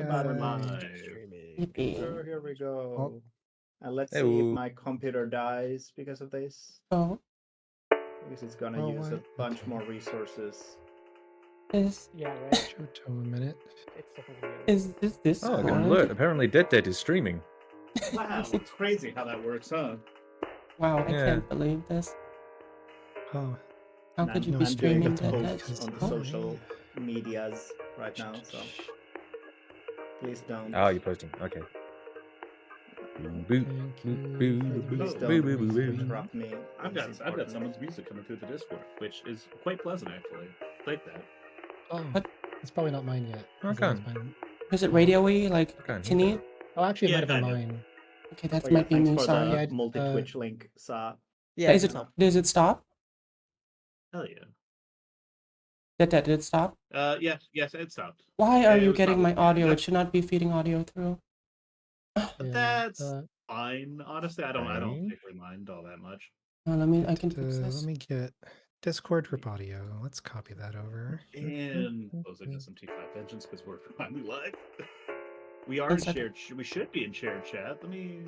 We're live. Yippee. So here we go. And let's Hey, see if my computer dies because of this. Oh, Because it's gonna use a bunch more resources. is Yeah, right. Show a minute. It's definitely is this Oh, I got an Discord? alert. Apparently Dead is streaming. Wow, it's crazy how that works, huh? Wow, I Yeah. can't believe this. Oh, How And could you I'm be doing streaming the that? posts on the Oh, social medias right now, so please don't. Oh, you're posting. Okay. Boo, thank boo, you. boo, Please boo, don't boo, boo, boo. interrupt me. I've It's got important. someone's music coming through the Discord, which is quite pleasant actually. Like that. Oh, What? it's probably not mine yet. Okay. It's mine. is it radio-y, like Okay. tinny? Oh, actually, it Yeah, might have been kind of. mine. Okay, that Oh, yeah, might be thanks me, for sorry. the Yeah, multi-Twitch link, Sa. Yeah, Is it, does it stop? Hell yeah. Did it stop? Yes, it stopped. Why Yeah, are it you was getting my probably- audio? It should not be feeding audio through. Yeah, That's fine. Honestly, I don't Fine. particularly mind all that much. I can fix let this. me get Discord group audio. Let's copy that over. And closing to some T5 engines because we're finally live. We are One in second. we should be in shared chat. Let me.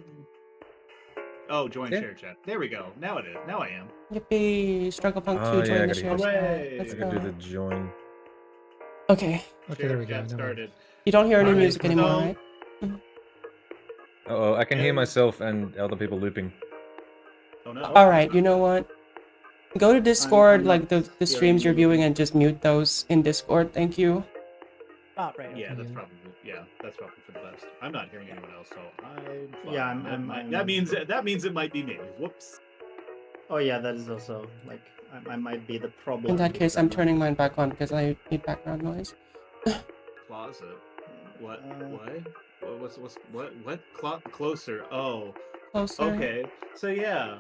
Oh, join Yeah. shared chat. There we go. Now it is. Now I am. Yippee! Struggle Punk 2 Oh, yeah, I join the gotta share get- chat. Hooray! Let's I can do go. the join. Okay, Okay, there we Shared go. chat Now we're- started. you don't hear any Alright, music anymore, so- right? Oh, I can hear Yeah. myself and other people looping. Oh no. Alright, you know what? Go to Discord, I'm like not the streams you're hearing viewing, you. and just mute those in Discord. Thank you. Oh, right. Yeah, that's Yeah. probably for the best. I'm not hearing anyone else, so I'm fine. Yeah, I'm- that means it might be me. Whoops. Oh yeah, that is also like I might be the problem. In that case, I'm because turning mine back on because I need background noise. Closet. What? Uh, What? Closer. Oh. Closer. Okay. So yeah.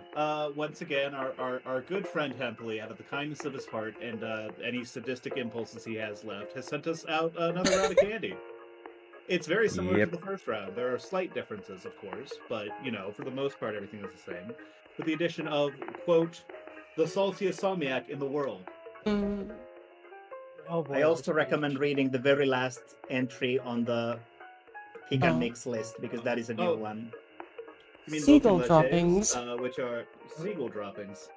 Once again, our good friend Hempley, out of the kindness of his heart and any sadistic impulses he has left, has sent us out another round of candy. It's very similar Yep. to the first round. There are slight differences, of course, but for the most part, everything is the same. With the addition of, quote, the saltiest salmiak in the world. Mm, Oh boy. I also recommend reading the very last entry on the pick and Oh. mix list because that is a new Oh. one. You mean Seagull Loki droppings. Leches, which are seagull droppings.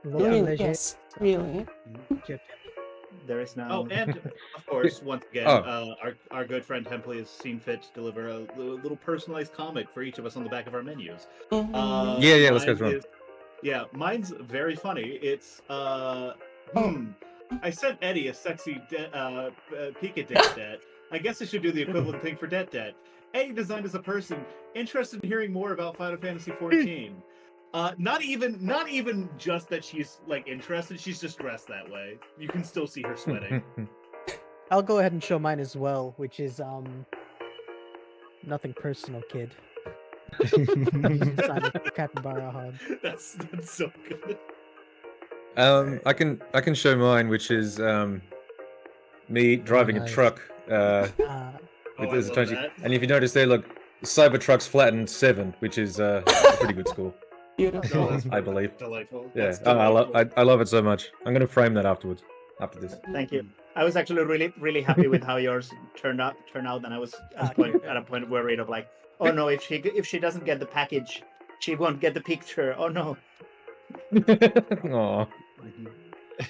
Really? Yes, really. There is now. Oh, and of course, once again, Oh. our good friend Hempley has seen fit to deliver a little personalized comic for each of us on the back of our menus. Mhm. Yeah, let's go mine through 'em. mine's very funny. It's I sent Eddie a sexy Pika debt. I guess I should do the equivalent thing for debt. Eddie designed as a person interested in hearing more about Final Fantasy XIV. Not even just that she's like interested. She's just dressed that way. You can still see her sweating. I'll go ahead and show mine as well, which is nothing personal, kid. Design of Capybara Hog. That's so good. I can show mine, which is me driving a nice. truck. Oh, I With love this that. and if you notice there, look, Cybertruck's flattened 7, which is a pretty good score. Beautiful. No, that's I believe. delightful. Yeah, That's I love it so much. I'm gonna frame that afterwards. After this. Thank you. I was actually really happy with how yours turned out, and I was at a point worried of like, oh no, if she doesn't get the package, she won't get the picture. Oh no. Aw.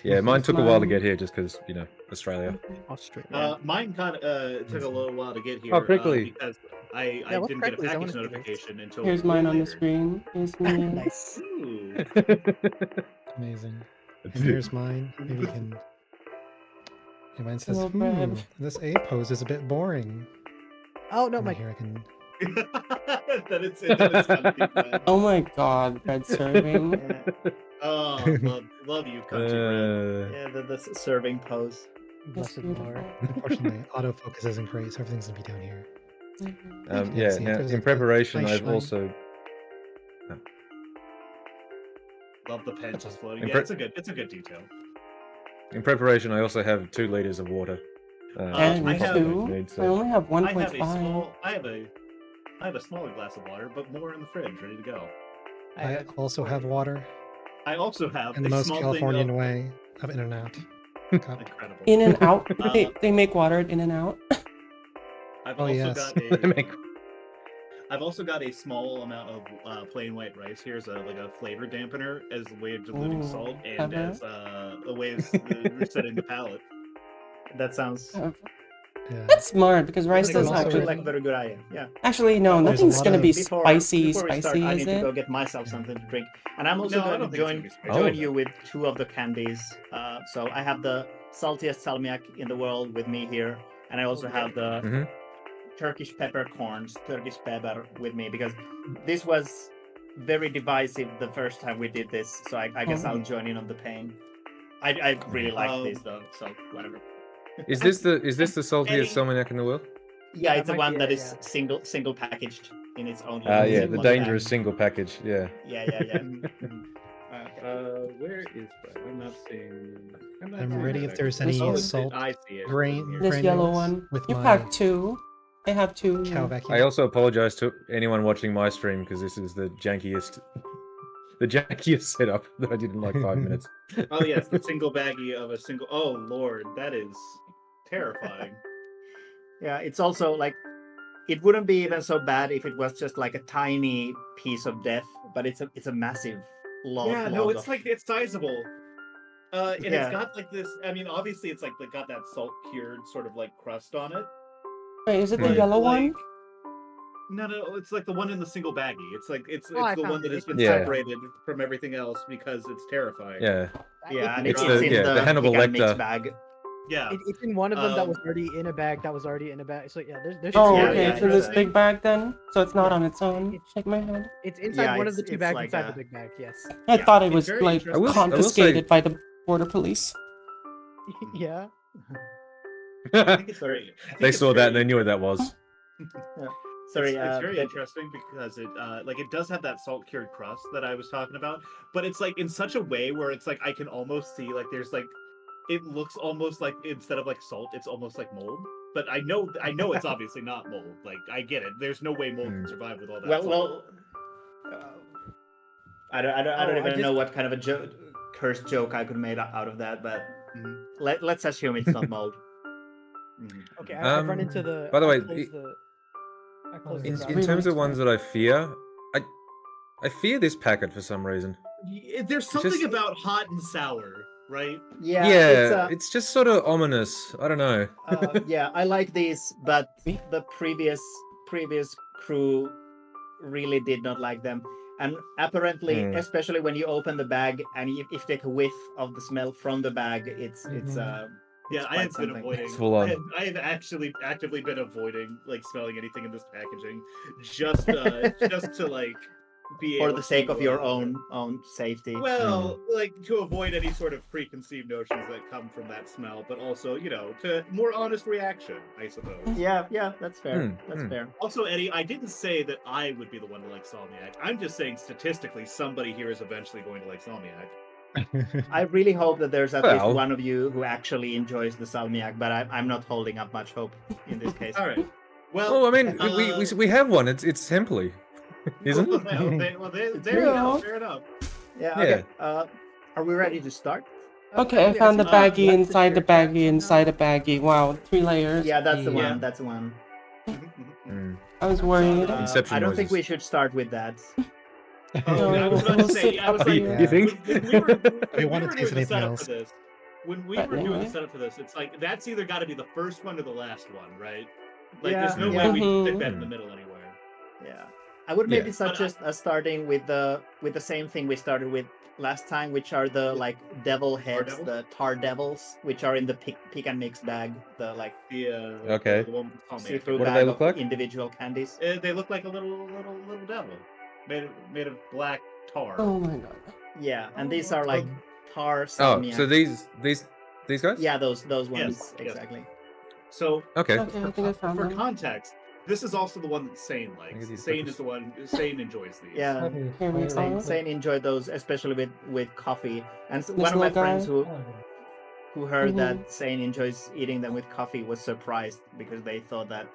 Yeah, mine took a while to get here just because, Australia. Australia. Mine took a little while to get here. Oh, prickly. Because I Yeah, what didn't get a pricklies? I package wanna see these. notification until. Here's way mine on the later. screen. Here's me. Nice. Ooh. Amazing. And here's mine. Maybe we can. Yeah, mine says, Hello, Brad. this A pose is a bit boring. Oh no, And my here I can. that it's gotta be fun. Oh my god, bread serving. Yeah, Oh, love you, country bread. yeah, the serving pose. blessed beautiful. lord. Unfortunately, autofocus isn't great, so everything's gonna be down here. Mhm. Yeah, see, now, there's in a preparation, nice I've shine. also. Love the pen just floating. In Yeah, pre- it's a good detail. In preparation, I also have 2 liters of water. And I which have- possibly two? need, I only have I have 1.5. I have a smaller glass of water, but more in the fridge, ready to go. I also have water I also have in the a most small Californian thing way of In and Out. Cup. incredible. In and out. Uh, They make water in and out. I've Oh, also yes. got They a. make- I've also got a small amount of plain white rice here as a flavor dampener, as a way of diluting Ooh, salt, and clever. as a way of resetting the palate. That sounds Yeah. That's smart because rice that can does also sounds actually. like a very good idea. Yeah. Actually, no, There's a nothing's lot gonna of- be Before spicy, we start, spicy, I is need to it? go get myself something to drink, and I'm also No, I going don't to think it's join gonna be spicy. join Oh. you with two of the candies. So I have the saltiest salmiak in the world with me here, and I also have the Mhm. Turkish peppercorns, Turkish pepper with me because this was very divisive the first time we did this. So I guess I'll join in on the pain. I really like this though, so whatever. Is this the saltiest Eddie- Salmiak in the world? Yeah, That it's the might one be that it, is yeah. single packaged in its own. Yeah, little the Ziploc dangerous bag. single package. Yeah. Yeah. Where is Brad? I'm not seeing. I'm seeing ready it. if there's This any one? salt I see it. grain. This yellow granules one. with You my packed two. I have two. cow Yeah. vacuum. I also apologize to anyone watching my stream because this is the jankiest setup that I did in like 5 minutes. Oh yes, the single baggie of a single. Oh lord, that is terrifying. Yeah, it's also like it wouldn't be even so bad if it was just like a tiny piece of death, but it's a massive log. Yeah, no, log it's of- like it's sizable. And Yeah. it's got like this. I mean, obviously, it's like they got that salt cured sort of like crust on it. Wait, is it the But, yellow like, one? No, it's like the one in the single baggie. It's like it's Oh, I the found one that it. has been Yeah. separated from everything else because it's terrifying. Yeah. yeah, and It's it's the- in yeah, the Hannibal pick and mix Lecter. bag. Yeah. It's in one of them that was Um, already in a bag. That was already in a bag. So yeah, there's Oh, yeah, okay. yeah, It's in this yeah. big bag then, so it's not Yeah. on its own. It's- Shake my head. It's inside Yeah, one of the it's two bags like inside a- the big bag. Yes. I Yeah, thought it it's was very like interesting. I will say- confiscated by the border police. yeah. I think it's very. I think They it's saw that and very- they knew what that was. Sorry, it's very but- interesting because it it does have that salt cured crust that I was talking about, but it's like in such a way where it's like I can almost see like there's like it looks almost like instead of like salt, it's almost like mold. But I know it's obviously not mold. Like I get it. There's no way mold can survive with all that. salt. I don't Oh, I even just- know what kind of a cursed joke I could make out of that, but Mhm. let's assume it's not mold. Mhm. Okay, I've run Um, into the. by the I way, closed the- I closed the In browser. terms of ones that I fear, I fear this packet for some reason. There's something Just- about hot and sour, right? Yeah, Yeah, it's it's just sort of ominous. I don't know. yeah, I like these, but the previous crew really did not like them. And apparently, Hmm. especially when you open the bag and if you take a whiff of the smell from the bag, it's Yeah, I quite have been something. avoiding. It's full on. I have actually actively been avoiding like smelling anything in this packaging, just just to like be for able the sake to, of your own safety. Well, like to avoid any sort of preconceived notions that come from that smell, but also to more honest reaction, I suppose. Yeah, that's fair. Hmm, That's hmm. fair. Also, Eddie, I didn't say that I would be the one to like Salmiak. I'm just saying statistically, somebody here is eventually going to like Salmiak. I really hope that there's at Well. least one of you who actually enjoys the salmiak, but I'm not holding up much hope in this case. All right. Well, Well, I mean, we have one. It's Templey, isn't it? There you go. Fair enough. Yeah. Okay. Are we ready to start? Okay, I Yes, found the baggie let's inside the share that baggie inside the baggie. Wow, 3 layers. Yeah, that's the Yeah. one. That's the one. Mm. I was worried. Inception I don't think noises. we should start with that. Oh, I was about to say. I was like, You think? when we were We wanna doing taste the anything setup else. for this, when we But were doing the anyway. setup for this, it's like that's either got to be the first one or the last one, right? Like, Yeah, there's no yeah. way we can stick Mhm. that in the middle anywhere. Yeah. I would maybe Yeah. suggest starting with the same thing we started with last time, which are the like devil heads, devils? the tar devils, which are in the pick and mix bag, the like The Okay. the one with Salmiak. see-through What do bag they look of like? individual candies. They look like a little devil, made of black tar. Oh my god. Yeah, and these are like tar Oh, salmiak. so these guys? Yeah, those ones Yes. exactly. So Okay. Okay, I think I found for them. context, this is also the one that Sane I likes. think these Sane purpose- is the one. Sane enjoys these. Yeah. Here we Sane, go. Sane enjoyed those, especially with coffee. And This one of my little friends guy? who heard Mhm. that Sane enjoys eating them with coffee was surprised because they thought that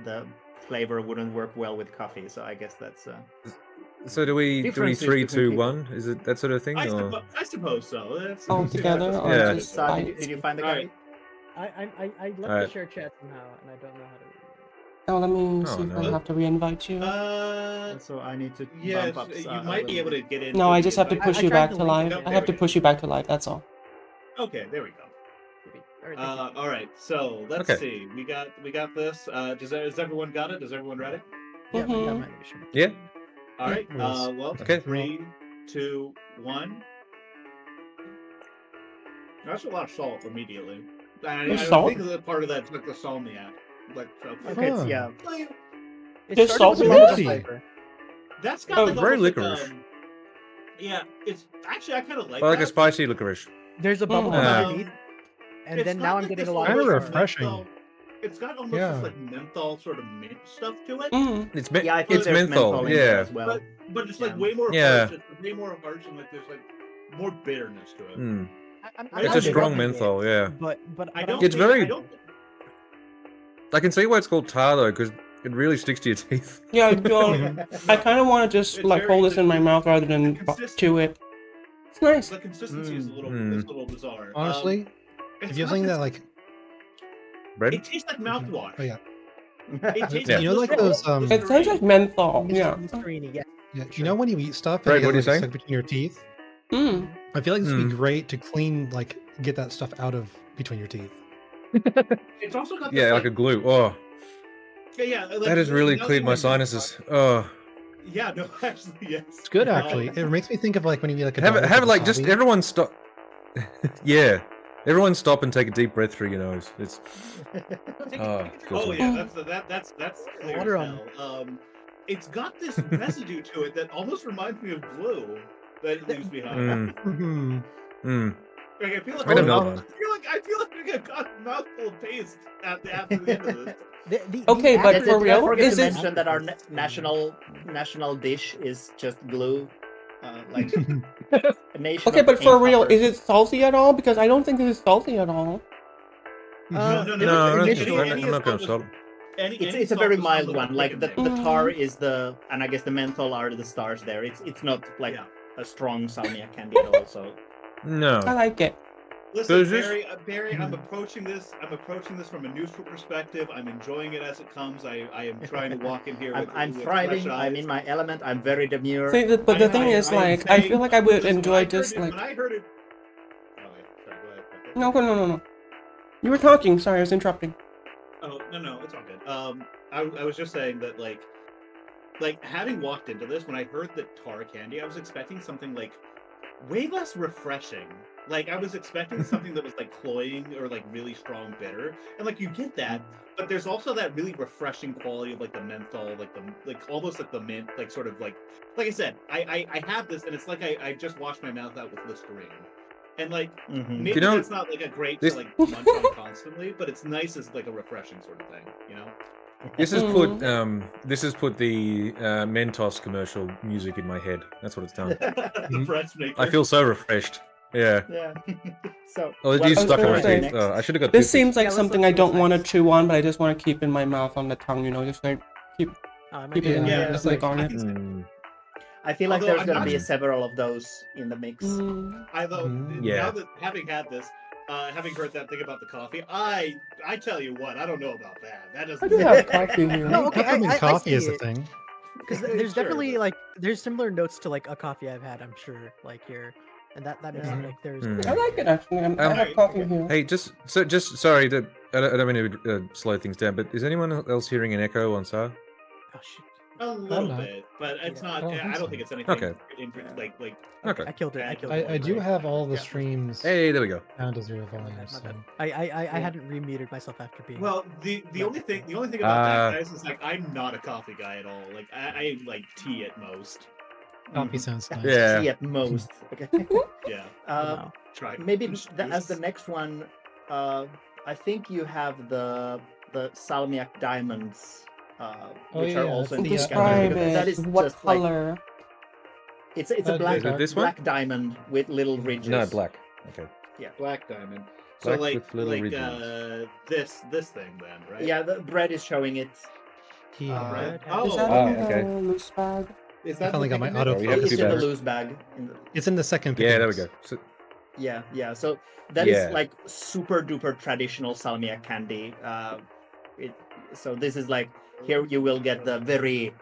the flavor wouldn't work well with coffee. So I guess that's So do we Differences 3, between 2, people. 1? Is it that sort of thing? Or I suppose so. That's All together, or Yeah. just So bites? did you find the Alright. copy? I left the Alright. share chat somehow, and I don't know how to. Oh, let me Oh, see if I no. have to re-invite you. So I need to Yes, bump up. you a might be little able to bit. get in. No, I just have to I- push I you tried back the to link. live. No, I there have we to go. push you back to live. That's all. Okay, there we go. All right, thank you. All right, so let's Okay. see. We got this. Does everyone got it? Is everyone ready? Yeah, we got Mhm. my animation. Yeah. All right. Yes. Well, Okay. 3, 2, 1. That's a lot of salt immediately. There's I salt? think that part of that's like the salmiak. Like so. Okay, it's, Huh. yeah. It There's started salt with in a bubble it? flavor. That's got Oh, like very almost licorice. yeah, it's actually I kind of like Well, like a that. spicy licorice. There's a bubble Mm. underneath, and It's then got, now I'm like, getting this a lot Kinda of almost char. refreshing. menthol- It's got almost Yeah. this like menthol sort of mint stuff to it. Mm. It's Yeah, I feel it's there's menthol. in there Yeah. as well. But it's like Yeah. way more Yeah. harsh. It's way more harsh and like there's like more bitterness to it. Mm. I'm It's not a strong loving menthol, it, yeah. But I but don't It's think, very- I don't I can see why it's called tar though, because it really sticks to your teeth. Yeah, I don't. I kind of want to just It's like very- hold this in my mouth rather than consistent- chew it. It's nice. The consistency is a little Mm. is a little bizarre. Honestly, it's if you have got something this- that like, Bread? it tastes like mouthwash. oh yeah, It tastes You know, like those, It tastes like menthol. Yeah. Mystery, yeah. yeah. You know when you eat stuff Fred, and what it are you gets like, saying? stuck between your teeth? Mm. I feel like this would be Mm. great to clean, like, get that stuff out of between your teeth. It's also got this, Yeah, like a glue. Oh, yeah. Like, that has really now cleared that my I mention sinuses. Oh, it, yeah, no, actually, yes. It's good actually. It makes me think of like when you eat like a have diet have of like just wasabi. everyone stop. Yeah, everyone stop and take a deep breath through your nose. It's Oh, feels good. yeah, that's clear Water as on. hell. It's got this residue to it that almost reminds me of glue that it leaves behind. Mm, mm. Like, I feel like Wait a I minute. feel like I got a mouthful of paste after the end of this. Okay, but Did for I real, forget is to it- mention that our national dish is just glue? Like a nation Okay, of but for cane real, hoppers. is it salty at all? Because I don't think this is salty at all. No, No, I don't think so. initially- I'm not going to stop. It's a very mild one. Like the tar is the, and I guess the menthol are the stars there. It's not like a strong salmiak candy at all. So No. I like it. Listen, There's this- Barry, I'm approaching this from a neutral perspective. I'm enjoying it as it comes. I am trying to walk in here. I'm with thriving. fresh I'm eyes. in my element. I'm very demure. See, but the thing is, I am like, I saying- feel like I would listen, enjoy when I this, heard it- like. when I heard it. Oh, yeah, sorry, go ahead. No. You were talking. Sorry, I was interrupting. Oh no, it's all good. I was just saying that like having walked into this, when I heard the tar candy, I was expecting something like way less refreshing. Like I was expecting something that was like cloying or like really strong bitter, and like you get that, but there's also that really refreshing quality of like the menthol, like almost like the mint, like sort of like I said, I have this, and it's like I just washed my mouth out with Listerine. And like maybe You know, that's not like a great this- to like munch on constantly, but it's nice as like a refreshing sort of thing, you know? This has put the Mentos commercial music in my head. That's what it's done. The breath maker. I feel so refreshed. Yeah. Yeah. So. Oh, it what is was stuck in gonna my say- teeth. Oh, I should have got This toothpicks. seems like Yeah, let's something look I at don't what's want to next. chew on, but I just want to keep in my mouth on the tongue. You know, just like keep it in Yeah, there, it's just like on it. Mm. I feel like Although there's I'm gonna not- be several of those in the mix. Mm. Although Yeah. now that having had this, having heard that thing about the coffee, I tell you what, I don't know about that. That I doesn't. do have coffee here. No, okay, Peppermint I coffee see is the it. thing. Because there's Sure, definitely but- like there's similar notes to like a coffee I've had. I'm sure like here, and that makes Yeah. it like there's. Mm. I like it actually. I have Alright, coffee okay. here. Hey, just sorry to I don't mean to slow things down, but is anyone else hearing an echo on Sar? Oh shit! A little not. bit, but it's not. I don't I think don't so. think it's anything. Okay. Like Okay. I killed it. I killed it. I do Right. have all the Yeah. streams Hey, there we go. down to 0 volume. My So bad. I hadn't remuted myself after being. Well, the only thing about that, guys, is like I'm not a coffee guy at all. Like I like tea at most. coffee sounds nice. Yeah. See at most. Okay. Yeah, No. try. Maybe Goose, as the goose. next one, I think you have the salmiak diamonds, which are yeah, also it's in the, the Describe because it. that is What just like color? it's a Is black it this one? black diamond with little ridges. No, black. Okay. Black diamond. Black so like with little this thing then, right? Yeah, the bread is showing it. Yeah. Right. Is Oh, that Ah, in the okay. loose bag? is I that finally the got my thing auto Oh, you have It's two in the bags. loose bag. It's in the second. Yeah, there we pickings. go. So, Yeah. So that is Yeah. like super duper traditional salmiak candy. So this is like here you will get the very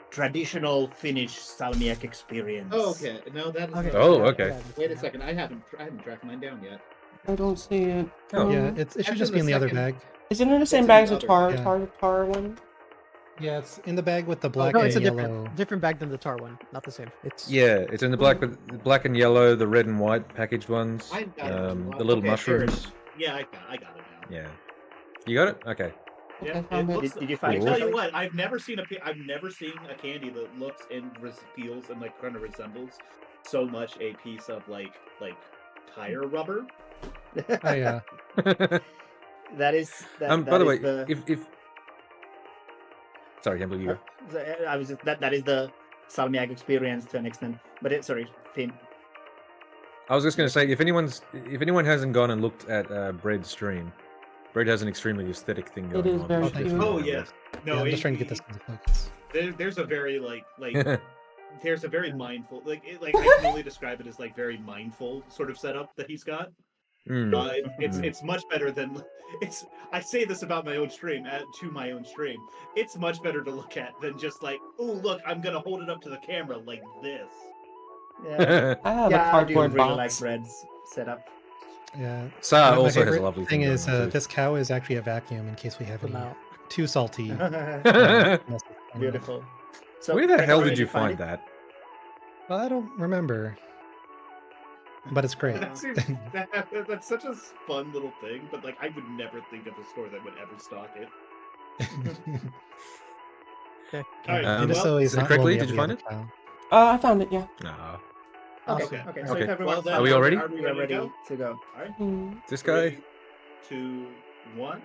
traditional Finnish salmiak experience. Oh, okay. No, that is. Okay. Oh, yeah, okay. yeah, Wait a second. I haven't tracked mine down yet. I don't see it. Oh. Yeah, it should That's just in be in the the other second- bag. Is it in the same in bag the as the other, tar one? Yeah, it's in the bag with the black No, and it's a yellow. different bag than the tar one. Not the same. It's Yeah, it's in the black and yellow, the red and white packaged ones. I've got it. The little Okay, sure. mushrooms. Yeah, I got it now. Yeah. You got it? Okay. Yeah, Okay, it found it. looks. Did you I find it? tell you what, I've never seen a candy that looks and feels and like kind of resembles so much a piece of like tire rubber. Oh yeah. That is By the way, the, if sorry, I can't believe you. I was just, that is the salmiak experience to an extent. But sorry, Finn. I was just going to say, if anyone hasn't gone and looked at Bread's stream, Bread has an extremely aesthetic thing going is on. very which cute. different Oh than yeah, ours. no, Yeah, I'm just trying to get this into focus. There's a very there's a very mindful I can only describe it as like very mindful sort of setup that he's got. Mm. It's much better than I say this about my own stream to my own stream. It's much better to look at than just like, oh look, I'm gonna hold it up to the camera like this. Yeah, I have yeah, a I do cardboard really like box. Bread's setup. Yeah. Sa My also has a favorite lovely thing thing is going on, too. this cow is actually a vacuum in case we have Come any out. too salty. Beautiful. So Where the hell Craig, did you find it? that? Well, I don't remember, but it's great. That seems, that's such a fun little thing, but like I would never think of a store that would ever stock it. okay. All right, Um, Just so he's is it not correctly? lonely Did you every find other it? cow. I found it, yeah. No. Okay. So Okay. if everyone's Well, then, Are we all ready? Are we we are ready to ready go? to go. All right. Hmm. This guy? 3, 2, 1.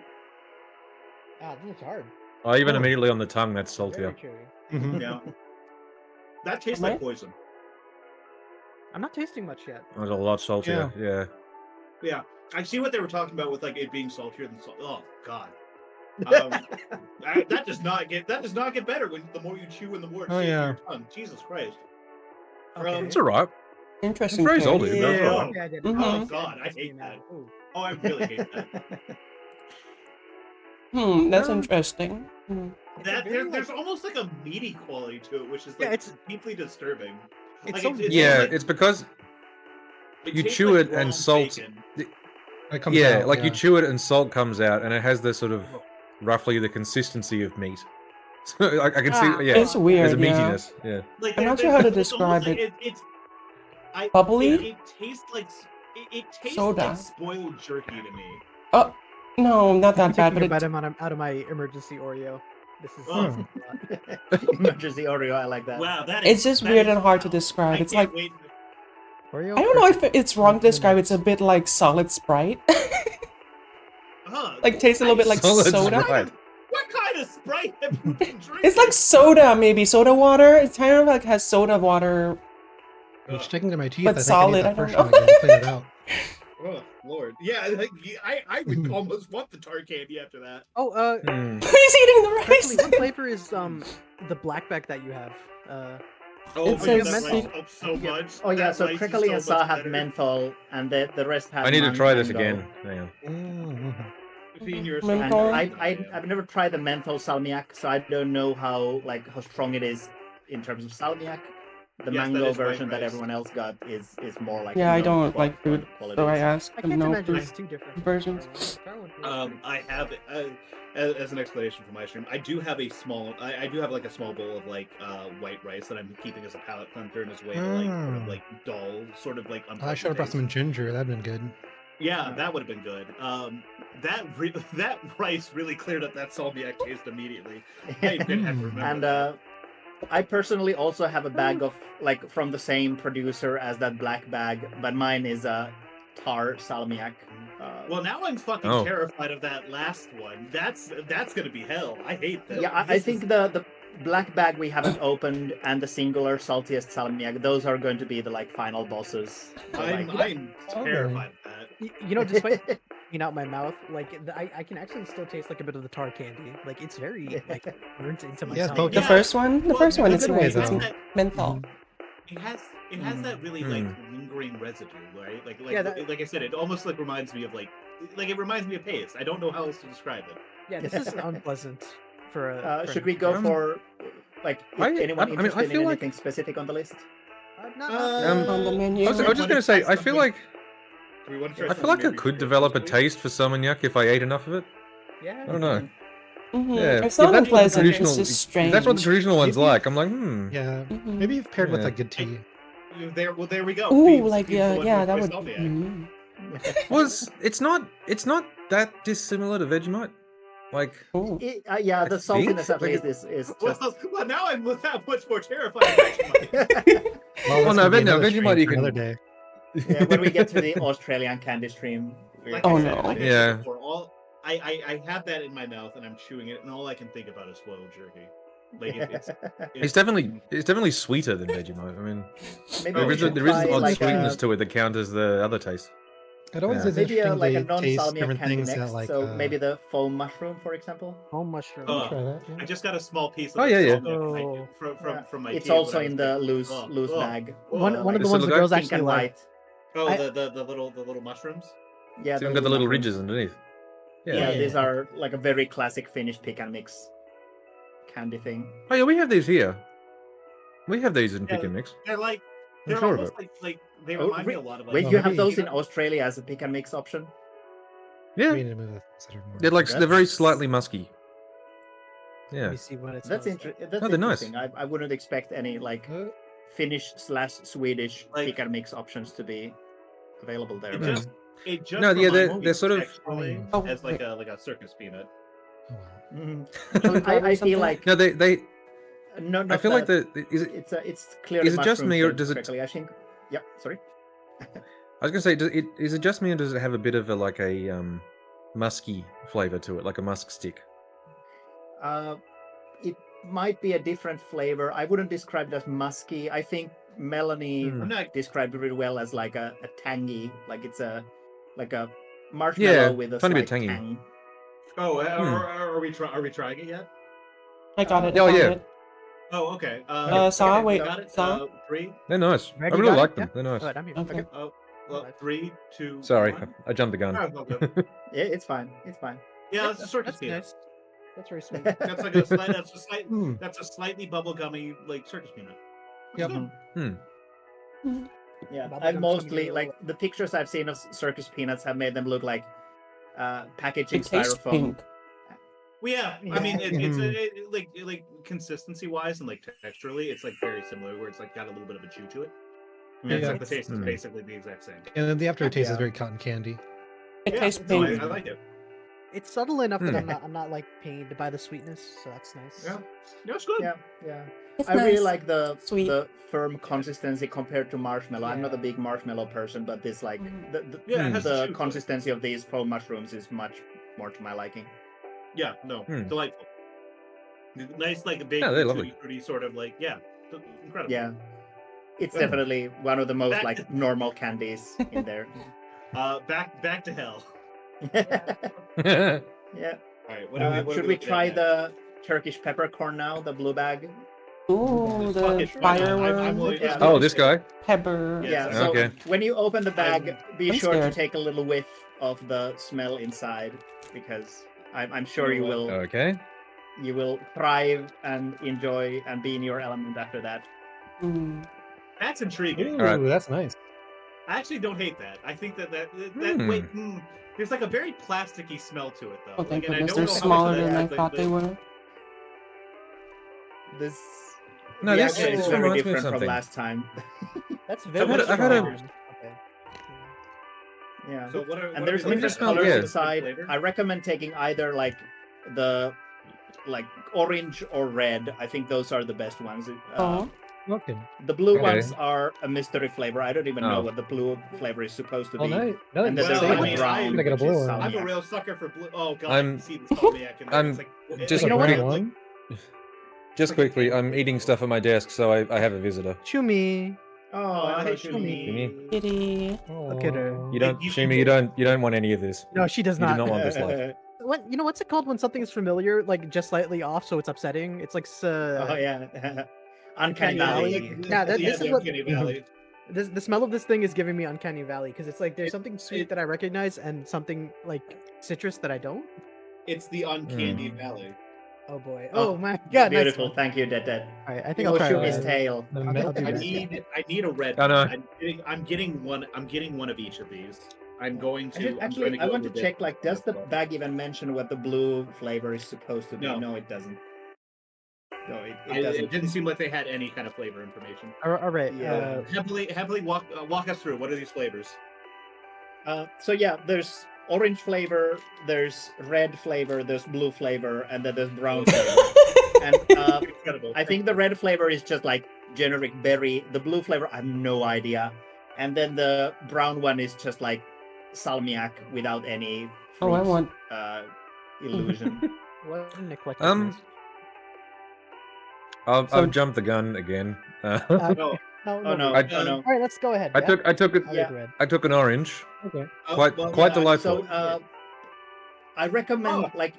Ah, this is hard. Oh, even Oh. immediately on the tongue, that's Very saltier. chewy. Mhm. Yeah. That tastes Am I? like poison. I'm not tasting much yet. That was a lot saltier. Yeah. Yeah, I see what they were talking about with like it being saltier than salt. Oh God, that does not get better when the more you chew and the more it Oh, shakes yeah. your tongue. Jesus Christ. Okay. It's alright. Interesting. Very choice. salty. That's Yeah. all right. Yeah, I did. Mhm. Oh Yeah, God, I it's hate now. that. Ooh. Oh, I really hate that. That's Um, interesting. Hmm. It's a That very, there's almost like a meaty quality to it, which is Yeah, like it's- deeply disturbing. it's Like, so Yeah, like- it's because you tastes chew like it and raw salt- bacon. It comes yeah, out, like you chew it and salt comes out, and it has the sort of roughly the consistency of meat. So I can see, yeah, It's weird, there's a yeah. meatiness. Yeah. Like, I'm not there- sure how to it's almost describe like it. It's Bubbly? It tastes like it tastes Soda. like spoiled jerky to me. Oh, no, not that bad, taking but a it, bite out of my emergency Oreo. This is Oh. Emergency Oreo, I like that. Wow, it's just weird and hard to describe. I It's can't like, wait. Oreo. I don't know if Christmas. it's wrong to describe. It's a bit like solid Sprite. Like tastes a little bit like Solid soda. Sprite. What kind of Sprite have you been drinking? It's like soda, maybe soda water. It kind of like has soda water. I'm sticking to my teeth. But I think solid, I I need that first don't one again. Clean it out. Oh Lord, yeah, like, I would almost want the tar candy after that. Oh, Hmm. He's eating the actually, rice. what flavor is the blackback that you have? Oh, It but says that salt- rice up so much. Oh yeah, That so rice is Prickly so and Saw much have better. menthol, and the rest have. I need to try this mango. again. Hang on. Mhm. Seeing your Menthol. And Yeah. I've never tried the menthol salmiak, so I don't know how strong it is in terms of salmiak. The Yes, that mango is white version that rice. everyone else got is more like. Yeah, I milk don't like food, so I qualities. asked I him can't no imagine food it's too different. versions. I have as an explanation for my stream. I do have a small. I do have like a small bowl of like white rice that I'm keeping as a palate cleanser and as a way to like sort of like dull, sort of like. I should have brought some ginger. That'd been good. Yeah, that would have been good. That rice really cleared up that salmiak taste immediately. I didn't have to remember And that. I personally also have a bag of like from the same producer as that black bag, but mine is a tar salmiak. Well, now I'm fucking Oh. terrified of that last one. That's gonna be hell. I hate that. Yeah, I This think is- the black bag we haven't opened and the singular saltiest salmiak, those are going to be the like final bosses. So, I'm terrified of that. You know, despite being out my mouth, like I can actually still taste like a bit of the tar candy. Like it's very like burnt into my Yeah, tongue. both- The Yeah. first one, Well, it's good way, nice. It's though. menthol. It has that really like lingering residue, right? Like Yeah, that- like I said, it almost like reminds me of like it reminds me of paste. I don't know how else to describe it. Yeah, this is unpleasant. for a. Should we go for like anyone interested feel in like- anything specific on the list? On the menu. I was just gonna say, I feel like Do we want to try I feel like I something could maybe develop a this week? taste for Salmiak if I ate enough of it. Yeah. I don't know. Mhm. Yeah, It's if not that's what the unpleasant. It's traditional- just if strange. that's what the traditional ones Maybe- like. I'm like, Yeah. Mhm. Maybe you've paired with Yeah. like good tea. Well, there we go. Ooh, Feeds- like feeds the one yeah, with that would. Salmiak. Mm. It's not that dissimilar to Vegemite. Like, Ooh. Yeah, the think, saltiness at like, least is just. Well, now I'm that much more terrified. Of Vegemite. Well, no, that's gonna be no, another Vegemite stream you for can- another day. Yeah, when we get to the Australian candy stream. Like Oh, I said, no. like I said Yeah. before, I have that in my mouth and I'm chewing it, and all I can think about is spoiled jerky. Like it's definitely sweeter than Vegemite. I mean, Maybe there we is should an odd try, sweetness to it that counters the other taste. It always Yeah. is maybe interesting like a to taste non-salmiak different candy things next. that like. So maybe the foam mushroom, for example. Home mushroom. Oh. try that. I Yeah. just got a small piece of Oh, that yeah, yeah. Salmiak Yeah. from my It's tea when also I was in the making- loose oh, bag. One of the This ones little the guy? girls Pink actually and like. white. Oh, I- the little mushrooms. Yeah, It's even got the little mushrooms. ridges underneath. Yeah, Yeah. these are like a very classic Finnish pick and mix candy thing. Oh yeah, we have these here. We have these in Pick Yeah. and Mix. They're like I'm they're sure of almost like they Oh, remind me a lot of like. Wait, Well, you have maybe- those in Australia as a pick and mix option? Yeah, We need to move that consider more. they're like they're very That's- slightly musky. Let Yeah, me see what it That's smells like. That's Oh, they're nice. interesting. I wouldn't expect any like Uh, Finnish/Swedish Like- pick and mix options to be available there. It but- just it just No, yeah, reminds they're- me they're sort of- texturally Oh, as like a circus peanut. oh well. Mhm. I feel like no, they. no, I not feel like that- the is it. it's clearly is it just me, or mushroom-shaped does it- correctly. I think. Yeah, sorry. I was gonna say, is it just me, or does it have a bit of a like a musky flavor to it, like a musk stick? It might be a different flavor. I wouldn't describe it as musky. I think Melanie Hmm. I'm not. described it really well as like a tangy, like it's a marshmallow Yeah, with a tiny bit slight tangy. tang. Oh, Hmm. are we trying it yet? I got it. Oh, I got yeah. it. Oh, okay. Saw, okay, wait, got it. Saw? 3. They're nice. Greg, I you really got it? like them. Yeah? They're nice. Alright, I'm here. Okay. Oh, well, Alright. 3, 2. Sorry, 1. I jumped the gun. Oh, all good. Yeah, it's fine. It's fine. Yeah, that's a circus That's peanut. nice. That's very sweet. That's like a slight. That's a slight. Hmm. That's a slightly bubblegummy like circus peanut. Yep. Mhm. Hmm. Yeah, Bubblegum I've mostly chunky like the pictures I've seen of circus peanuts have made them look like packaging It tastes styrofoam. pink. Well, yeah. I mean, it's Mhm. like consistency wise and like texturally, it's like very similar. Where it's like got a little bit of a chew to it. Yeah, It's Yeah. like the taste is Hmm. basically the exact same. And then the aftertaste Yeah. is very cotton candy. It Yeah, tastes no, pink. I like it. It's subtle enough that Hmm. I'm not like pained by the sweetness, so that's nice. Yeah, no, it's good. Yeah, yeah. It's I really nice. like Sweet. the firm consistency compared to marshmallow. I'm not a Yeah. big marshmallow person, but this like Mhm. the Yeah, it has the a chew to it. consistency of these foam mushrooms is much more to my liking. Yeah, no, Hmm. delightful. Nice, like a big, Yeah, they're lovely. fruity sort of like incredible. Yeah, it's Yeah. definitely one of the most Back- like normal candies in there. Back to hell. Yeah. All right, what are Should we try the Turkish peppercorn now? The blue bag. Ooh, Fuck the it, why not? I'm fireworm willing- Yeah. Oh, this guy. pepper. Yeah, Yeah. Yes, So okay. when you open the bag, be I'm sure scared. to take a little whiff of the smell inside, because I'm sure you will Okay. you will thrive and enjoy and be in your element after that. Mm. That's intriguing. Ooh, Alright. that's nice. I actually don't hate that. I think that Hmm. wait, there's like a very plasticky smell to it though. Oh, thank Like, and I goodness. don't They're know how much smaller of that than I is, like, thought they were. This No, the this- actual this is very reminds me of different from something. last time. That's I've very had a- I've had a- strong. Okay. Yeah. So what are And there's I mean, different just smell- colors yeah. inside. Flavor? I recommend taking either like the orange or red. I think those are the best ones. Oh, Okay. The blue Okay. ones are a mystery flavor. I don't even know Oh. what the blue flavor is supposed to Well, be. now, now that And you then Well, there's say I like mean, a brown, I'm- I got a which blue is one. I'm a salmiak. real sucker for blue. Oh god, I'm- I can see the salmiak in there. I'm It's like, it's just like a a brown real, like, one. Just quickly, I'm eating stuff on my desk, so I have a visitor. Chumi. Oh, hey, Shumi. kitty. Look at her. You don't, you- Shumi, you don't want any of this. No, she does You do not. not want this life. What you know? What's it called when something is familiar, like just slightly off, so it's upsetting? It's like Oh yeah. Uncanny Uncanny Valley. Valley. Yeah, this is the what- Uncanny Valley. the smell of this thing is giving me uncanny valley because it's like there's something sweet that I recognize and something like citrus that I don't. It's the Uncanny Hmm. Valley. Oh boy. Oh, Oh my god. Beautiful. Nice. Thank you, Dead. All right, I think He I'll will try shoot red. his tail. The I'll milk do I red. need a red I one. know. I'm getting one. I'm getting one of each of these. I'm going to. I'm Actually, going I go want to with check. this Like, does the one. bag even mention what the blue flavor is supposed to be? No. No, it doesn't. No, it It doesn't. didn't seem like they had any kind of flavor information. All right. Yeah. Heavily walk us through. What are these flavors? So yeah, there's orange flavor, there's red flavor, there's blue flavor, and then there's brown flavor. And Incredible. I think the red flavor is just like generic berry. The blue flavor, I have no idea. And then the brown one is just like salmiak without any fruit, Oh, I want. illusion. What an eclectic. I've So- jumped the gun again. No. No, Oh no! I- Oh no! All right, let's go ahead. I yeah? took it. I'll Yeah. take red. I took an orange. Okay. Quite delightful. So I recommend like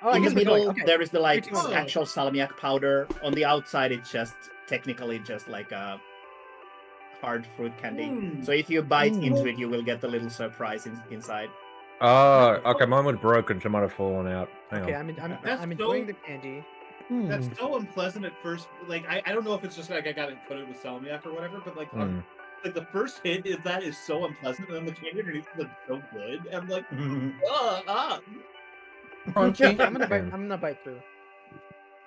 Oh, I in the guess we're going. middle Okay. there is the like 3, 2, 1. actual salmiak powder. On the outside, it's just technically just like a hard fruit candy. Mm. So if you bite into it, you will get the little surprise inside. Oh, okay. Mine was broken, so it might have fallen out. Hang Okay, on. That's I'm enjoying so- the candy. That's so unpleasant at first. Like I don't know if it's just like I got it coated with salmiak or whatever, but like like the first hit is that is so unpleasant, and then the candy underneath is like so good. And I'm like, Crunchy. I'm gonna bite through.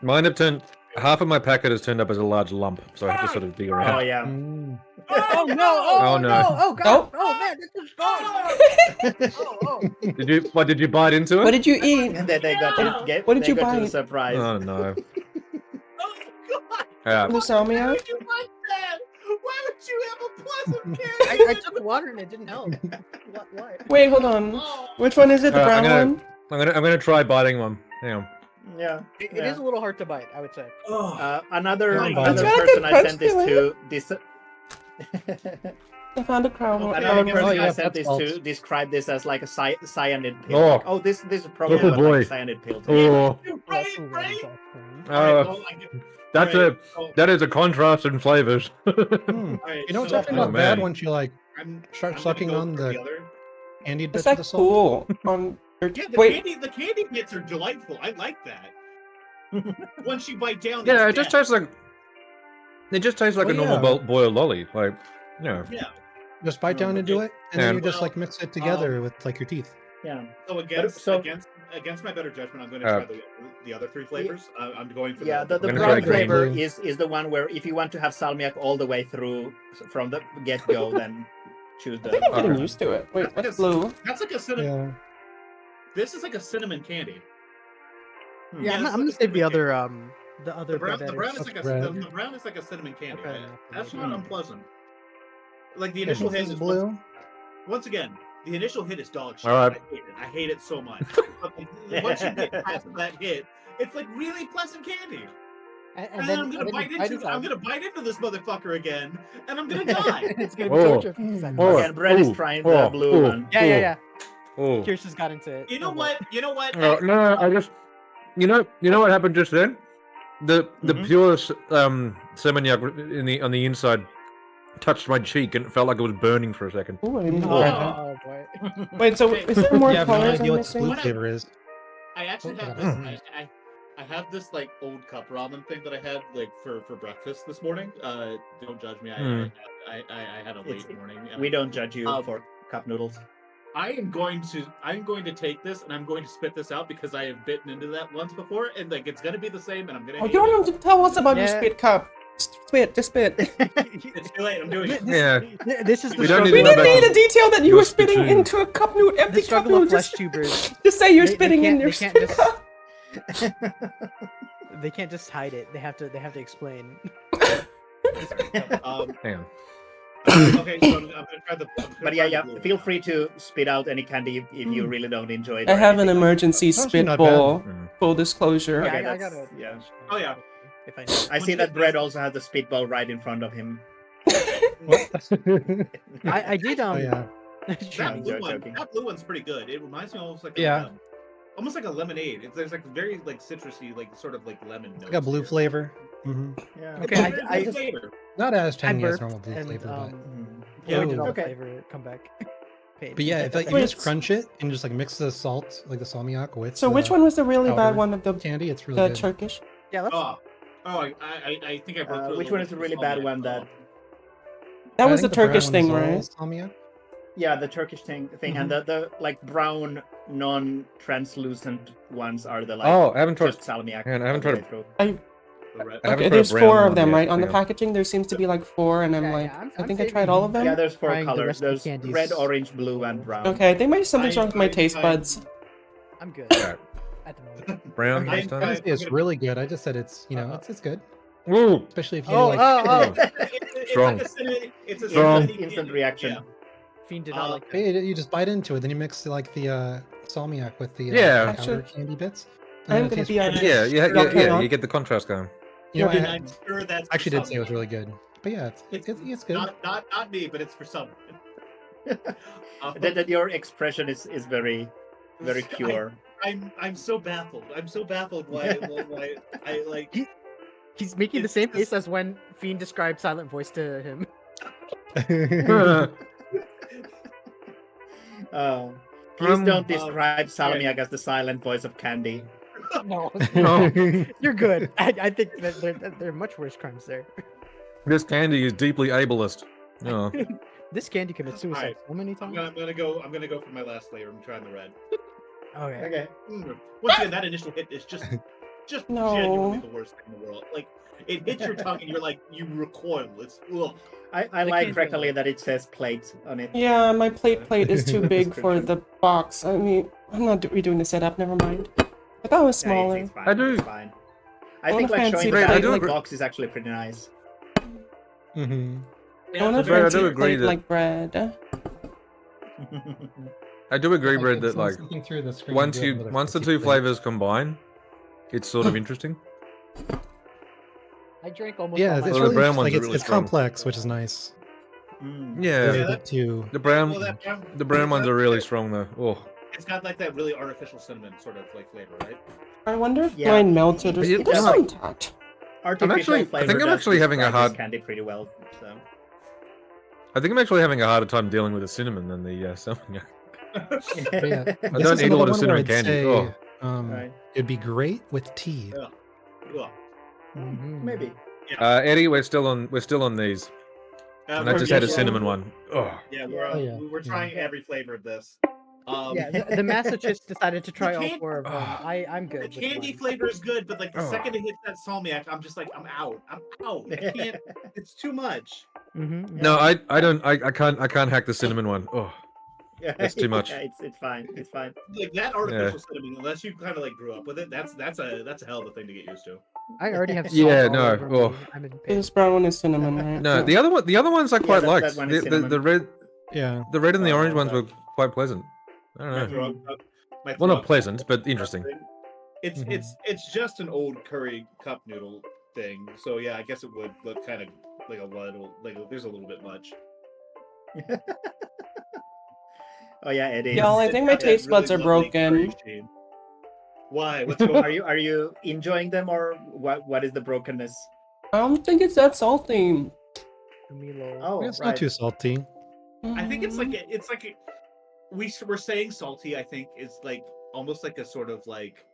Mine have turned. Half of my packet has turned up as a large lump, so I have to sort of dig Oh around. yeah. Mm. Oh no! Oh, no. Oh god! Oh. Oh man, this is gone! Oh. Did you? What did you bite into it? What did you eat? And then they got to get. What did they you got to the bite? surprise. Oh no. Oh god! Yeah. The Why salmiak? would you like that? Why would you have a pleasant candy? I took water and it didn't help. What? Wait, hold on. Oh. Which one is it? The I'm brown gonna- one? I'm gonna try biting one. Hang on. Yeah. It Yeah. is a little hard to bite, I would say. Another It's another got a person good I crunch sent this to to I found a crown. Oh, another yeah, person I yeah, sent this that's to false. describe this as like a cyanide pill. Oh. Like, oh, this is probably Oh, what boy. like cyanide pill tastes Oh, Right. that's a that is a contrast in flavors. Hmm. You know, it's actually Oh, not bad man. once you like start sucking on the candied It's bits of like the salt. cool. On your... Yeah, Wait, the candy bits are delightful. I like that. Once you bite down, Yeah, it it's just death. tastes like. It just tastes like Well, a normal yeah. boiled lolly, like, you know. Yeah. Just bite down into it, and then Yeah. you just like Well, mix it together with like your teeth. Yeah. So against so- against my better judgment, I'm going to try the other three flavors. I'm going for Yeah, the I'm gonna brown try green. flavor is the one where if you want to have salmiak all the way through from the get go, then choose I the. think I'm getting Okay. used to it. Wait, That's what's blue? That's like a cinnamon. Yeah. This is like a cinnamon candy. Yeah, Yeah, I'm gonna it's save the like- other the The other brown, better. the brown is like a Red. the brown is like a cinnamon candy. Okay, That's maybe. not unpleasant. Like the Yeah, initial this hit is is blue. once again, the initial hit is dog shit. All right. I hate it so much. But like, once you get past that hit, it's like really pleasant candy. And then I'm gonna bite into this motherfucker again, and I'm gonna die. It's gonna be Oh. torture. for seconds. Oh. Again, Brett is Ooh. trying Oh. the blue Ooh. one. Yeah. Oh. Kirsten's got into it. You know what? You know what? No, I just. You know what happened just then? The Mhm. pure salmiak on the inside touched my cheek and it felt like it was burning for a second. Ooh, I didn't Oh. try that. Oh boy. Wait, so is there more You have no colors idea I'm what the blue missing? What- flavor is. I actually have this. I have this like old cup ramen thing that I had like for breakfast this morning. Don't judge me. I had a late It's- morning. We don't judge you Um, for cup noodles. I'm going to take this and I'm going to spit this out because I have bitten into that once before and like it's gonna be the same and I'm gonna. Oh, hate you don't it. have to tell us about your Yeah. spit cup. Spit, just spit. It's too late. I'm doing it. Yeah. This is the We don't struggle. need We to know didn't about need the- a detail that you your were spitting spittoon. into a cup noodle, The empty cup struggle noodle. of flesh Just, tubers. just say you're They spitting in can't- your they can't spit just- cup. They can't just hide it. They have to explain. Hang on. Okay, so I'm gonna try the. But yeah, feel free to spit out any candy if you really don't enjoy it. I or have an anything like emergency That's spit not bowl. Mm. Full disclosure. Okay, I that's- gotta. yeah. Oh, yeah. If I that. I see that Brett also has the spitball right in front of him. I did Oh yeah. That blue one, Joking. that blue one's pretty good. It reminds me almost like Yeah. almost like a lemonade. There's like very like citrusy, like sort of like lemon. Like a blue flavor. hmm Yeah. Okay, I It's just- flavor. Not as tangy as burped normal blue and, flavor, but Mm. Yeah, original okay. flavor come back. But yeah, if like, if you just crunch it and just like mix the salt, like the salmiak with. So which one was the really bad powdered one of the candy? It's really good. Turkish? Yeah, let's. I think I broke through. Which one is the really bad one? That That I was the think brown Turkish one thing, is all right? Salmiak. yeah, the Turkish thing, and the like brown non-translucent ones are the like Oh, I haven't tried. just salmiak. Man, I haven't all the tried. way through. I haven't Okay, tried a there's brown 4 of one them, yet, right? On the hang on. packaging, there seems to be like 4, and I'm like, I think I tried all of them. Yeah, there's 4 trying the colors. rest of the There's candies. red, orange, blue, and brown. Okay, I think maybe something's wrong with my taste buds. I'm good Alright. at the moment. Brown I- this time? I- It's really good. I just said it's it's good, Woo! especially if you Oh, like. Strong. It's a Strong. Instant reaction. Yeah. Fiend did not like that. Hey, you just bite into it, then you mix like the salmiak with the Yeah. powder Actually, candy bits. I'm and then it gonna tastes be really Yeah, good. yeah, you get the contrast going. You know, and I I'm sure that's actually for did say it was some. really good, but yeah, it's good. Not me, but it's for some. That your expression is very pure. I'm so baffled. I'm so baffled why I like. He's making the It's same just- face as when Fiend described Silent Voice to him. Please don't describe salmiak as the silent voice of candy. No, No. you're good. I think that there are much worse crimes there. This candy is deeply ableist. Oh. This candy commits suicide Alright, so many I'm times. gonna go for my last flavor. I'm trying the red. Okay. Okay. Once again, that initial hit is just No. genuinely the worst thing in the world. Like it hits your tongue and you're like you recoil. It's ugh. I The like candy correctly one. that it says plate on it. Yeah, my plate is too big for Description. the box. I mean, I'm not redoing the setup. Never mind. I thought it was Yeah, smaller. it's fine. I do- It's fine. I I think want a like fancy showing the plate. back I do of the agree- box is actually pretty nice. Mm-hmm. I want a Brad, I fancy do agree plate that- like bread. I do agree, Brad, that like through the screen, once do have another the fancy two plate. flavors combine, it's sort of interesting. I drank almost Yeah, all it's my Well, the really brown interesting, ones like, are it's really it's strong. complex, which is nice. Mm. Yeah, Really Yeah, good to the brown Well, the brown ones are really strong though. Oh, It's got like that really artificial cinnamon sort of like flavor, right? I wonder if Yeah. mine melted or But you- it does yeah. some touch. Artificial actually- I flavor think I'm does actually having a describe this hard- candy pretty well. So. I think I'm actually having a harder time dealing with the cinnamon than the salmiak. but yeah, I this don't is eat a lot another of one where cinnamon I'd candy. say, Oh. Right. it'd be great with tea. Yeah. Ugh. Maybe. Eddie, we're still on these, and I we're just had a usually- cinnamon one. Oh, Yeah, Oh, yeah. we're trying every flavor of this. Yeah, the Massachusetts decided to try all can't- 4 of them. I'm The good. with candy mine. flavor is good, but like the Oh. second it hits that salmiak, I'm just like I'm out. I'm out. I can't. It's too much. Mhm. no, I can't hack the cinnamon one. Oh, That's too much. Yeah, it's fine. It's fine. Like that artificial cinnamon, unless you kind of like grew up with it, that's a hell of a thing to get used to. I already have salt Yeah, all no, over oh. me. I'm in pain. This brown one is cinnamon, right? no, the other ones I quite that liked. one is The cinnamon. red Yeah. and the Oh, orange ones okay. were quite pleasant. I My don't know. throat- my Well, not throat- pleasant, but interesting. It's Mhm. it's just an old curry cup noodle thing. So yeah, I guess it would look kind of like a little like there's a little bit much. Oh yeah, it is. Y'all, I think my That taste buds are lovely curry broken. sheen. Why? What's going on? Are you enjoying them or what is the brokenness? I don't think it's that salty. Milo. Oh, It's right. not too salty. I think it's like we're saying salty. I think is like almost like a sort of like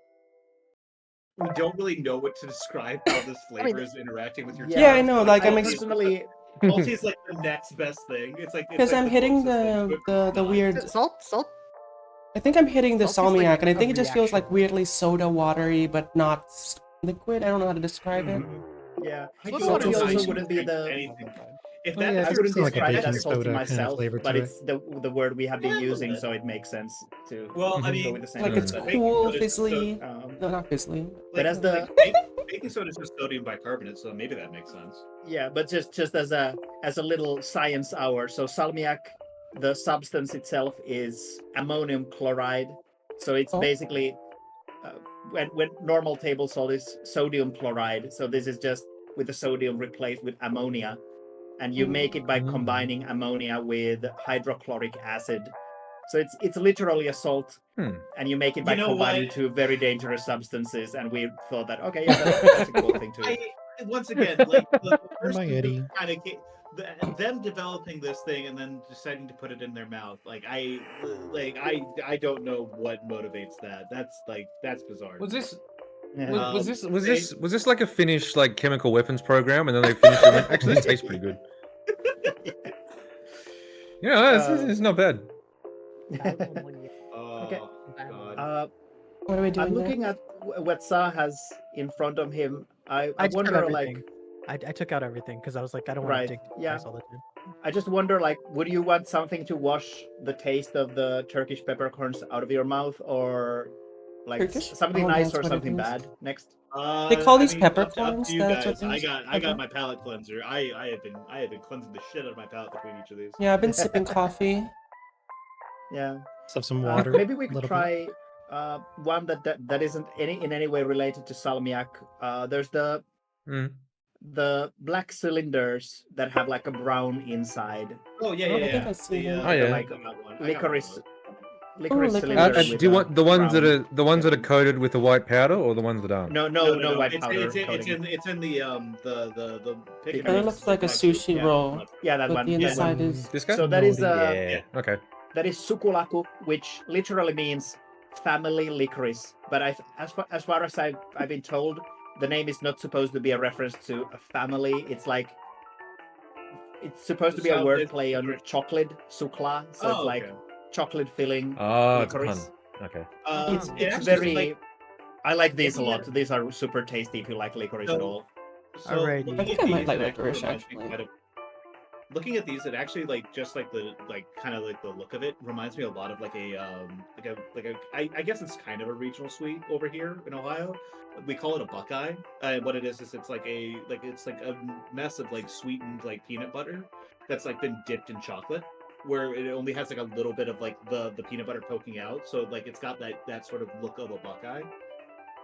we don't really know what to describe how this flavor is interacting with your. Yeah, I know, like, I'm I personally salty is like the next best thing. It's like Because I'm hitting the weird. Salt. I think I'm hitting the Salt is like salmiak, and I a think it just feels like reaction. weirdly soda watery, but not liquid. I don't know how to describe it. yeah. I Salt don't Salty know, also I wouldn't be drink the. anything. If Oh, that yeah, I it's wouldn't like a describe it baking as salty soda kind of myself, flavor to but it. it's the word we have Yeah, been a little using, bit. so it makes sense to well, I go mean, with the same. Like it's but- cool, baking soda is fizzly. No, not fizzly. But as the baking soda is just sodium bicarbonate, so maybe that makes sense. yeah, but just as a little science hour. So salmiak, the substance itself is ammonium chloride. So it's Oh. basically when normal table salt is sodium chloride. So this is just with the sodium replaced with ammonia, and you make it by combining ammonia with hydrochloric acid. So it's literally a salt, and you make it by You know combining what? two very dangerous substances. And we thought that okay, yeah, that's a cool thing too. Once again, like the Bye, Eddie. them developing this thing and then deciding to put it in their mouth. I don't know what motivates that. That's bizarre. Was this Yeah. was this like a Finnish like chemical weapons program, and then they finished it? Actually, this tastes pretty good. Yeah, it's not bad. Okay. God. What are we doing I'm there? looking at what Sa has in front of him. I I just have wonder, everything. I took out everything because I was like, I don't want Right, to dig yeah. all the time. I just wonder, like, would you want something to wash the taste of the Turkish peppercorns out of your mouth, or like Turkish? something Oh, nice that's or what it something is. bad next? They call these Up peppercorns, to you that's what guys. I these got pepper- my palate cleanser. I have been cleansing the shit out of my palate between each of these. Yeah, I've been sipping coffee. Yeah. Let's have some water. Maybe we a could little try one that isn't in any way related to salmiak. There's Mm. the black cylinders that have like a brown inside. Oh yeah, I yeah, think yeah. I've seen them. Oh, yeah. Like licorice licorice. cylinder. with Do you a want the ones that brown- are coated with the white powder, or the ones that aren't? No white powder It's coating. in the pick and Kinda It mix, looks like a black sushi soup, yeah. roll, Yeah, that but one. the Yeah. inside bit. is. This guy? So that is Yeah. Okay. that is sukulaku, which literally means family licorice. But as far as I've been told, the name is not supposed to be a reference to a family. It's like it's supposed to be a Saltiest wordplay on licorice. chocolate, sukla. So it's like chocolate filling Oh, it's a pun. licorice. Okay. It's very. I like these a lot. These are super tasty if you like licorice at all. Alrighty. I think I might like licorice, actually. Looking at these, it actually just like the kind of like the look of it reminds me a lot of I guess it's kind of a regional sweet over here in Ohio. We call it a buckeye. What it is it's like a mess of like sweetened like peanut butter that's like been dipped in chocolate, where it only has like a little bit of like the peanut butter poking out. So like it's got that sort of look of a buckeye,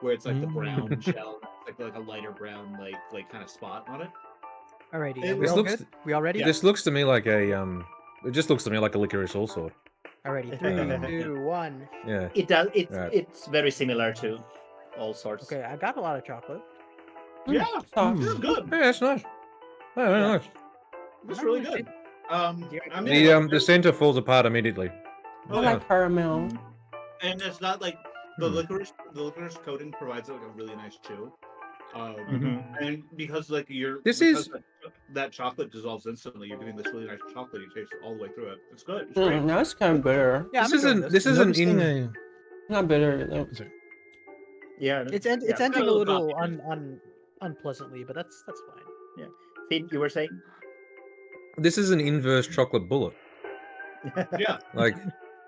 where it's like the brown shell, like a lighter brown like kind of spot on it. Alrighty. It- Are we this all looks- good? We all ready? This looks to me like a It just looks to me like a licorice all sort. Alrighty. 3, 2, 1. Yeah. It does. Right. It's very similar to all sorts. Okay, I got a lot of chocolate. Yeah, Soft. this is good. Yeah, that's nice. Yeah, very Yeah. nice. This is really good. I mean, The center falls apart immediately. I Oh, like caramel. and it's not like the licorice coating provides like a really nice chew. And because like that chocolate dissolves instantly, you're getting this really nice chocolatey taste all the way through it. It's good. It's great. Now it's kind of bitter. Yeah, This I'm enjoying isn't. This isn't Noticing in. Not bitter. Though. Yeah. It's yeah. ending a little little coffee. unpleasantly, but that's fine. Finn, you were saying? This is an inverse chocolate bullet. Yeah. Like,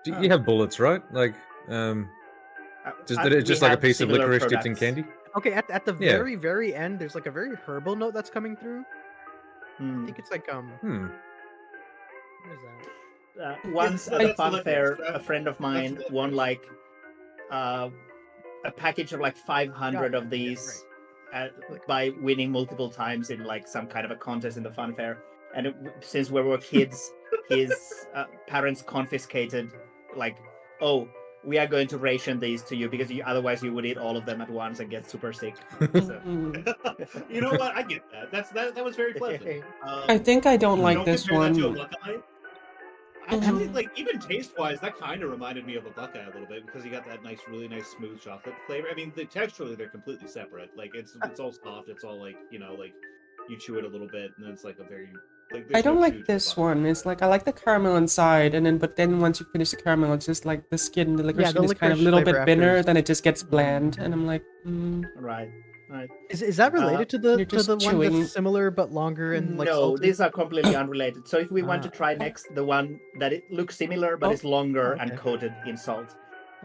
you have bullets, right? Like, just that it's We just like a have piece of similar licorice dipped in products. candy. Okay, at the Yeah. very end, there's like a very herbal note that's coming through. I Hmm. think it's like Hmm. what is that? Once Yeah, at a that's fun the fair, licorice. a friend of mine the won like a package of like 500 of Yeah, these by winning multiple times in like some kind of a contest in the fun fair. And since we were kids, his parents confiscated like, oh, we are going to ration these to you because otherwise you would eat all of them at once and get super sick. So, You know what? I get that. That was very pleasant. I think I don't like Don't this compare that to a one. Buckeye. Actually, like even taste-wise, that kind of reminded me of a Buckeye a little bit because you got that really nice smooth chocolate flavor. I mean, texturally they're completely separate. Like it's all soft. It's all like like you chew it a little bit and then it's like a very like. I there's no don't chew like to a this Buckeye. one. It's like I like the caramel inside, and then once you finish the caramel, it's just like the skin, the licorice the skin is kind of a licorice little flavor bit after thinner, is- then it just gets bland, and I'm like, right. Is that related to the you're just one chewing. that's similar but longer and like no, salty? these are completely unrelated. So if we want to Ah, try next the one that it looks similar but Oh, is longer and okay. coated in salt,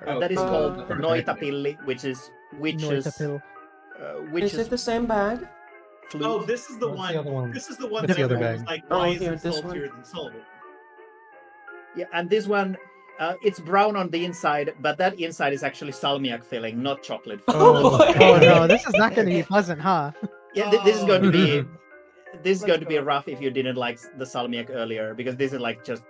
Oh, that is called okay. noitapilli, which is witch's Noitapil. witch's is it the same bag? flute. Oh, this is the What's one. the other one? This is the one What's that the other everyone was bag? like, Oh, why is here, it this one. saltier than salt? Yeah, and this one, it's brown on the inside, but that inside is actually salmiak filling, not chocolate filling. Oh, boy. Oh no, this is not going to be pleasant, huh? Yeah, this is going to be Oh. this is Let's going to be go. rough if you didn't like the salmiak earlier, because this is like just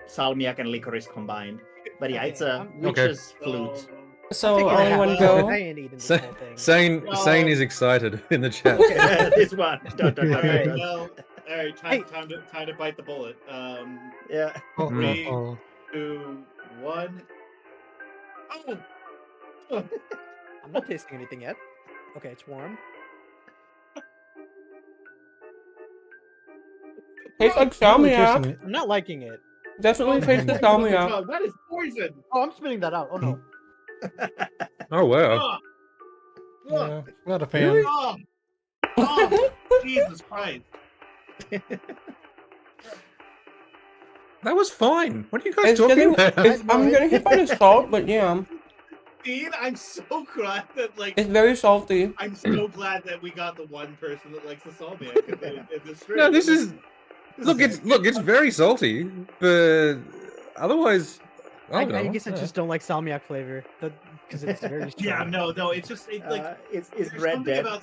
salmiak and licorice combined. But yeah, it's a Okay, witch's flute. So Figured only it out. one I go. ain't eating this Sa- whole thing. Sane Well- is excited in the chat. This one. Dun, dun, dun, Alright, dun, dun. well, All right, time to bite the bullet. Yeah. Oh, Three. oh. 2, 1. Oh. I'm not tasting anything yet. Okay, it's warm. Tastes like I'm really curious salmiak. I'm not liking it. Definitely tastes like Oh my salmiak. God, that is poison. Oh, I'm spitting that out. Oh no. Oh wow. Oh, Yeah, not a fan. oh, oh, Jesus Christ. That was fine. What are you guys It's talking getting, about? I'm getting hit by the salt, but yeah, Dean, I'm so glad that it's very salty. I'm so glad that we got the one person that likes the salmiak in this stream. No, this is look. It's very salty, but otherwise, I don't know. I guess I just don't like salmiak flavor because it's very strong. Yeah, no, it's just Is there's Red something dead? about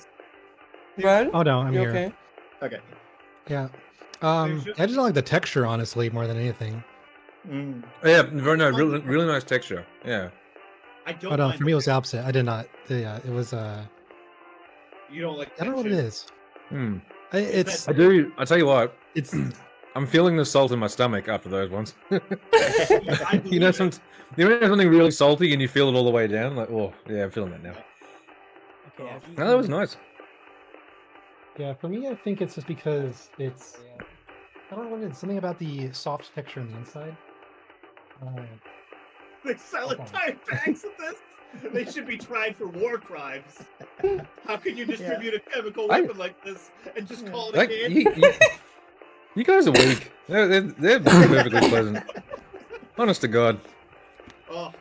Red? Oh no, I'm You here. okay? Okay. Yeah. There's just- I just don't like the texture, honestly, more than anything. Mm. Yeah, very nice, really nice texture. Yeah. I don't. Oh no, mind for me it was the opposite. I did not. Yeah, it was. You don't like. I don't know what it is. Hmm. It's. I do. I tell you what. It's. I'm feeling the salt in my stomach after those ones. I you know, believe it. you know something really salty and you feel it all the way down. Like, oh yeah, I'm feeling that now. Okay, I've No, that was eaten- nice. Yeah, for me, I think it's just because it's. I don't know what it is. Something about the soft texture on the inside. They sell entire bags of this. They should be tried for war crimes. How can you distribute a chemical weapon like this and just call it a Like, candy? you guys are weak. They're perfectly pleasant. Honest to God. Oh,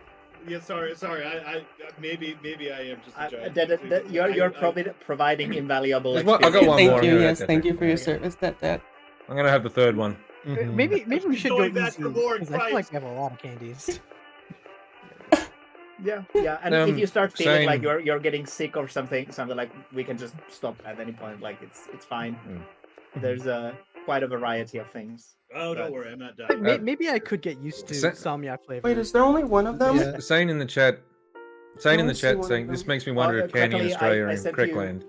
yeah. Sorry. I maybe I am just a giant. You're probably providing invaluable. There's one- I got experience. one Thank more. you, I'm gonna yes, take thank that. you for your service, that. I'm gonna have the third one. Mhm. Maybe we should go Going back easy for more because I feel like Christ. we have a lot of candies. Yeah, and if you start feeling like same. you're getting sick or something like, we can just stop at any point. Like it's fine. There's quite a variety of things. Oh, don't But- worry, I'm not dying. Maybe I could get used to salmiak flavor. Wait, is there only one of them? Yeah. Saying in the chat, I see one saying of this them. makes me wonder if Candy in Crackly, Australia I and sent Crickland.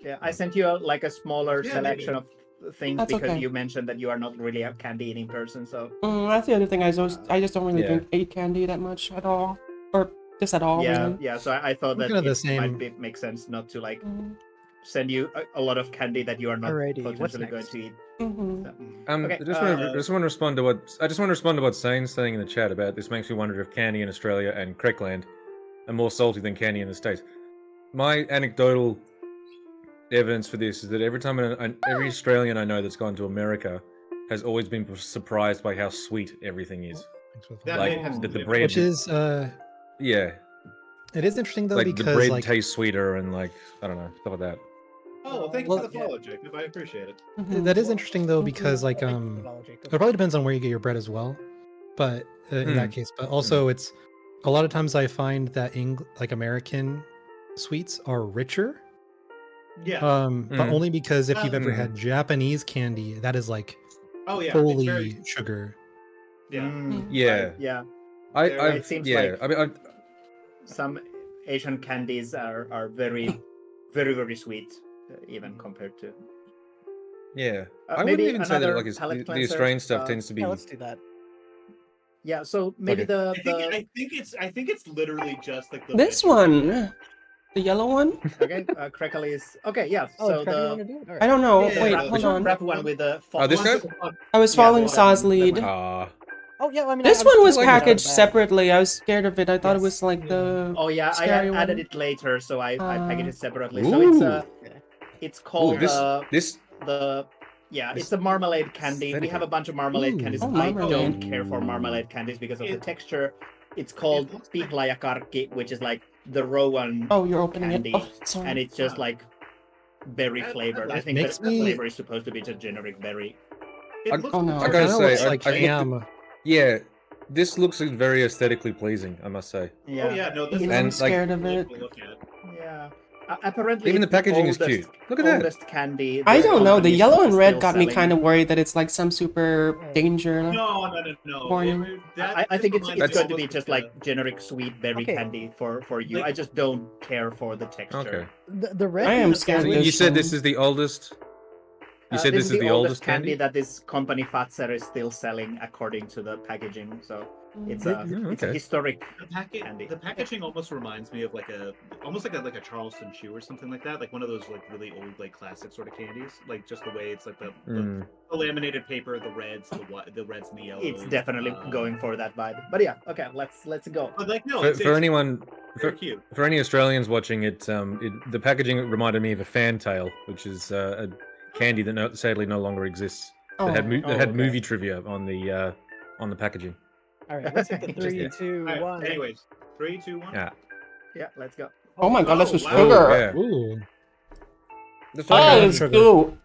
Yeah, I sent you like a smaller Yeah, selection maybe. of things That's because okay. you mentioned that you are not really a candy eating person. So That's the other thing. I just don't really Yeah. drink 8 candy that much at all, or just at all. yeah, Really. yeah. So I thought We're that kind of the it same. might make sense not to like send you a lot of candy that you are not Alrighty, what's potentially going next? to eat. Mm-hmm. So- I Okay, just want to respond to what Sane's saying in the chat about this makes me wonder if Candy in Australia and Crickland are more salty than Candy in the States. My anecdotal evidence for this is that every Australian I know that's gone to America has always been surprised by how sweet everything is. Thanks for the That follow. may Like have that the something to bread, Which is yeah, it is interesting though like the because bread like tastes sweeter and like I don't know stuff like that. Oh, well, thank you Well, for the follow, Jacob. I appreciate it. that is interesting though because like Thank you for the follow, Jacob. it probably depends on where you get your bread as well, but in that case, but also it's a lot of times I find that like American sweets are richer. Yeah. But only because if you've ever Mm. had Japanese candy, that is like Oh yeah. fully It's very, sugar. yeah. Mm, Yeah, yeah. I've it seems yeah. like- I mean, Some Asian candies are very, very, very sweet, even compared to. yeah. I maybe wouldn't even say that another like it's, palate the cleanser, Australian stuff tends to be. Yeah, let's do that. Yeah, so maybe Okay. I think it's literally just like the This veggie- one, the yellow one. okay, Crackle is okay. Yeah, Oh, so Craig, you want the to do it? All I right. don't know. Yeah, Wait, yeah, hold the on. wrap one with the. Oh, this Ones guy? that- I was Yeah, following the Saw's one- lead. Ah, Oh yeah, I mean This I one was like packaged that. separately. I was scared of it. I thought it Yes. was like the. Oh yeah, I Scary added one. it later, so I packaged it separately. Ooh. So it's ooh, called this it's a marmalade candy. We have a bunch of marmalade Ooh. candies. Oh, I marmalade. don't care for marmalade candies because of the texture. It's called pihlajakarkki, which is like the Rowan, Oh, you're opening candy, it. Oh, sorry. and it's just like berry flavored. I think Makes that the me- flavor is supposed to be just generic berry. It I- looks Oh, no. I It gotta kinda say, looks I- like I looked at- ham. yeah, this looks very aesthetically pleasing. I must say. Yeah, Oh yeah, no, this Even is I'm And, like- scared of it. to look at. yeah. Apparently, Even the it's the packaging is oldest- cute. Look at that. oldest candy. I the don't know. The company is yellow and red still got me selling. kind of worried that it's like some super danger. No. Warning. I think it's That's- going to be just like generic sweet berry Okay. candy for you. Like- I just don't care for the texture. Okay. The red. I am is scared of sweet. this You said one. this is the oldest. You said this is the oldest candy? that this company Fatser is still selling according to the packaging. So it's a okay. historic The candy. the packaging almost reminds me of almost like a Charleston chew or something like that, like one of those like really old like classic sort of candies, like just the way it's like the laminated paper, the reds and the yellows. It's definitely going for that vibe. But yeah, okay, let's go. But like no, For anyone, cute. for any Australians watching it, the packaging reminded me of a fantail, which is a candy that sadly no longer exists. That had movie trivia on the packaging. All right, let's hit the 3, 2, 1. Right, anyways, 3, 2, 1. Yeah, let's go. Oh my god, that's just wow. sugar. Yeah. Ooh. That's It's goo.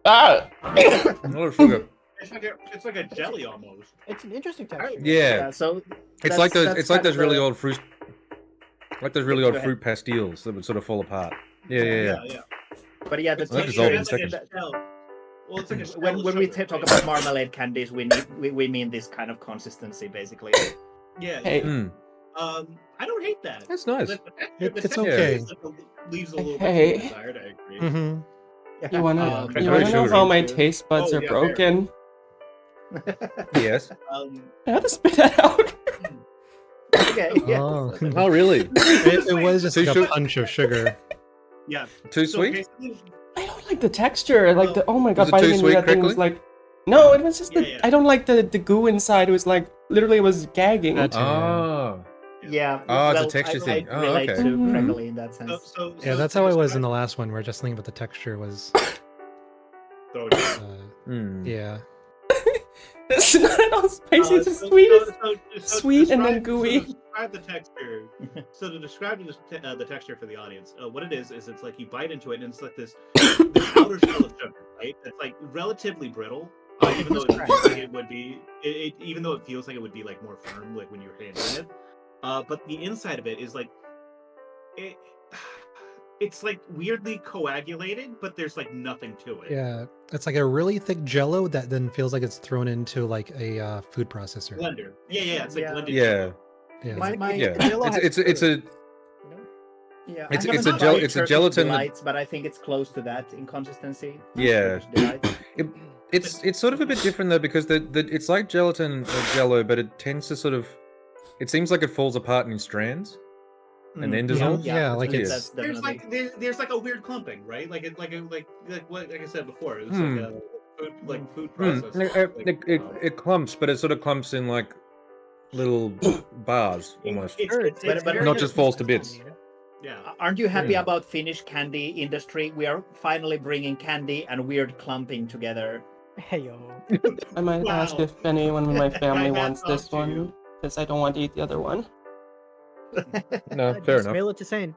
Ah. a lot of sugar. It's like a jelly almost. It's an interesting texture. Yeah. So It's like those. that's It's like kind those of really the- old fruit. Like those really old Go ahead. fruit pastilles that would sort of fall apart. Yeah. But yeah, the It's Like like, dissolved in it's like a seconds. shell. Well, it's like a shell when of we sugar, talk right? about marmalade candies, we mean this kind of consistency, basically. Yeah. Hey. I don't hate that. That's nice. The It's texture okay. is leaves a little Hey. bit desired. I agree. Mm-hmm. You wanna Um, very know sugary. how my taste buds Oh, are yeah, broken? Yes. I had to spit that out. Okay. Yes. Oh. Oh, really? It was just Too like a sweet? punch of sugar. Yeah. Too So sweet? basically, I don't like the texture. Like the oh my god, Was it biting too into sweet, that thing was Crickly? like. No, it was just Yeah, the. yeah. I don't like the goo inside. It was like literally it was gagging. That too, yeah. Oh. Yeah. Oh, it's a well, texture I thing. Oh, relate okay. to Mhm. Crackly in that sense. Yeah, that's how I was in the last one, where just thinking about the texture was. So, Yeah. It's not at all spicy. It's just sweet. Sweet and then gooey. So to describe the texture. So to describe the texture for the audience, what it is it's like you bite into it and it's like this outer shell of sugar, right? It's like relatively brittle, even though it feels like it would be. Even though it feels like it would be like more firm, like when you're handling it. But the inside of it is like it's like weirdly coagulated, but there's like nothing to it. Yeah. It's like a really thick jello that then feels like it's thrown into like a food processor. Blender. Yeah. It's like Yeah. blended. Yeah. Yeah. My Yeah. Jello has It's a yeah. It's- I it's haven't a gel- tried it's a Turkish gelatin that- delights, but I think it's close to that in consistency. Yeah. Turkish delight. It's sort of a bit different though because it's like gelatin or jello, but it tends to sort of. It seems like it falls apart in strands and then Mm, dissolves. Yeah, like that's it's- There's definitely. there's like a weird clumping, right? Like I said before, it's Hmm. like a food Hmm, process. It clumps, but it sort of clumps in like little bars almost. But Not just falls to bits. Yeah. Aren't you happy Hmm. about Finnish candy industry? We are finally bringing candy and weird clumping together. Hey yo. I might Wow. ask if anyone in my family My wants hats this off to one you. because I don't want to eat the other one. No, Just fair enough. mail it to Sane.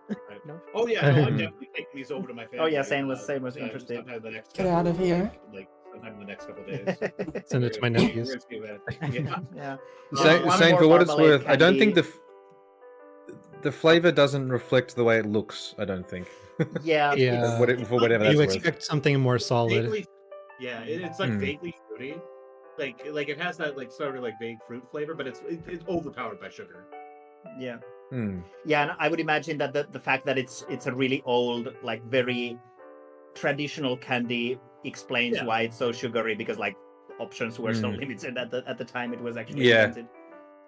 No. Oh yeah, no, I'm definitely taking these over to my family. Oh, yeah, Sane was interested. Sometime the next Get out of couple- here. Like sometime in the next couple days. Send it to my We're gonna- nephews. we're gonna see that. Yeah. Yeah. One Same more for what it's marmalade worth. I don't think candy. the flavor doesn't reflect the way it looks. I don't think. Yeah. Yeah. For whatever that's You worth. expect something more solid. Vaguely, yeah, it's like Hmm. vaguely fruity. Like it has that like sort of like vague fruit flavor, but it's overpowered by sugar. Yeah. Hmm. Yeah, and I would imagine that the fact that it's a really old, like very traditional candy explains Yeah. why it's so sugary, because like options were so Mm. limited at the time it was actually Yeah. invented.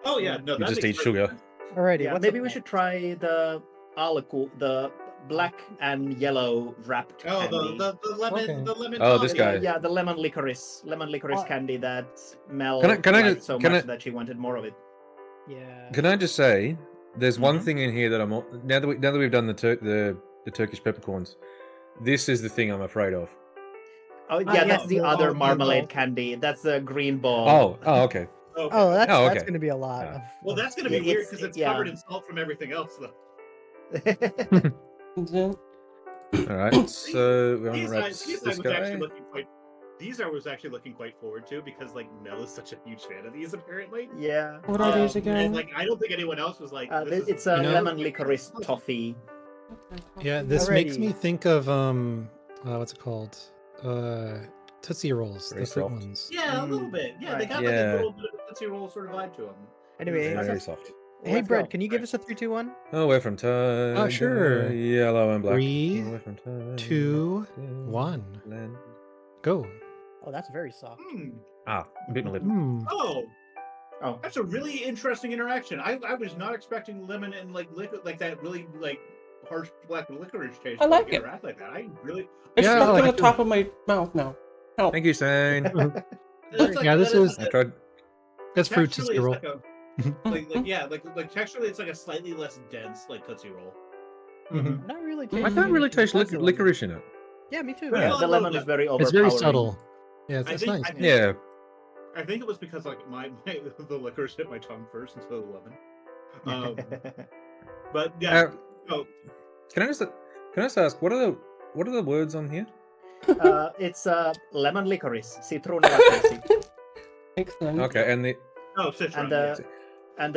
Oh yeah, no, You that just makes eat perfect sugar. sense. Alrighty. Yeah, what's maybe up we should try the alku, the black and yellow wrapped Oh, candy. the lemon, Okay. the lemon. Oh, this toddy. guy. Yeah, the lemon licorice Oh. candy that Mel Can I liked just- so can much I- that she wanted more of it. Yeah. Can I just say, there's one Mhm. thing in here that now that we've done the Turkish peppercorns, this is the thing I'm afraid of. Oh Ah, yeah, yeah, that's the the other green marmalade ball. candy. That's the green ball. Oh, okay. Okay. Oh, that's Oh, that's okay. gonna be a lot. Yeah. Well, that's gonna be Yeah, weird it's- because it's yeah. covered in salt from everything else, though. All right. So we want to These wrap I this was actually guy. looking quite. These I was actually looking quite forward to because like Mel is such a huge fan of these apparently. Yeah. What are these And again? like I don't think anyone else was like. This is- It's a You know- lemon licorice toffee. Yeah, this makes me Alrighty. think of what's it called? Tootsie Rolls, Very the fruit soft. ones. Yeah, a little bit. Yeah, they Right. got like Yeah. a little bit of a Tootsie Roll sort of vibe to them. Anyway, Very soft. hey Let's Brett, go. can you give us a 3, 2, 1? Oh, we're from Tiger. sure. Yellow and black. 3, Oh, we're from Tiger, 2, Land. 1. Land. Go. Oh, that's very soft. Ah, bit my lip. Oh, that's a really interesting interaction. I was not expecting lemon and like liquid, like that really like harsh black licorice taste. I like to it. interact like that. I really. It's Yeah, I stuck to like the it top of my mouth now. Help. Thank you, Sane. It's like, Yeah, this is I tried. that's fruit texturally, Tootsie Roll. like yeah, like texturally, it's like a slightly less dense like Tootsie Roll. Not really. I can't really taste That's the lemon. licorice in it. Yeah, me too. Yeah, Well, the a lemon little is very overpowering. It's very subtle. Yeah, I it's think- nice. I think- Yeah. I think it was because like my the licorice hit my tongue first instead of the lemon. But yeah, oh, Can I just ask what are the words on here? It's lemon licorice, citron licorice, Excellent. Okay, and the citron. and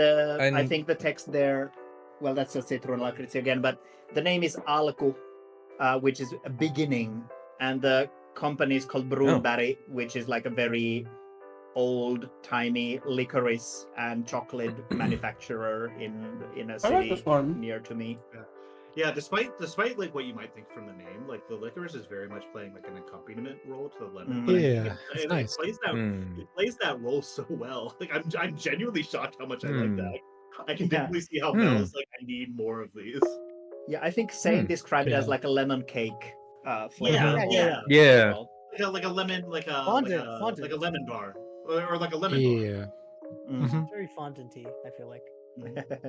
I think the text there. Well, that's just citron licorice again, but the name is Alku, which is a beginning, and the company is called Brunberg, which is like a very old-timey licorice and chocolate manufacturer in a I like city this one. near to me. Yeah, despite like what you might think from the name, like the licorice is very much playing like an accompaniment role to the lemon. But Yeah, it's nice. It plays that role so well. Like I'm genuinely shocked how much I like that. I can definitely see how Mel is like, I need more of these. Yeah, I think Sane described it as like a lemon cake flavor. Yeah. Yeah. Like a lemon, like a lemon bar, or like a lemon bar. Yeah. Mm. Very fondanty, I feel like.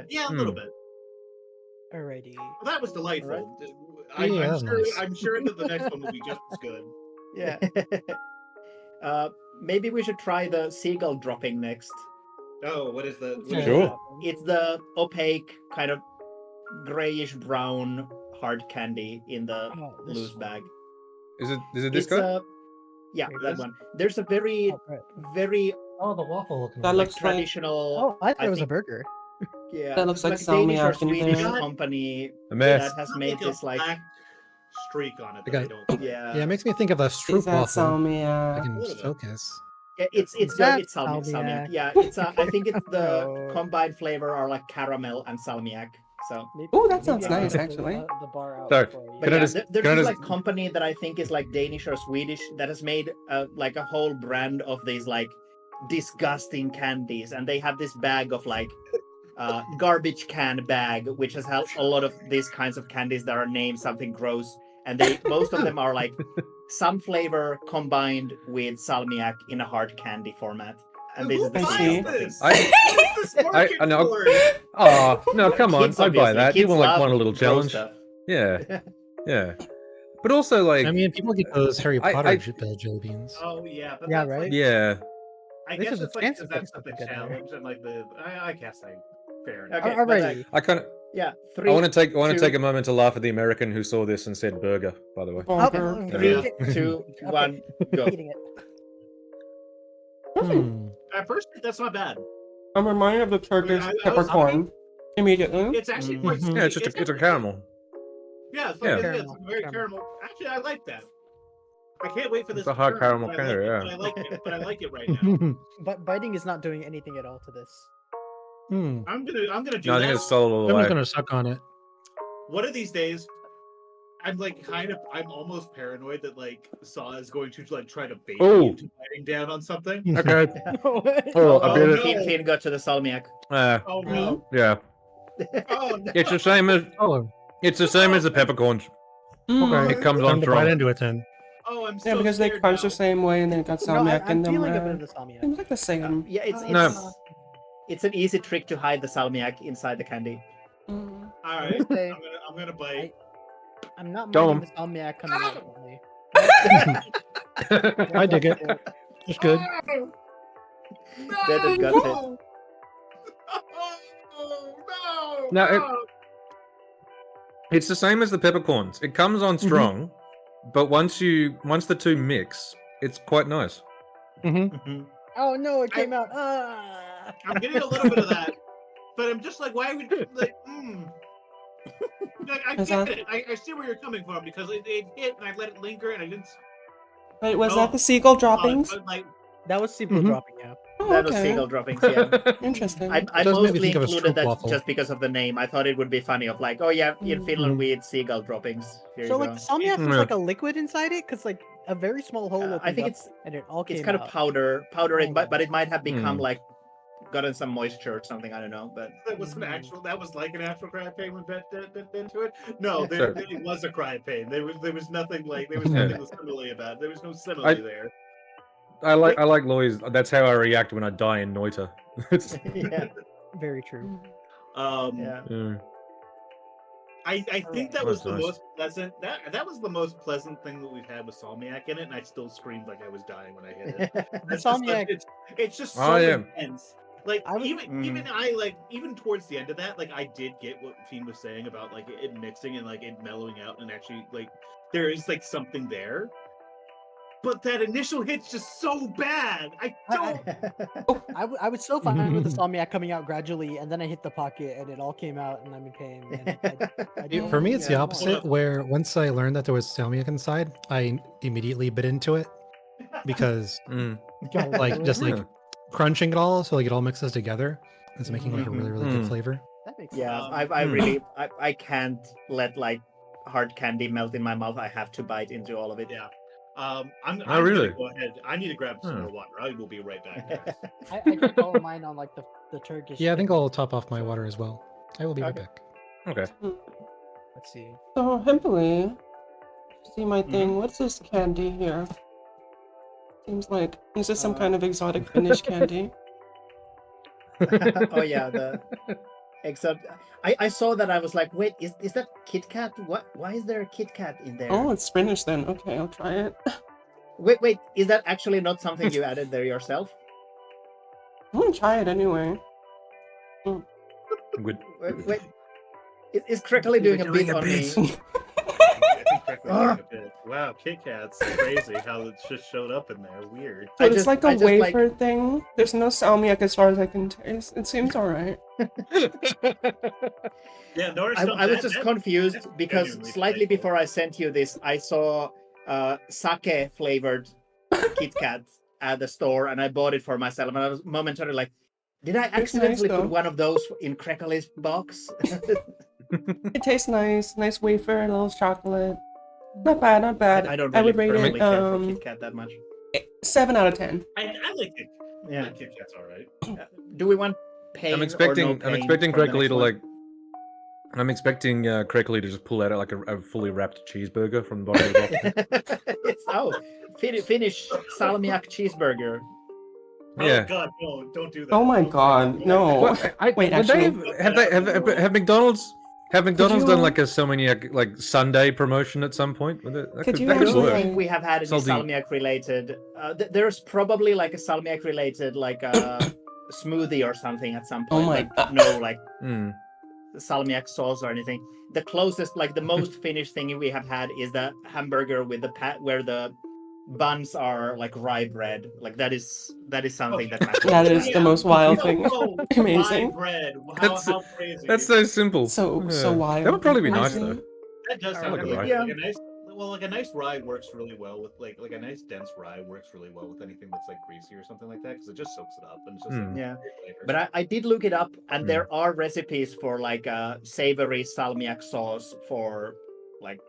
Yeah, a little bit. Alrighty. Well, that was delightful. Yeah, that was nice. I'm sure that the next one will be just as good. Yeah. Maybe we should try the seagull dropping next. Oh, what is the? Yeah. Sure. It's the opaque, kind of grayish brown hard candy in the loose bag. Is it this It's guy? yeah, Here it that is. one. There's a very, very Oh, the waffle looking. That looks like traditional. Oh, I thought it was a think- burger. Yeah, that looks like it's Danish or salmiak in Swedish there. company A mess. that has made this like black streak on it. I That I got- don't. yeah. Yeah, it makes me think of a Is stroop that waffle. salmiak? I can little bit. focus. Yeah, it's good. That's It's salmiak. salmiak. Yeah, it's I think it's the No. combined flavor are like caramel and salmiak. So, Ooh, that sounds Maybe I nice, can actually. The bar out Sorry, before you- but Can I yeah, just- there's can I this just- like company that I think is like Danish or Swedish that has made like a whole brand of these like disgusting candies, and they have this bag of like garbage can bag, which has a lot of these kinds of candies that are named something gross, and they most of them are like some flavor combined with salmiak in a hard candy format. And this is the I buys see. this? I What's this market know. for? Oh no, come on! Kids, I'd buy obviously. that. Kids Even like love one a little gross challenge. stuff. Yeah, yeah. But also like, I mean, people get those Harry I- Potter I- jelly beans. Oh yeah, but Yeah, that's, right? Like, yeah. I This guess is a it's like fancy because that's place the to get there. challenge and like the. I guess fair enough. Okay, but, Alrighty. I kind of. Yeah, I three, want to two- take a moment to laugh at the American who saw this and said burger. By the way. Bonker. three, Yeah. 2, Okay. 1, go. Eating it. Hmm. At first, that's not bad. I'm reminded of the Turkish I was- peppercorn. Immediately. It's actually quite. Mhm. Yeah, it's just it's a caramel. Yeah, it's, Yeah. like, it's Caramel, very caramel. caramel. Actually, I like that. I can't wait for this. It's a hard to caramel but I like candy, it, yeah. But I like it. But I like it right now. But biting is not doing anything at all to this. Hmm. I'm gonna do No, I that. think it's solid all the I'm way. just gonna suck on it. One of these days, I'm like I'm almost paranoid that like Saw is going to like try to bait Ooh. me into biting down on something. Okay. No. Oh, Oh, a bit no. of Finn got to the salmiak. Oh no! yeah. Oh no! It's the same as Oh, the peppercorns. okay. It comes Time on to bite strong. into it then. Oh, I'm Yeah, so because they scared crunch now. the same way and then it got No, salmiak I'm in them. feeling a bit of the salmiak. Seems like the same. Yeah, it's No. it's an easy trick to hide the salmiak inside the candy. Mm. All right, Okay. I'm gonna bite. I'm not Go minding on. the salmiak coming out for me. I dig it. It's good. No! Dead and No! gutted. Oh, no! No, it- No! It's the same as the peppercorns. It comes on strong, but once the two mix, it's quite nice. Mm-hmm. Oh no, it came out. Ah. I'm getting a little bit of that, but I'm just like, why would you like? Like, I Is get that- it. I see where you're coming from because it hit and I let it linger and I didn't. Wait, was No. that the seagull But droppings? like, That was simple Mhm. dropping out. Oh, That was okay. seagull droppings, yeah. Interesting. I It does make me mostly think of a included that stroopwafel. just because of the name. I thought it would be funny of like, oh yeah, in Finland Mhm. we eat seagull droppings. Here So you like go. the salmiak was Yeah. like a liquid inside it, because like a very small hole I opened think up it's and it all came it's kind out. of powder, Oh, but it might have become Hmm. like gotten some moisture or something. I don't know, but That was an actual. That was like an actual cry of pain when Bet bit into it. No, Sure. it was a cry of pain. There was nothing like there was Yeah. nothing simile about it. There was no simile there. I like Lois. That's how I react when I die in Noita. It's, yeah, Very true. yeah. yeah. I think that was That's the nice. most pleasant. That was the most pleasant thing that we've had with Salmiak in it, and I still screamed like I was dying when I hit it. That's just Salmiak- it's just so Oh, yeah. intense. Like I was- even towards the end of that, like I did get what Fiend was saying about like it mixing and like it mellowing out and actually like there is like something there. But that initial hit's just so bad. I don't. I was so fine with the salmiak coming out gradually, and then I hit the pocket, and it all came out, and I'm in pain. And I don't For me, it's the yeah, opposite. Where once I learned that there was salmiak inside, I immediately bit into it because, Mm. like, just like Yeah. crunching it all, so like it all mixes together. It's making like a really, really good Mhm. flavor. that makes Yeah, sense. I Hmm. really I can't let like hard candy melt in my mouth. I have to bite into all of it. Yeah. I'm Oh, really? gonna go ahead. I need to grab some Huh. more water. I will be right back, guys. I drank all of mine on like the Turkish. Yeah, I think thing. I'll top off my water as well. I will be right Okay. back. Okay. Let's see. So, Hemply, see my Mhm. thing. What's this candy here? Seems like, is this some kind Uh, of exotic Finnish candy? oh yeah, the except I saw that I was like, wait, is that Kit Kat? What? Why is there a Kit Kat in there? Oh, it's Finnish then. Okay, I'll try it. Wait, is that actually not something you added there yourself? I'm gonna try it anyway. Good. Wait, is Crackly doing a bit on me? I think correctly Ah. a bit. Wow, Kit Kat's crazy how it just showed up in there. Weird. So I it's just- like a I just, like- wafer thing. There's no salmiak as far as I can taste. It seems alright. Yeah, Norris. I was just confused because genuinely slightly playful. before I sent you this, I saw sake flavored Kit Kat at the store, and I bought it for myself. And I was momentarily like, did I nice, accidentally though. put one of those in Crackly's box? It tastes nice. Nice wafer, a little chocolate. Not bad, not bad. I don't I really would rate personally it care for Kit Kat that much. 7 out of 10. I like it. Yeah. Kit Kat's all right. Do we want pain I'm or expecting. no I'm pain expecting for the Crackly next to one? like. I'm expecting Crackly to just pull out like a fully wrapped cheeseburger from the bottom of the box. It's Finnish salmiak cheeseburger. Yeah. Oh God, no! Don't do that. Oh my Don't god, no. What? Wait, would actually- have McDonald's you, like a Salmiak like Sunday promotion at some point? That Could you that I could actually- don't work. think we have had any Salty. salmiak related. There's probably like a salmiak related like a smoothie or something at some Oh point. my like God. no like Hmm. salmiak sauce or anything. The closest, like the most Finnish thing we have had is the hamburger with the where the buns are like rye bread. Like that is something that matters. That is the most wild thing. Oh, Amazing. rye bread. That's- How crazy. That's so simple. So Yeah. wild. That would probably be and nice crazy. though. That does sound like a good. rye. Yeah. Like a nice, like a nice rye works really well with like a nice dense rye works really well with anything that's like greasy or something like that because it just soaks it up and it's just like, Hmm. Yeah. great flavor. But I did look it up, and Hmm. there are recipes for like a savory salmiak sauce for like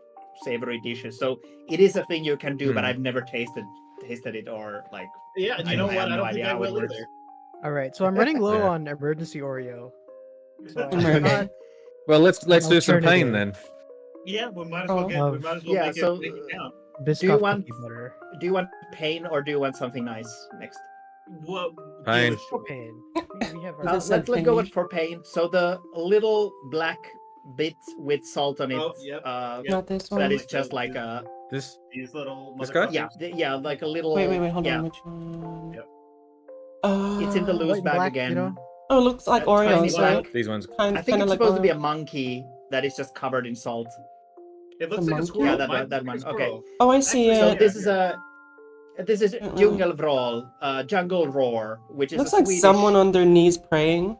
savory dishes. So it is a thing you can do, but Hmm. I've never tasted it or like. yeah, and you I know have what? I no don't think idea I how it will works. either. All right, so I'm running low Yeah. on emergency Oreo. So I Okay. got Well, let's do some pain then. alternative. Yeah, we might as well Oh. get. We might as well Yeah, make so, it count. Biscoff want- cookie butter. Do you want pain or do you want something nice next? Well, Pain. give it a shot. Propane. We have Is our it said Let's go pain? with for pain. So the little black bit with salt on it. Oh, yep. Uh, Yeah. Not this one. That is Like just the- like a This. These little. This guy? yeah, like a little. Wait, hold yeah. on. Which one? Yep. It's in the white loose and bag black, again. you know? Oh, it looks like Tiny Oreos, black. right? These ones. Kind I think of it's like supposed to be a Oreos. monkey that is just covered in salt. It looks The like a monkey? squirrel. Yeah, that Mine one- that looks like a one. Okay. squirrel. Oh, I see Actually, it. So this is Djungelvrål, Jungle Roar, which is Looks a like Swedish... someone on their knees praying.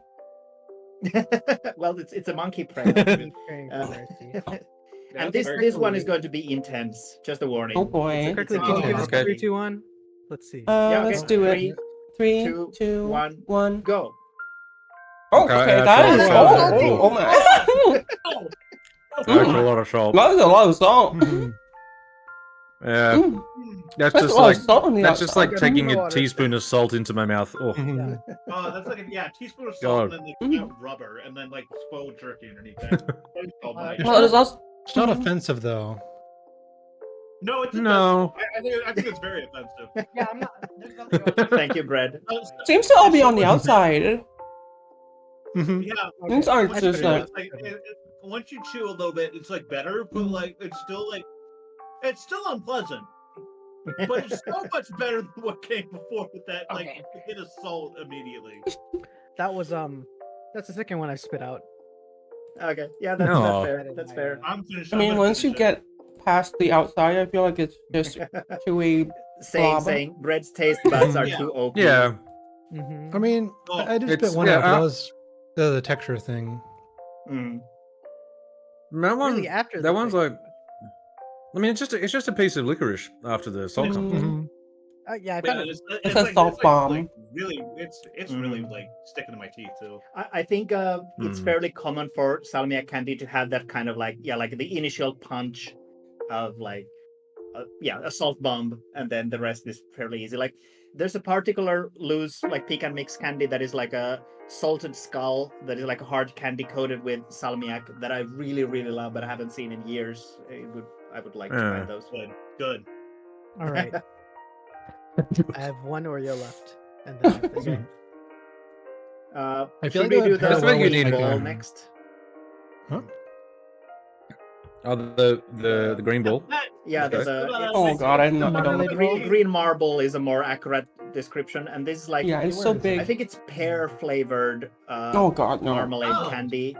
Well, it's a monkey prayer. Praying for mercy. And That's this very one is cool. going to be intense. Just a warning. Oh boy. It's a- Quickly, it's a can you Oh, give us okay. a 3, 2, 1? Let's see. Yeah, Let's okay. do it. Three, 3, two, 2, one, 1. go. Oh, Okay, okay, yeah, that is. salt, Oh, salt, oh, oh my. That's a lot of salt. That is a lot of salt. Mhm. Yeah, Mm. that's That's a just lot like of salt on the that's just like outside. taking a Water. teaspoon of salt into my mouth. Oh, Mhm. Oh, that's like a teaspoon of salt God. and then Mm. like rubber and then like spoiled jerky underneath that. That's so much. Well, it is also. It's not offensive though. No, it's No. I think it's very offensive. Yeah, I'm not. There's nothing about Thank you, bread. Seems to all be It's so on the much- outside. Mhm. Yeah, These aren't once just you, like. it's like once you chew a little bit, it's like better, but like it's still unpleasant. But it's so much better than what came before with that like hit of salt immediately. That was that's the second one I spit out. Okay, yeah, that's No. fair. That's fair. I'm finished. I I'm mean, gonna once you finish it. get past the outside, I feel like it's just chewy. Blob. Saying bread's taste buds are Yeah. too OP. yeah. Mm-hmm. I mean, Oh, I just it's- spit one yeah, out. But that was the texture thing. Mm. That one. Really, after that the one's thing. like. I mean, it's just a piece of licorice after the salt comes. off. Mhm. Yeah, I Yeah, found it. It's a salt bomb. really, it's really like sticking to my teeth too. I think it's Hmm. fairly common for salmiak candy to have that kind of like the initial punch of like a salt bomb, and then the rest is fairly easy. Like there's a particular loose like pecan mix candy that is like a salted skull that is like a hard candy coated with salmiak that I really really love, but I haven't seen in years. I would like to Yeah. try those. Good. All right. I have one Oreo left, and then I have this Okay. one. I feel should like we it do would the pair well with green like ball a- next? Huh? Oh, the green ball. Yeah, Okay. Oh god, I don't. Marmalade roll? Green marble is a more accurate description, and this is like Yeah, it's so I big. think it's pear flavored Oh god, no. marmalade Oh. candy.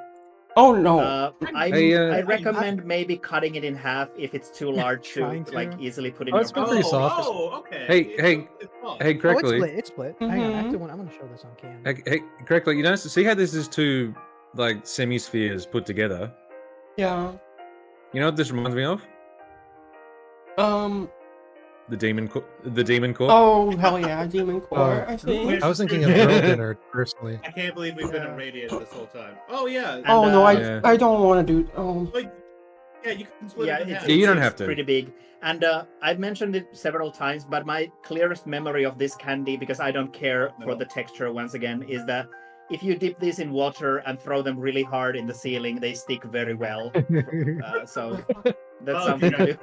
Oh no. I recommend maybe cutting it in half if it's too large to Trying to. like easily put in Oh, your it's been mouth. pretty soft. Oh, okay. Hey, It's soft. Hey, Oh, it's correctly. split. It's split. Hang on, I Mhm. actually want. I'm gonna show this on cam. Hey, correctly. You know, see how this is two like semi-spheres put together. Yeah. You know what this reminds me of? The demon core. Oh hell yeah, demon core. Oh. I see. I was thinking of girl dinner personally. I can't believe we've been irradiated this whole time. Oh yeah. And, Oh no, Yeah. I don't want to do. Oh. Like, yeah, you can split Yeah, it in it's, half. Yeah, you don't it's have to. pretty big. And I've mentioned it several times, but my clearest memory of this candy, because I don't care for the texture once again, is that if you dip these in water and throw them really hard in the ceiling, they stick very well. So that's Oh, something I do.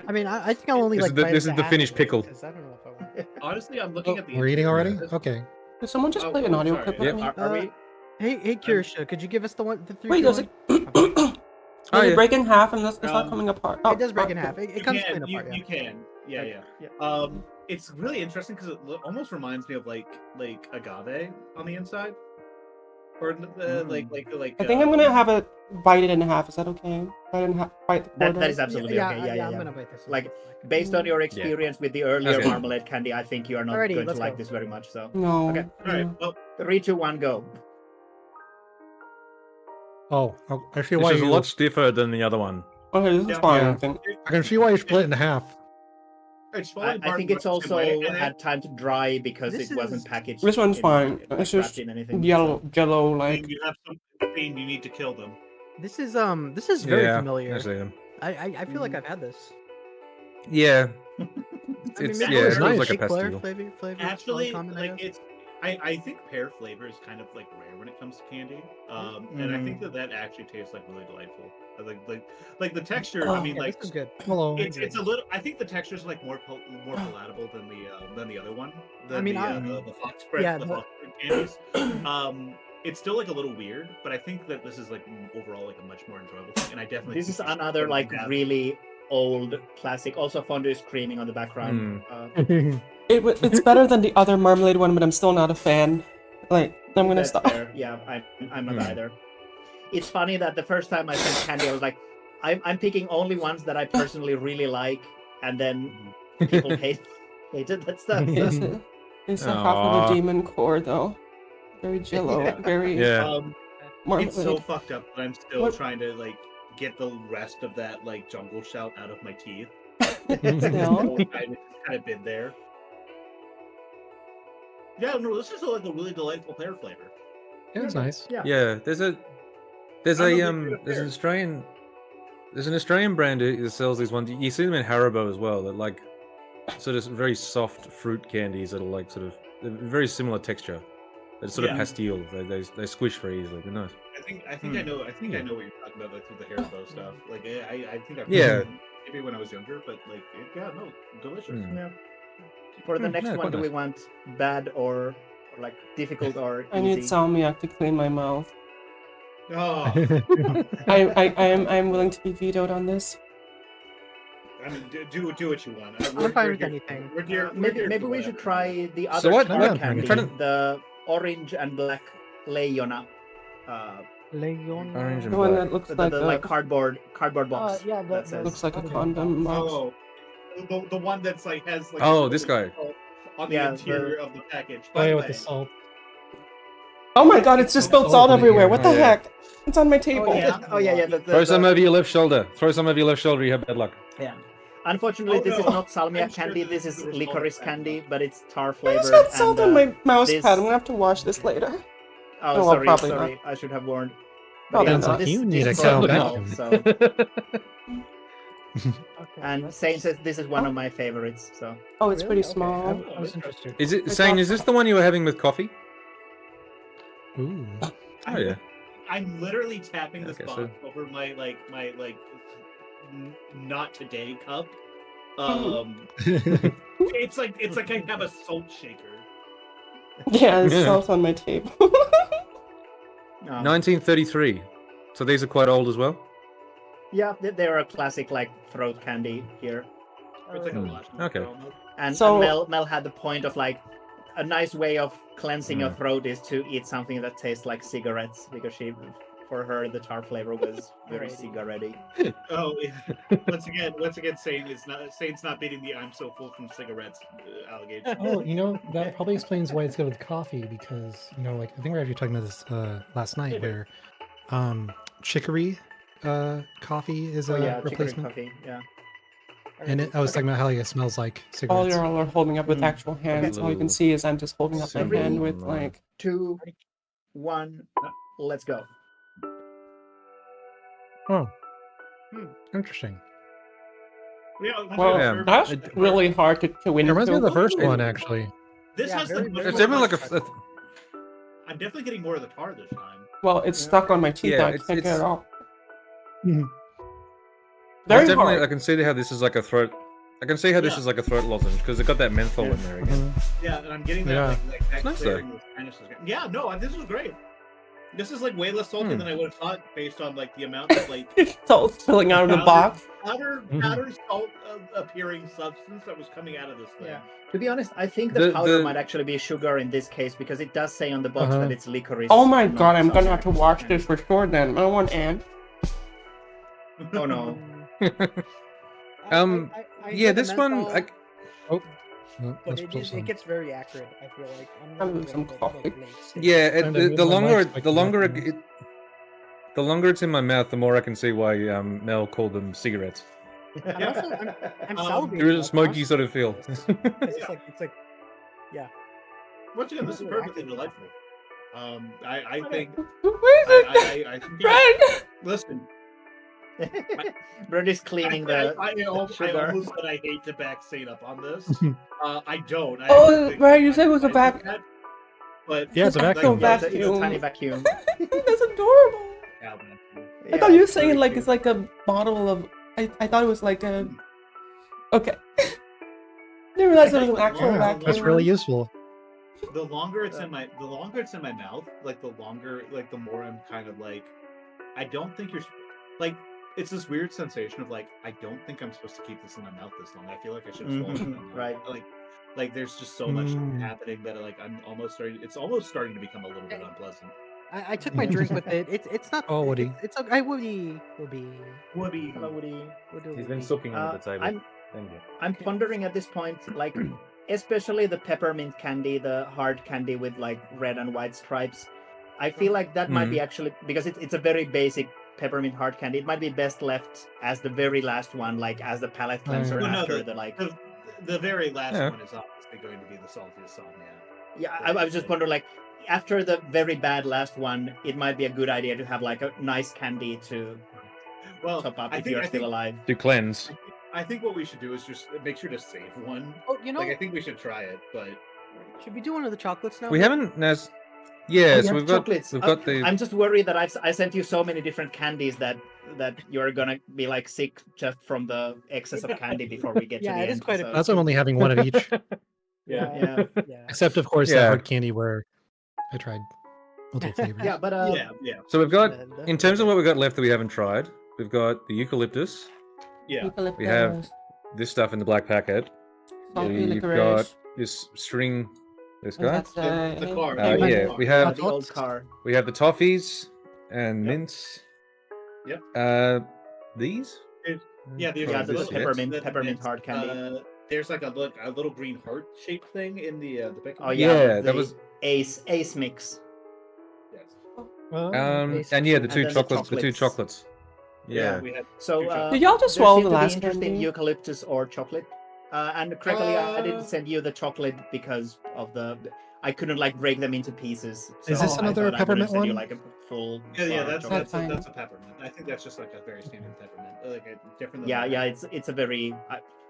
I mean, I think I'll only This like. is the- bite this into is the half Finnish of it, pickle. 'cause I don't know if I want. Honestly, I'm looking Oh, at the. we're eating interior. already? This- Okay. Did someone just Oh, play an oh, audio sorry. clip Yep. with me? Are we? Hey, Kirsha, could you give us the 3? Wait, 2, does it? 1? Does Oh, it yeah. break in half and it's not Um, coming apart? It does break in half. It You comes can, clean apart. you can. Yeah, yeah. Yeah. It's really interesting because it almost reminds me of like agave on the inside, or like. I think I'm gonna have it bite it in half. Is that okay? Bite it in half. Bite the That quarter. is absolutely okay. Yeah. I'm gonna bite this. Like, Based on your experience with the earlier Okay. marmalade candy, I think you are not Alrighty, going to let's like go. this very much. So No. Okay. All right. no. Well, 3, 2, 1, go. Oh, I see This why is a you. lot stiffer than the other one. Okay, this is Yeah. fine. Yeah. I think. I can see why you split it in half. it's I falling apart think in it's the same also way, and then- had time to dry because This it wasn't is- packaged. This one's in- fine. like, It's wrapped just in anything. Jello, I like. mean, you have some pain. You need to kill them. This is very Yeah, familiar. I see them. I feel like I've had this. Yeah, I mean, it's maybe yeah, it it's feels nice. like a Big Claire pastille. flavor Actually, uncommon, I like guess. it's. I think pear flavor is kind of like rare when it comes to candy, and I think that actually tastes like really delightful. I like the texture. I mean, Yeah, like this is good. Hello. it's a little. I think the texture is like more palatable than the other one. I mean, the fox spread, yeah, the but- fox spread candies. It's still like a little weird, but I think that this is like overall like a much more enjoyable thing. And I definitely This think is you should another put it like in that. really old classic. Also, fondue screaming on the background. It's better than the other marmalade one, but I'm still not a fan. Like, I'm gonna That's stop. fair. Yeah, I'm not Hmm. either. It's funny that the first time I sent candy, I was like, I'm picking only ones that I personally really like, and then people hated that stuff. It's, it's a half of Aw. the demon core though. Very jello, Yeah. very Yeah, marmalade. It's so fucked up that I'm still What- trying to like get the rest of that like jungle shout out of my teeth. Still. It's kind of been there. Yeah, no, this is like a really delightful pear flavor. Yeah, it's nice. Yeah. Yeah, there's I don't know if they do it there's an there. Australian brand that sells these ones. You see them in Haribo as well. They're like sort of very soft fruit candies that are like sort of they're very similar texture. They're sort of Yeah. pastille. They squish very easily. They're nice. I think I know what you're talking about, like through the Haribo stuff. Like I think I've Yeah. tried them maybe when I was younger, but like yeah, no, delicious. Mm. Yeah. For the next yeah, one, quite do we nice. want bad or like difficult or I need easy? salmiak to clean my mouth. Oh, I'm willing to be vetoed on this. I mean, do what you want. I'm fine with here- anything. We're here, Maybe for we should whatever. try the So other what- tar what- candy, I'm trying to- the orange and black Leona. Leon. Orange and The one black. that looks The, like the a like cardboard box. yeah, that says looks like a Okay. condom box. Oh, the one that's like has like Oh, a this little guy. salt on the Yeah, interior of the package. Oh By yeah, the with the way, salt. Oh my god, it's just spilled Oh, salt right everywhere. here. What the Oh, yeah. heck? It's on my table. Oh yeah, Throw some over your left shoulder. Throw some over your left shoulder. You have bad luck. Yeah. Unfortunately, Oh, this is no. not salmiak I'm sure candy. this This is is the licorice salt candy, but it's tar I flavored. just got salt on my mouse this- pad. I'm gonna have to wash this later. Oh, well, sorry, probably sorry. I should have warned. Probably Sounds not. like you this need a is cow for vacuum. Mel, so. Okay, And let's- Sane says this is one of my favorites. So Oh, it's Really? pretty small. Okay, I was interested. Is it I saying? thought- Is this the one you were having with coffee? Ooh. Oh yeah. I'm literally tapping this Okay, box so- over my not today cup. It's like I have a salt shaker. Yeah, there's Yeah. salt on my table. 1933. So these are quite old as well. yeah, they're a classic like throat candy here. It's like a Hmm. lash Okay. almost. And, So- and Mel had the point of like a nice way of cleansing your Mm. throat is to eat something that tastes like cigarettes because for her the tar flavor was very Alrighty. cigarette-y. Oh, yeah. once again, Sane's not beating the "I'm so full from cigarettes" allegation. Oh, that probably explains why it's good with coffee because like I think we were actually talking about this last night Maybe. where chicory coffee is Oh a yeah, chicory replacement. coffee. Yeah. And I was talking about how it smells like All cigarettes. y'all are holding up with Mm. actual hands. All you can Little see is I'm just holding up my symbol hand with on like. 2, 1, let's go. Oh. Hmm. Interesting. Yeah, Well, Yeah. that's It- really hard to win It reminds me of the into. first one actually. This Yeah, has very- the very It's more definitely like like- a. I'm definitely getting more of the tar this time. Well, it's stuck on my teeth. Yeah, now. I it's- can't get it's- it off. Mhm. Very Definitely, I hard. can see how this is like a throat. I can see how this Yeah. is like a throat lozenge because it got that menthol in there again. Yeah, and I'm getting that Yeah. like that nice, clearing of kindness. Yeah, no, this was great. This is like way less salty Hmm. than I would have thought based on like the amount of like Salt spilling out of the box. powder Mhm. salt appearing substance that was coming out of this thing. Yeah. To be honest, I think the The- powder the- might actually be sugar in this case because it does say on the box Uh-huh. that it's licorice. Oh my not god, I'm gonna have to salmiak. watch this for sure then. I don't want ants. Oh no. I Yeah, know the this one. menthol, Oh, but that's it gets very acrid. I feel like I'm I'm not some gonna get, coffee. like, sick. Yeah, Kinda the made my longer mind it, the longer spike it, the longer it's in my mouth, the more I can see why Mel called them cigarettes. I'm also I'm salivating. There is a like, smoky sort of feel. constantly. It's like Once again, this is Really perfectly acrid. delightful. I think Where's it? I think yeah, Fred! listen. Brett is cleaning the I sugar. almost said I hate to back Saint up on this. I don't. I Oh, actually think right, you that said it was a I vac- did that, But Yeah, it's a vacuum. Yeah, it's a Vacuum. tiny vacuum. That's adorable. yeah, man. I thought you were saying very like cute. it's like a bottle of. I thought it was like a. Okay. Didn't realize it was an actual Yeah, vacuum. That's really useful. The longer it's in my mouth, like the more I'm kind of like, I don't think you're like. It's this weird sensation of like, I don't think I'm supposed to keep this in my mouth this long. I feel like I should have swallowed it. Mhm, right. Like there's just so much Mm. happening that like I'm almost starting. It's almost starting to become a little bit unpleasant. I took my drink with it. It's not. Oh, Woody. It's okay. I Woody. Woody. Hello, Woody. Woody. soaking I'm I'm pondering at this point, like, especially the peppermint candy, the hard candy with like red and white stripes. I feel like that might be actually because it's a very basic peppermint hard candy. It might be best left as the very last one, like as the palate cleanser Well, no, after the like. The very last Yeah. one is obviously going to be the saltiest salmiak. Yeah, I was just wondering, like, after the very bad last one, it might be a good idea to have like a nice candy to Well, top up I if think you're I still think alive. To cleanse. I think what we should do is just make sure to save one. Oh, you know, Like I think we should try it, but should we do one of the chocolates now? We maybe? haven't as Oh, yeah, you so have we've got chocolates. we've got the I'm just worried that I sent you so many different candies that you're gonna be like sick just from the excess of candy before we get Yeah, to the it is end. quite a so- That's why I'm only having one of each. Yeah. Yeah. Except, of course, Yeah. that hard candy where I tried multiple flavors. Yeah, but yeah. so we've got And, in terms of what we've got left that we haven't tried, we've got the eucalyptus, Yeah. Eucalyptus, we have this stuff in the black packet. salty We've licorice, got this string, this and guy. that's The car. Uh, the yeah, car. we have the old car. we have the toffees and Yep. mints. Yep. These. Yeah, there's Yeah, Probably the this, peppermint it's, hard candy. There's like a little green heart shaped thing in the pickle. Oh yeah, Yeah, the that was- Ace mix. Yes. Oh, And yeah, the And two then the chocolates, the two chocolates. chocolates. Yeah. We had So Good job. Did y'all just there swallow seemed the to be last interest in candy? eucalyptus or chocolate. And correctly, I didn't Uh, send you the chocolate because of the. I couldn't like break them into pieces. Is so this I another thought I would peppermint send you one? like a full. yeah, bar of that's chocolate. that's a, fine. that's a peppermint. I think that's just like a very standard peppermint, like a different. Than Yeah, the- yeah. It's a very.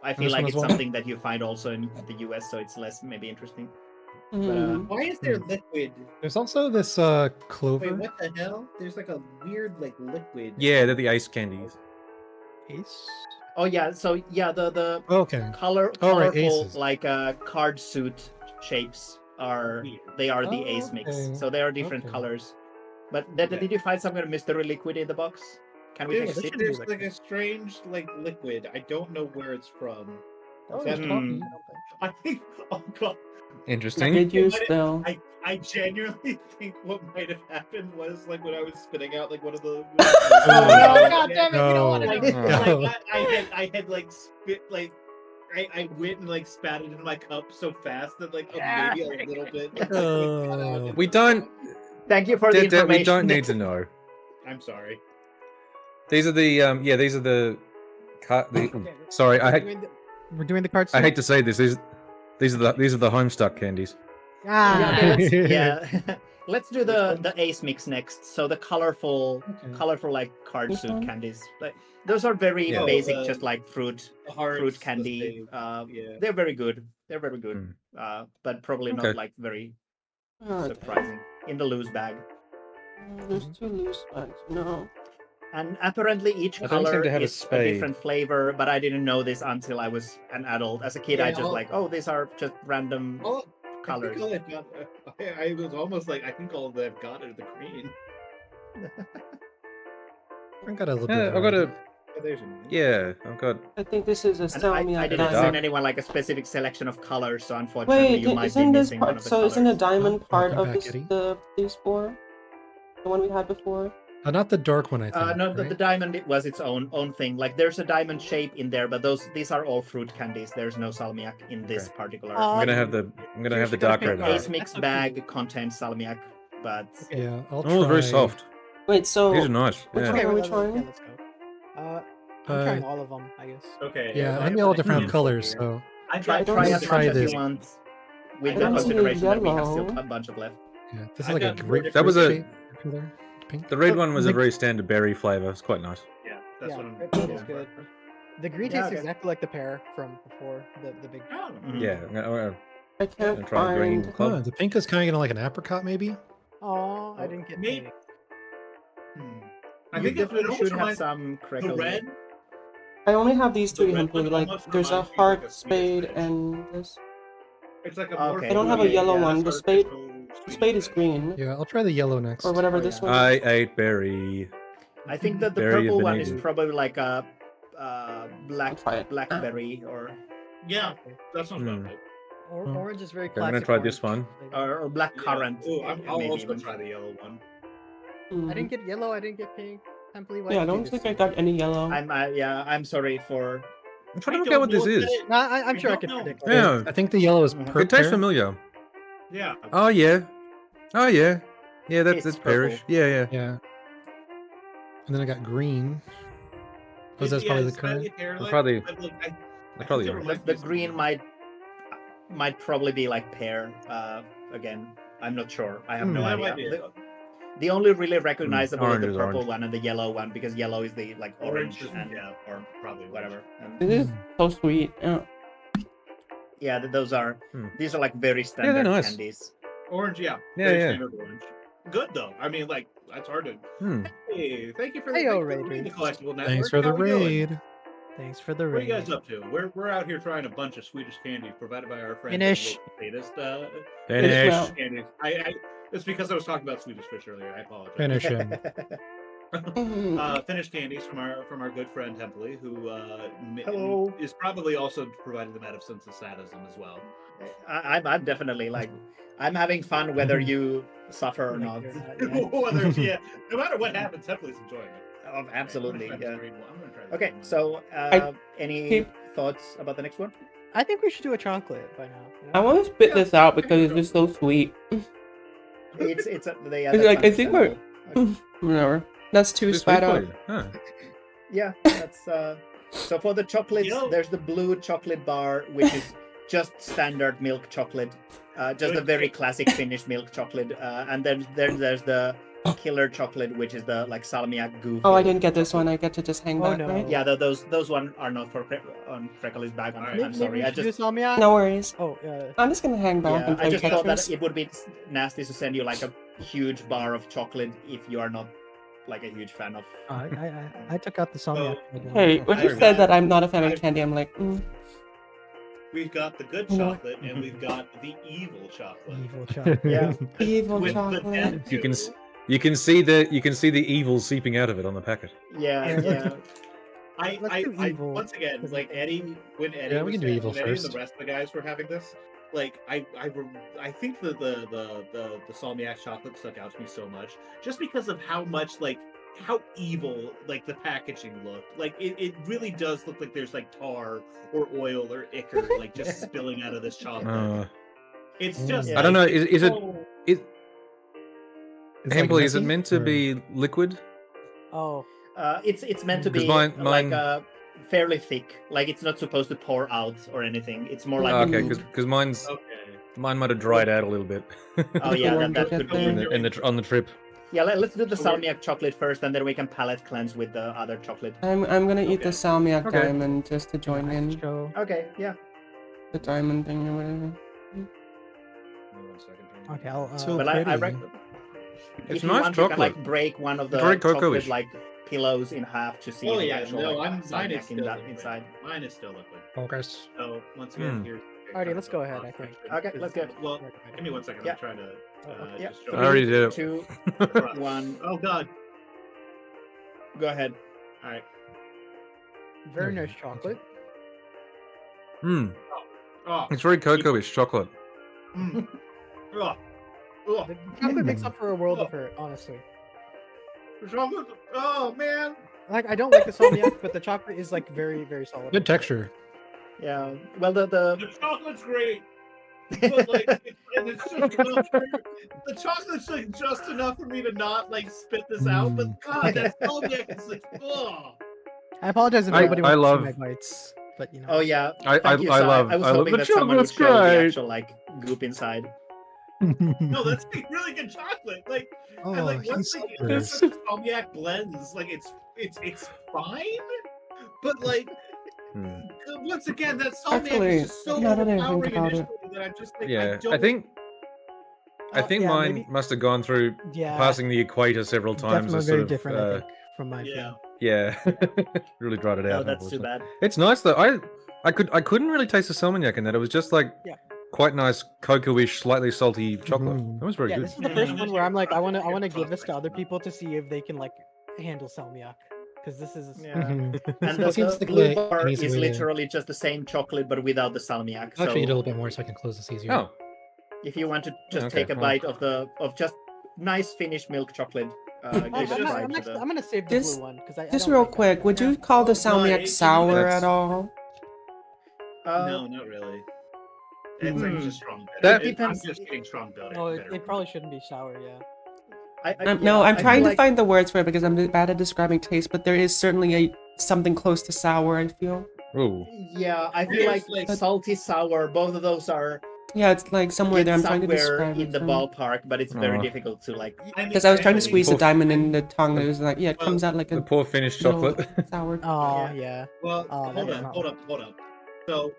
I feel this like one it's as well? something that you find also in the US, so it's less maybe interesting. Mhm. Why is there liquid? There's also this Wait, clover. what the hell? There's like a weird like liquid. Yeah, they're the ace candies. Ace? Oh yeah, so yeah, the Okay. color Oh, right, colorful aces. like card suit shapes are Weird. they are the Oh, ace mix. okay. So they are different Okay. colors. But did you find some kind of mystery liquid in the box? Can we take a There's, this sip? should be there's like like a this. strange like liquid. I don't know where it's from. Oh, That- there's Hmm. coffee. I think. Oh god. Interesting. Did you Might have- still? I genuinely think what might have happened was like when I was spitting out like one of the. Oh, no, God damn it! We don't want to Like, know. No. like, I had like spit like I went and like spat it in my cup so fast that like Yeah. maybe a little bit. Like, Oh. We don't. Thank you for the Dad, information. we don't need to know. I'm sorry. These are the yeah. These are the. Okay, Sorry, we're doing the card. I hate to say this. These are the Homestuck candies. Yeah, Ah, okay, yeah. Let's do the ace mix next. So the colorful like card Which suit one? candies. Like those are very Yeah. basic, Oh, just like fruit The hearts, fruit the candy. save, yeah. They're very good. They're very good. But probably Okay. not like very surprising in the loose bag. There's two loose bags. No. And apparently each I don't seem color to have a is a spade. different flavor, but I didn't know this until I was an adult. As a kid, I Yeah, just I'll- like, oh, these are just random All, colors. I think all I've got, I was almost like I think all that I've got are the green. I got a little Yeah, bit. I've got a. Oh, there's a Yeah, I've got. I think this is a And salmiak. I didn't dark. send anyone like a specific selection of colors, so unfortunately Wait, you might be isn't this missing one part? of the So colors. isn't a diamond part welcome of back, this, Eddie. these four? The one we had before. Not the dark one, I think. No, right? the diamond it was its own thing. Like there's a diamond shape in there, but these are all fruit candies. There's no salmiak in this Okay. particular. Oh, I'm gonna have the. I'm gonna have the dark red Ace heart. mix That's okay. bag contains salmiak, but Yeah, I'll Oh, very try- soft. Wait, so These are nice. which Yeah. one are we Yeah, trying? let's go. I'm Uh, trying all of them, I guess. Okay. Yeah, I I have need all an different example colors, here. so I try got as Let's much try as this. you want. With I the don't see consideration that we have yellow. still a bunch of left. yeah, this is I've like a got grapefruit That was a- shape color. Pink. The red Oh, one was a like- very standard berry flavor. It's quite nice. Yeah, that's Yeah, what I'm. that was going good. for. The green Yeah, tastes okay. exactly like the pear from before. The big. Oh, Mhm. Yeah. I'm gonna I can't try the green find. club. Oh, the pink is kind of like an apricot, maybe. Oh, I didn't get Maybe- pink. I You think it definitely almost should have reminds- some the crackle. red. I only have these The two red simply. one Like, almost there's a reminds me of, like, heart, a Swedish spade, fish. and this. It's like a Okay. more. I don't have a fruity, yellow one. The artificial spade- sweet Spade is fish. green, Yeah, I'll try the yellow next. or whatever Oh, this yeah. one. I is. ate berry. I think that the Berry purple one is vinegar. probably like a I'll try it. blackberry or Yeah, that sounds Hmm. about right. Oh. Orange is very Okay, I'm gonna classic. try this orange one. flavor. or black currant. Oh, I'll maybe also even. try the yellow one. Hmm. I didn't get yellow. I didn't get pink. Can't believe I Yeah, I did don't this. think I got any yellow. I'm sorry for. I'm trying I to work don't out what know this is. that- No, I'm I sure I don't can know. predict. Yeah. I think the yellow is Mhm. purple. It tastes familiar. Yeah. Oh yeah. Oh yeah. Yeah, that's It's pearish. purple. Yeah, yeah. Yeah. And then I got green. Oh, that's Yeah, probably the it's slightly current. hair-like, probably- but, like, I probably think it are. reminds The me of green something. might probably be like pear. again, I'm not sure. I have no No idea. idea. The only really recognizable is Orange the is purple orange. one and the yellow one, because yellow is the like orange is, and yeah, or probably orange. whatever. And This is so sweet. yeah, those are these are like very they're standard nice. candies. Orange, yeah. Yeah, Very yeah. standard orange. Good though. I mean, like that's hard to. Hmm. Hey, thank you for Heyo, the Raiders. collectible network. Thanks for the How we doing? raid. Thanks for the What are raid. you guys up to? We're out here trying a bunch of Swedish candy provided by our friends. Finish. Latest, Finish. Well. candy. It's because I was talking about Swedish fish earlier. I apologize. Finish him. Finnish candies from our good friend Templey, who Hello. is probably also providing them out of sense of sadism as well. I'm definitely like, I'm having fun whether you suffer or Like not. you're not, yeah. Whether, yeah, no matter what happens, Templey's enjoying it. Oh, absolutely, I'm gonna yeah. try this green one. I'm gonna try this Okay, green one. so any keep- thoughts about the next one? I think we should do a chocolate by now. you I know? want to spit this out because it's just so sweet. It's they It's like, I think we're- understandable. Whatever. That's too Too sweet spat for out. you. Huh. Yeah, that's so for the chocolates, You know- there's the blue chocolate bar, which is just standard milk chocolate, just a very classic Finnish milk chocolate, and then there's the killer chocolate, which is the like salmiak goof. Oh, I didn't get this one. I get to just hang Oh, back, no. right? Yeah, those one are not for on Freckle's bag. All right. I'm Maybe sorry. we I should do just salmiak. No worries. Oh, I'm just gonna hang back yeah, and I play just thought that Tetris. it would be nasty to send you like a huge bar of chocolate if you are not like a huge fan of. I took out the salmiak. Hey, when you I've said got- that I'm not a fan of I've- candy, I'm like, We've got the good You know- chocolate and we've got the evil chocolate. Evil chocolate. Yeah. evil With the chocolate. dent You can too. you can see the evil seeping out of it on the packet. Yeah, yeah. Let's do evil, once again, because like Eddie, when Eddie, Yeah, we was can do saying- evil when Eddie and first. the rest of the guys were having this, like I think the salmiak chocolate stuck out to me so much, just because of how much like how evil like the packaging looked. Like it really does look like there's like tar or oil or ichor like just spilling out of this chocolate. It's just Yeah. I don't know. like, Is it's it so- is It's like Hempel, is it messy, meant to or- be liquid? Oh, It's meant to 'Cause be mine- like mine- fairly thick. Like it's not supposed to pour out or anything. It's more like Oh, a okay, goop. because mine's okay. mine might have dried out a little bit. Oh yeah, One that to could get be. there. on the trip. Yeah, let's do the So we're- salmiak chocolate first, and then we can palate cleanse with the other chocolate. I'm gonna eat the Okay. salmiak Okay. diamond just to join in show. Okay, yeah. the diamond thing or whatever. Okay, I'll. So- But I pretty. reckon It's if you nice want, you can chocolate. like break one of the Very chocolate cocoa-ish. like pillows in half to see Oh the yeah, actual no, like, mine salmiak is in still that liquid. inside. Mine is still liquid. Progress. So once again, here's. Alrighty, let's go ahead, I think. Okay, let's go. Well, give me 1 second. Yeah. I'm trying to Yeah. just show I already Three, did it. 2, 1. Oh god. Go ahead. All right. Very nice chocolate. Hmm. Oh. It's very cocoa-ish chocolate. Mm. Oh. Oh. The chocolate makes up for a world of hurt, honestly. Chocolate. Oh man. Like I don't like the salmiak, but the chocolate is like very, very solid. Good texture. Yeah. Well, the The chocolate's great. But like, and it's just enough the chocolate's like just enough for me to not like spit this out. But God, that salmiak is like, oh. I apologize if I- nobody I wants love- to see my bites, but you know. Oh yeah. I Thank you, I Si. love I was I love hoping the that someone would chocolate's show the great. actual like goop inside. No, that's like, really good chocolate. Like, Oh, and like he once like suffers. the salmiak blends, like it's fine. But like Hmm. once again, that salmiak Actually, is just so now that I think overpowering about it. initially that I'm just like, Yeah, don't. I think Yeah, mine maybe- must have gone through Yeah, passing the equator several times. definitely as very sort of, different, I think, from mine. Yeah. Yeah, really dried it No, out. that's too unfortunately. bad. It's nice though. I couldn't really taste the salmiak in that. It was just like Yeah. quite nice cocoa-ish, slightly salty chocolate. Mhm. That was very Yeah, good. this is the first one where I'm like, I want to Yeah, give this to chocolate. other people to see if they can like handle salmiak, because this is. Yeah. Mhm. And It seems the like blue an bar easy is way to- literally just the same chocolate but without the salmiak. I'll actually eat a So little bit more so I can close this easier. Oh, if you want to just Okay, take a well. bite of just nice Finnish milk chocolate, give I'm, it a just- try. I'm, to actually, the- I'm gonna save the Just- blue one because I Just don't real like that. quick, would you call the No, salmiak it- sour that's- at all? No, not really. It's like Hmm. just strong. That- It depends- I'm just getting strong butter. No, it probably shouldn't be sour. Yeah. No, I'm I trying feel to like- find the words for it because I'm bad at describing taste, but there is certainly something close to sour, I feel. ooh. Yeah, I feel There's, like like- salty sour. Both of those are Yeah, it's like somewhere there. I'm It's trying to somewhere describe in it. the ballpark, but it's very Oh. difficult to like. Because I was trying to actually, squeeze the Poor- diamond in the tongue, and it was like, yeah, it Well, comes out like The a poor Finnish little chocolate. sour. Oh Yeah. yeah. Well, Oh, that hold is on, not hold up, hold up. So,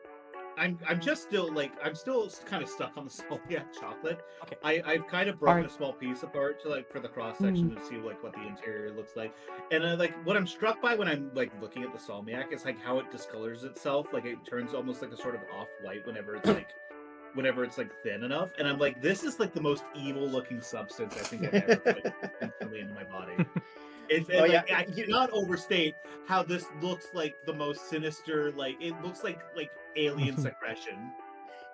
I'm just still like I'm still kind of stuck on the Saltiest chocolate. Okay. I've kind of broken a Alright. small piece apart to like for the cross section to see like what the interior looks like, and like what I'm struck by when I'm like looking at the Salmiak is like how it discolors itself. Like it turns almost like a sort of off white whenever it's like thin enough, and I'm like, this is like the most evil looking substance I think I've ever put instantly into my body. Oh, yeah, I cannot overstate how this looks like the most sinister. Like it looks like alien secretion.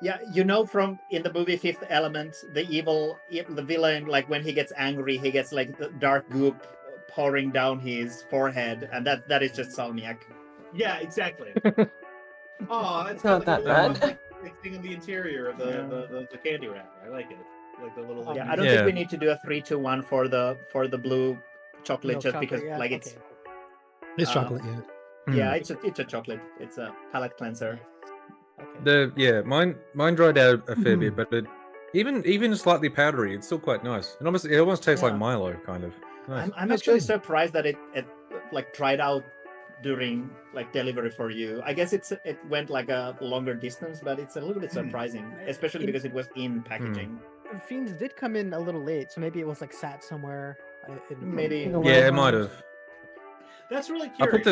Yeah, from in the movie Fifth Element, the villain, like when he gets angry, he gets like the dark goop pouring down his forehead, and that is just Salmiak. Yeah, exactly. Oh, it's It's got not like that a little bad. thing in the interior of the candy wrapper. I like it. Like the little. Yeah, like, I don't think we Yeah. need to do a 3, 2, 1 for the blue chocolate Milk just chocolate, because yeah, like okay. It's uh, chocolate, yeah. yeah, Hmm. it's a chocolate. It's a palate cleanser. Okay. Mine dried out a fair bit, Mhm. but even slightly powdery, it's still quite nice. It almost tastes like Yeah. Milo, kind of. Nice. I'm That's actually good. surprised that it like dried out during like delivery for you. I guess it went like a longer distance, but it's a little bit surprising, especially because it was in packaging. Fiends did come in a little late, so maybe it was like sat somewhere. Maybe. In the Yeah, it might warehouse. have. That's really I curious.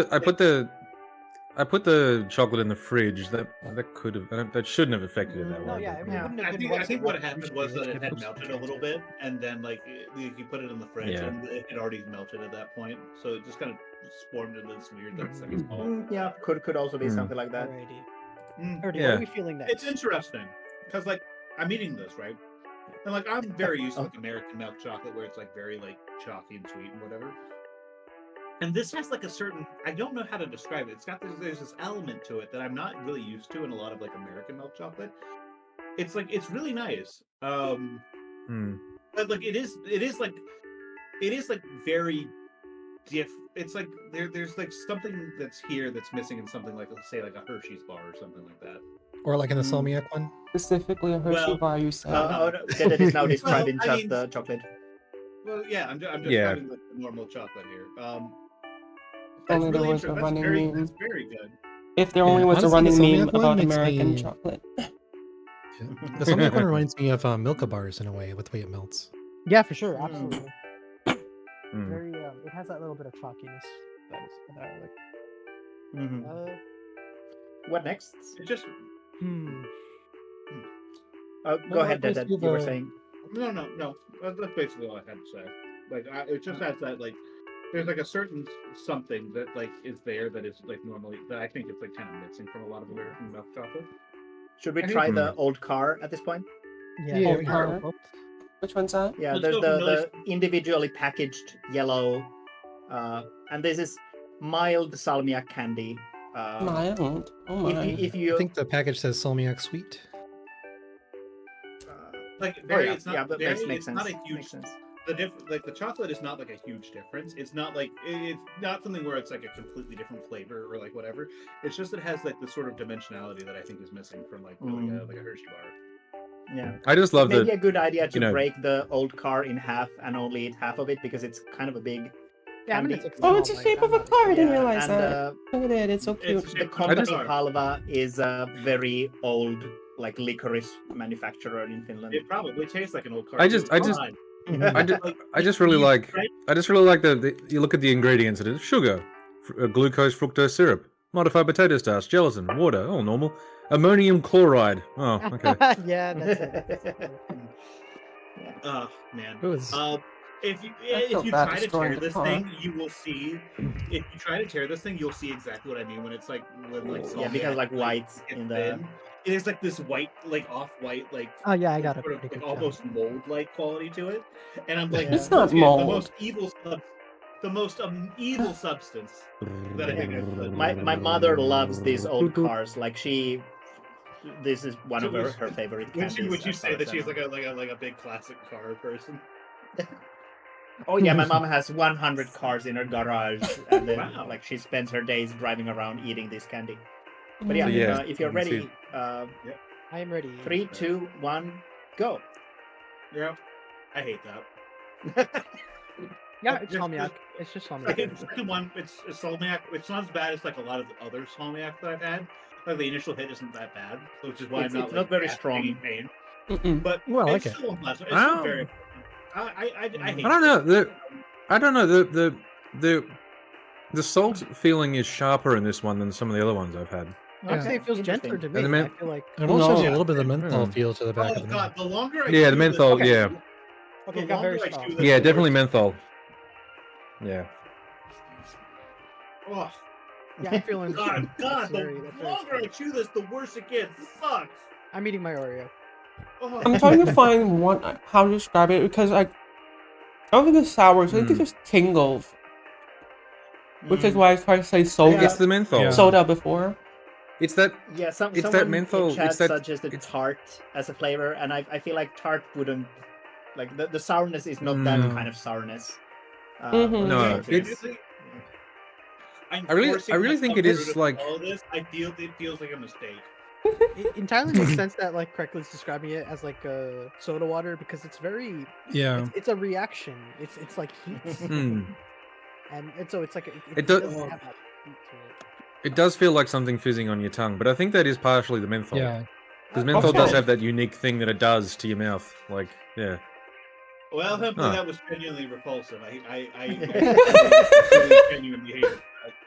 put the chocolate in the fridge. That could have that shouldn't have affected it that No, way. yeah, but, it yeah. wouldn't have I been think once it what left the happened was refrigerator, that it had was melted a little bit, and then like you put it in the fridge, Yeah. and it had already melted at that point, so it just kind of formed into this weird like Mhm. second ball. Yeah, could also be Mm. something like that. Alrighty. Mm. Alrighty, what Yeah. are we feeling next? It's interesting because like I'm eating this right, and like I'm very used to Oh. like American milk chocolate where it's like very like chalky and sweet and whatever. And this has like a certain I don't know how to describe it. It's got there's this element to it that I'm not really used to in a lot of like American milk chocolate. It's like it's really nice. Hmm. But like it is like very it's like there's like something that's here that's missing in something like let's say like a Hershey's bar or something like that. Or like in the Mm. Salmiak one. Specifically a Hershey Well, bar, you said. Oh, no, that is now describing I just mean- the chocolate. Well, yeah, I'm just Yeah. having like the normal chocolate here. If That's only there really was a interesting. running meme. That's very good. If there only Yeah, was a honestly, the running meme Salmiak one about makes American me- chocolate. Yeah. The Salmiak one reminds me of Milka bars in a way with the way it melts. Yeah, for sure, Mm. absolutely. Hmm. Very, it has that little bit of chalkiness. That I like. Mhm. What next? It just Oh, No, go I ahead, Dad. feel You were the- saying. no. That's basically all I had to say. Like it just has that like there's like a certain something that like is there that is like normally that I think it's like kind of missing from a lot of American milk chocolate. Should we I try think- the old car at this point? Yeah, Yeah, Old we car. can. Which one's that? Yeah, Let's there's go from the individually packaged yellow, and this is mild salmiak candy. Mild. Oh If my. you, if I you think the package says Salmiak sweet. Like oh very, yeah, it's not yeah, but very, makes it's sense. not a huge Makes sense. like the chocolate is not like a huge difference. It's not like it's not something where it's like a completely different flavor or like whatever. It's just it has like the sort of dimensionality that I think is missing from like like a Hershey bar. Yeah, I just love maybe that. a good idea to you know- break the old car in half and only eat half of it because it's kind of a big Yeah, I'm gonna candy. take Oh, some it's the out, shape like, of a I'm not- car. I didn't Yeah, realize and that. Look at it. It's so It's cute. a the shape of a company car. Halva is a very old like licorice manufacturer in Finland. It probably tastes like an old car. I too. just- I Come just- on. I I just really like you look at the ingredients. It is sugar, glucose, fructose syrup, modified potato starch, gelatin, water. Oh, normal. Ammonium chloride. Oh, okay. Yeah, that's it. Oh man. It was If you feel if you bad try to destroying tear the this car. thing, you will see. If you try to tear this thing, you'll see exactly what I mean when it's like when like Yeah, because salmiak, like white gets in the thin. It is like this white, like off-white, like Oh yeah, I got a sort of pretty like good job. almost mold-like quality to it. And I'm like, It's not okay, mold. the most evil substance that I think I've put. my mother loves these old cars. Like this is one of her favorite candies. Would you as far say as that I she's know. like a big classic car person? Oh yeah, my mom has 100 cars in her garage, and then Wow. like she spends her days driving around eating this candy. But yeah, So, yeah, if you're you can see ready, I am ready. 3, 2, 1, go. Yeah. I hate that. Yeah, it's Just- salmiak. It's just Like, salmiak. it's the one. It's salmiak. It's not as bad as like a lot of the other salmiak that I've had. Like the initial hit isn't that bad, which is why It's I'm not not like very gasping strong. in pain. Mm-mm. But Well, I it's like it. still unpleasant. It's I still don't- very. I hate. I don't know. I don't know. The salt feeling is sharper in this one than some of the other ones I've had. I'd say Okay, it feels gentler to interesting. me. And the I men- feel like. It almost has a No. little bit of the menthol Yeah. feel to the back Oh of the god, mouth. the longer I Yeah, the chew menthol. this, Yeah, Okay, the it got very longer I strong. chew this, yeah, the definitely worse. menthol. Yeah. Oh Yeah, I'm feeling. god, That's the very longer I strong. chew this, the worse it gets. This sucks. I'm eating my Oreo. Oh. I'm trying to find how to describe it because I don't think it's sour. So I think it just tingles, which is Mm. why I tried to say soda. It's the menthol. Yeah. Soda before. It's that. Yeah, It's that someone menthol- in chat it's that- suggested it's- tart as a flavor, and I feel like tart wouldn't like the sourness is not Mm. that No. kind of sourness. Mhm. No, saltiness. it's- Honestly, I'm I really- forcing I really think myself it is, to do like- all this. It feels like a mistake. It entirely makes sense that like Craigslist describing it as like soda water because it's very. Yeah. It's a reaction. It's like heat, Hmm. and so it's like It does- doesn't have that heat to it. It does feel like something fizzing on your tongue, but I think that is partially the menthol. Yeah. Because menthol Okay. does have that unique thing that it does to your mouth. Like, yeah. Well, hopefully Huh. that was genuinely repulsive. I genuinely hate it.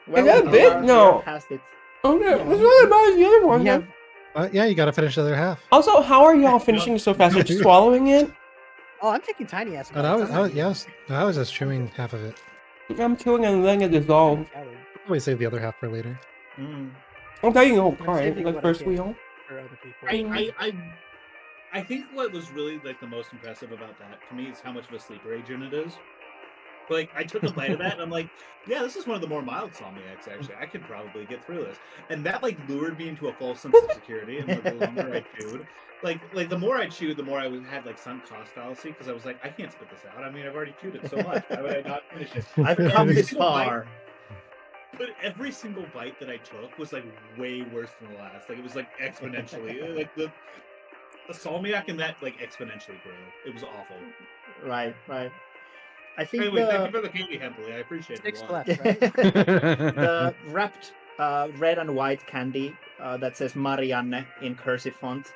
Well, that we big? are No. past it. Okay, Yeah. it's not as bad as the other one. We then. have. Yeah, you got to finish the other half. Also, how are y'all finishing so fast? Are you swallowing it? Oh, I'm taking tiny ass. And bites. I'm not eating I was just chewing half of it. I'm chewing and letting it dissolve. salad Probably save the other half for later. Mm. I'm taking the whole I'm cart, saving like what I first can. wheel. for other people. I think what was really like the most impressive about that to me is how much of a sleeper agent it is. Like I took a bite of that and I'm like, yeah, this is one of the more mild salmiaks actually. I could probably get through this. And that like lured me into a false sense of security. And the longer I chewed, like the more I chewed, the more I had like sunk cost fallacy because I was like, I can't spit this out. I mean, I've already chewed it so much. Why would I not finish it? I've But come every this single bite- far. But every single bite that I took was like way worse than the last. Like it was like exponentially. Like the salmiak in that like exponentially grew. It was awful. Right. I think Anyway, thank you the for the candy, Hembley. I appreciate it. Six a lot. left, right? the wrapped red and white candy that says Marianne in cursive font.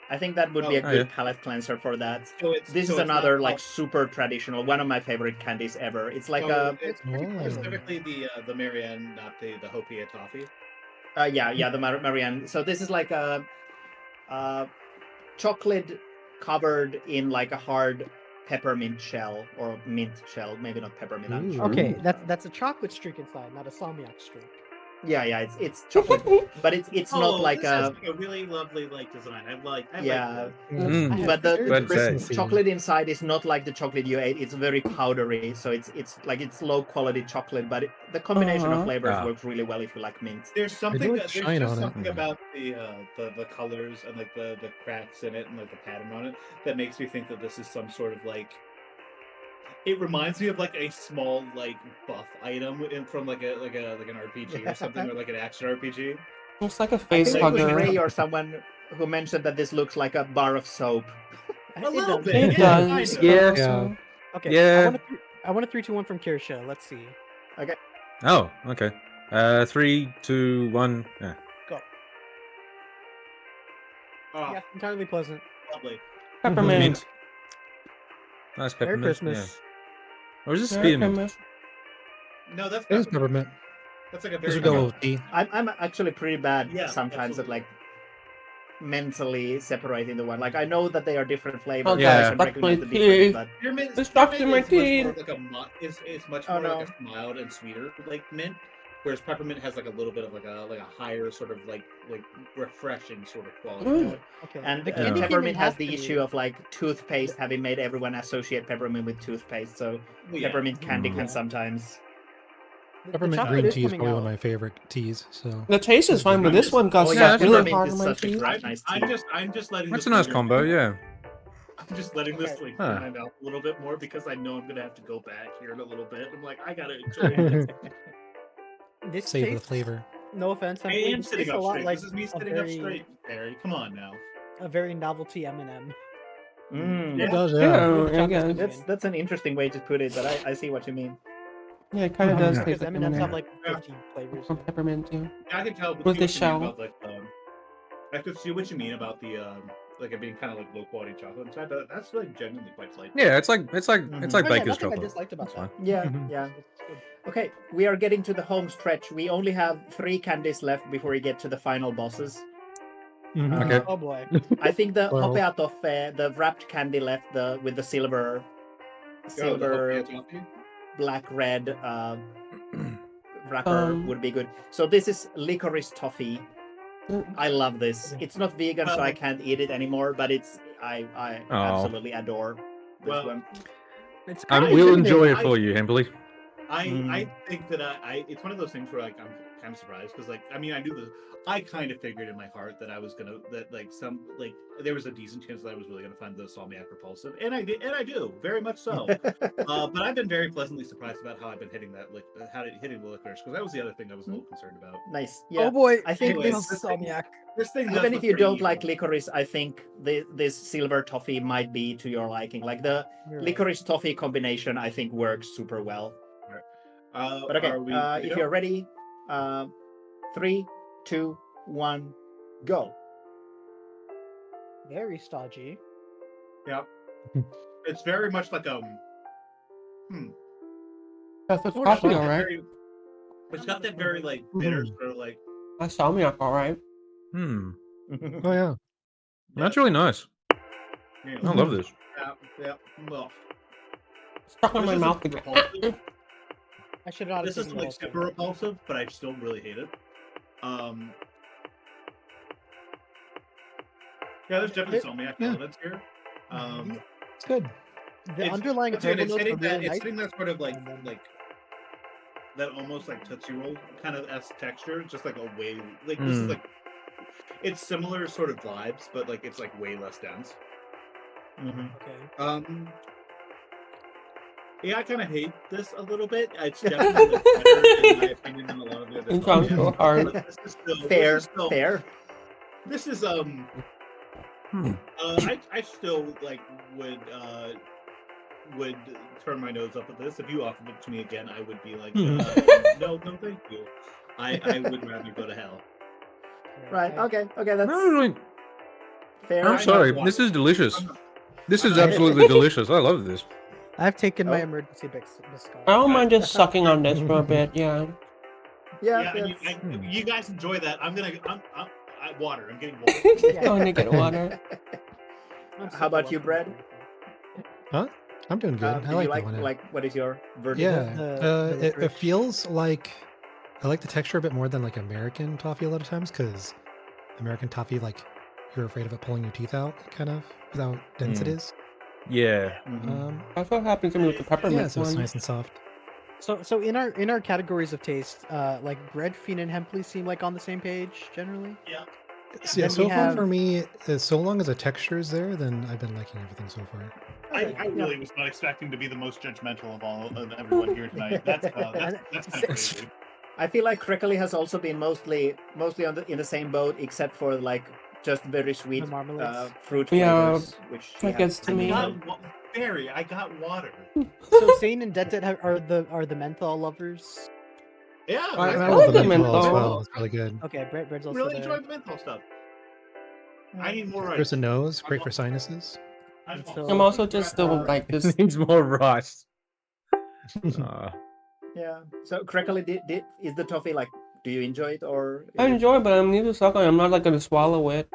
I think that would be a Oh, good yeah. palate cleanser for that. So it's, This so is it's another not- like super traditional, one of my favorite candies ever. It's like so it's Oh. specifically the Marianne, not the Hopia toffee. the Marianne. So this is like a chocolate covered in like a hard peppermint shell or mint shell, maybe not peppermint. I'm Ooh. sure. Okay, that's a chocolate streak inside, not a salmiak streak. Yeah, it's chocolate, but it's not like this has, a a really lovely like design. I like yeah. this. Mm. I have But the very Glad to say. Christmassy. chocolate inside is not like the chocolate you ate. It's very powdery, so it's like it's low quality chocolate. But the combination of Uh-huh. flavors Ah. works really well if you like mint. There's something like that there's shine just on it. something Mhm. about the colors and like the cracks in it and like the pattern on it that makes me think that this is some sort of like. It reminds me of like a small like buff item from like an RPG or something or like an action RPG. It's like a I face think it was hugger. Ray or someone who mentioned that this looks like a bar of soap. A little does. bit. It Yeah, does. kinda. Yeah. So- Okay. Yeah. I want a 3, 2, 1 from Kirsha. Let's see. Oh, okay. 3, 2, 1. Yeah. Go. Oh, Yeah, entirely pleasant. lovely. Peppermint. Mint. Nice Merry peppermint. Christmas. Yeah. Or is this Merry spearmint? Christmas. No, that's It is peppermint. peppermint. That's like a This very would go with tea. I'm actually pretty bad Yeah, sometimes absolutely. at like mentally separating the one. Like I know that they are different flavors. Oh, I yeah. can But recognize the my difference, teeth. but Spearmint, It's stuck in my spearmint is much teeth. more like it's much Oh, more like no. a mild and sweeter like mint, whereas peppermint has like a little bit of like a higher sort of like refreshing sort of quality. Ooh. to it. Okay. and the Yeah. candy cane peppermint has to the me- issue of like toothpaste having made everyone associate peppermint with toothpaste. So Well, yeah. peppermint candy Mm. can Yeah. sometimes. the Peppermint chocolate green is tea is coming probably one of out. my favorite teas. So The taste is fine, but this one got Oh, yeah, stuck really peppermint hard is on my such a teeth. great nice tea. I'm just letting That's this a nice linger. combo, yeah. I'm just letting this Okay. like Huh. in my mouth a little bit more because I know I'm gonna have to go back here in a little bit. I'm like, I gotta enjoy this. This save the tastes, flavor. no offense, I Emily, am this sitting tastes a up lot straight. like This is me a sitting up very- straight, Barry. Come on now. a very novelty M&M. Mm. It does, Yeah, yeah. I guess. That's an interesting way to put it, but I see what you mean. Yeah, it kind of does Yeah. taste Because like M&Ms have M&M. like 15 flavors. From peppermint too. I can tell With see the what you mean shell. about like I could see what you mean about the like it being kind of like low quality chocolate inside, but that's like genuinely quite delightful. Yeah, it's like Mhm. like Oh, yeah, baker's nothing I chocolate. disliked about It's that. fine. Yeah, Mhm. yeah. It's good. Okay, we are getting to the home stretch. We only have 3 candies left before we get to the final bosses. Mhm. Okay. Oh boy. I think the Plural. hoppe toffee, the wrapped candy left, with the silver, black, red wrapper would be good. So this is licorice toffee. I love this. It's not vegan, so I can't eat it anymore. But I Oh. absolutely adore this Well, one. It's I kind of will intimidating. enjoy it for you, Hembley. I think that I it's one of those things where like I'm kind of surprised because like I mean I knew this I kind of figured in my heart that I was gonna that like some like there was a decent chance that I was really gonna find the Salmiak repulsive, and I did, and I do very much so. But I've been very pleasantly surprised about how I've been hitting that hitting the licorice, because that was the other thing I was a little concerned about. Nice. Yeah. Oh boy. I think Anyways, this Salmiak. This thing does even look if you pretty don't like evil. licorice, I think this silver toffee might be to your liking. Like the licorice toffee combination, I think works super well. But okay, Are we if you're ready, 3, 2, 1, go. Very stodgy. Yeah, it's very much like That's what's it's coffee, got that alright. it's got that very like bitter sort of like That's salmiak, alright. Hmm. Oh yeah. That's really nice. you I know, love this. yeah. Well, Stuck in this my isn't mouth again. repulsive. I should not have This is taken the like whole super repulsive, but I still really hate it. Yeah, there's definitely Salmiak elements here. It's good. The underlying once again, herbal notes are really it's nice. hitting that sort of like and then- like that almost like Tootsie Roll kind of texture, just like a way like this is like it's similar sort of vibes, but like it's like way less dense. Okay. Yeah, I kind of hate this a little bit. It's definitely like, better in my opinion than a lot of the other It stuff. sounds so hard. But this is still Fair. This is I still like would turn my nose up at this. If you offered it to me again, I would be like, no, thank you. I would rather go to hell. Right. Okay. That's No, really, fair. I'm sorry. This is delicious. This is absolutely delicious. I love this. I've taken my Oh. emergency biscuit. I don't mind just sucking on this for a bit, yeah. Yeah. You guys enjoy that. I'm water. I'm getting water. Going to get water. How about you, Brad? Huh? I'm doing good. Do I you like like that one. like what is your verdict? Yeah. The It licorice. feels like I like the texture a bit more than like American toffee a lot of times, because American toffee, like you're afraid of it pulling your teeth out, kind of, with how dense it is. Yeah. That's what happened to me with the peppermint Yeah, so it's one. nice and soft. So in our categories of taste, like bread, Fiend, and Hempley seem like on the same page generally. Yeah. Yeah, Then so we far have- for me, so long as the texture is there, then I've been liking everything so far. I really was not expecting to be the most judgmental of everyone here tonight. That's kind of crazy. I feel like Crickly has also been mostly in the same boat, except for like just very sweet The marmalades. fruit Yeah, flavors, which he that has gets to me. Barry, I got water. So Sane and Det are the menthol lovers. Yeah, I like love the the menthol as menthol. well. It's really good. Okay, Bread's also really there. enjoyed the menthol stuff. I need more There's rice. a nose, great for sinuses. I'm also just still like this. Needs more rice. Yeah. So Crickly, is the toffee like? Do you enjoy it or? I enjoy it, but I need to suck on it. I'm not like gonna swallow it.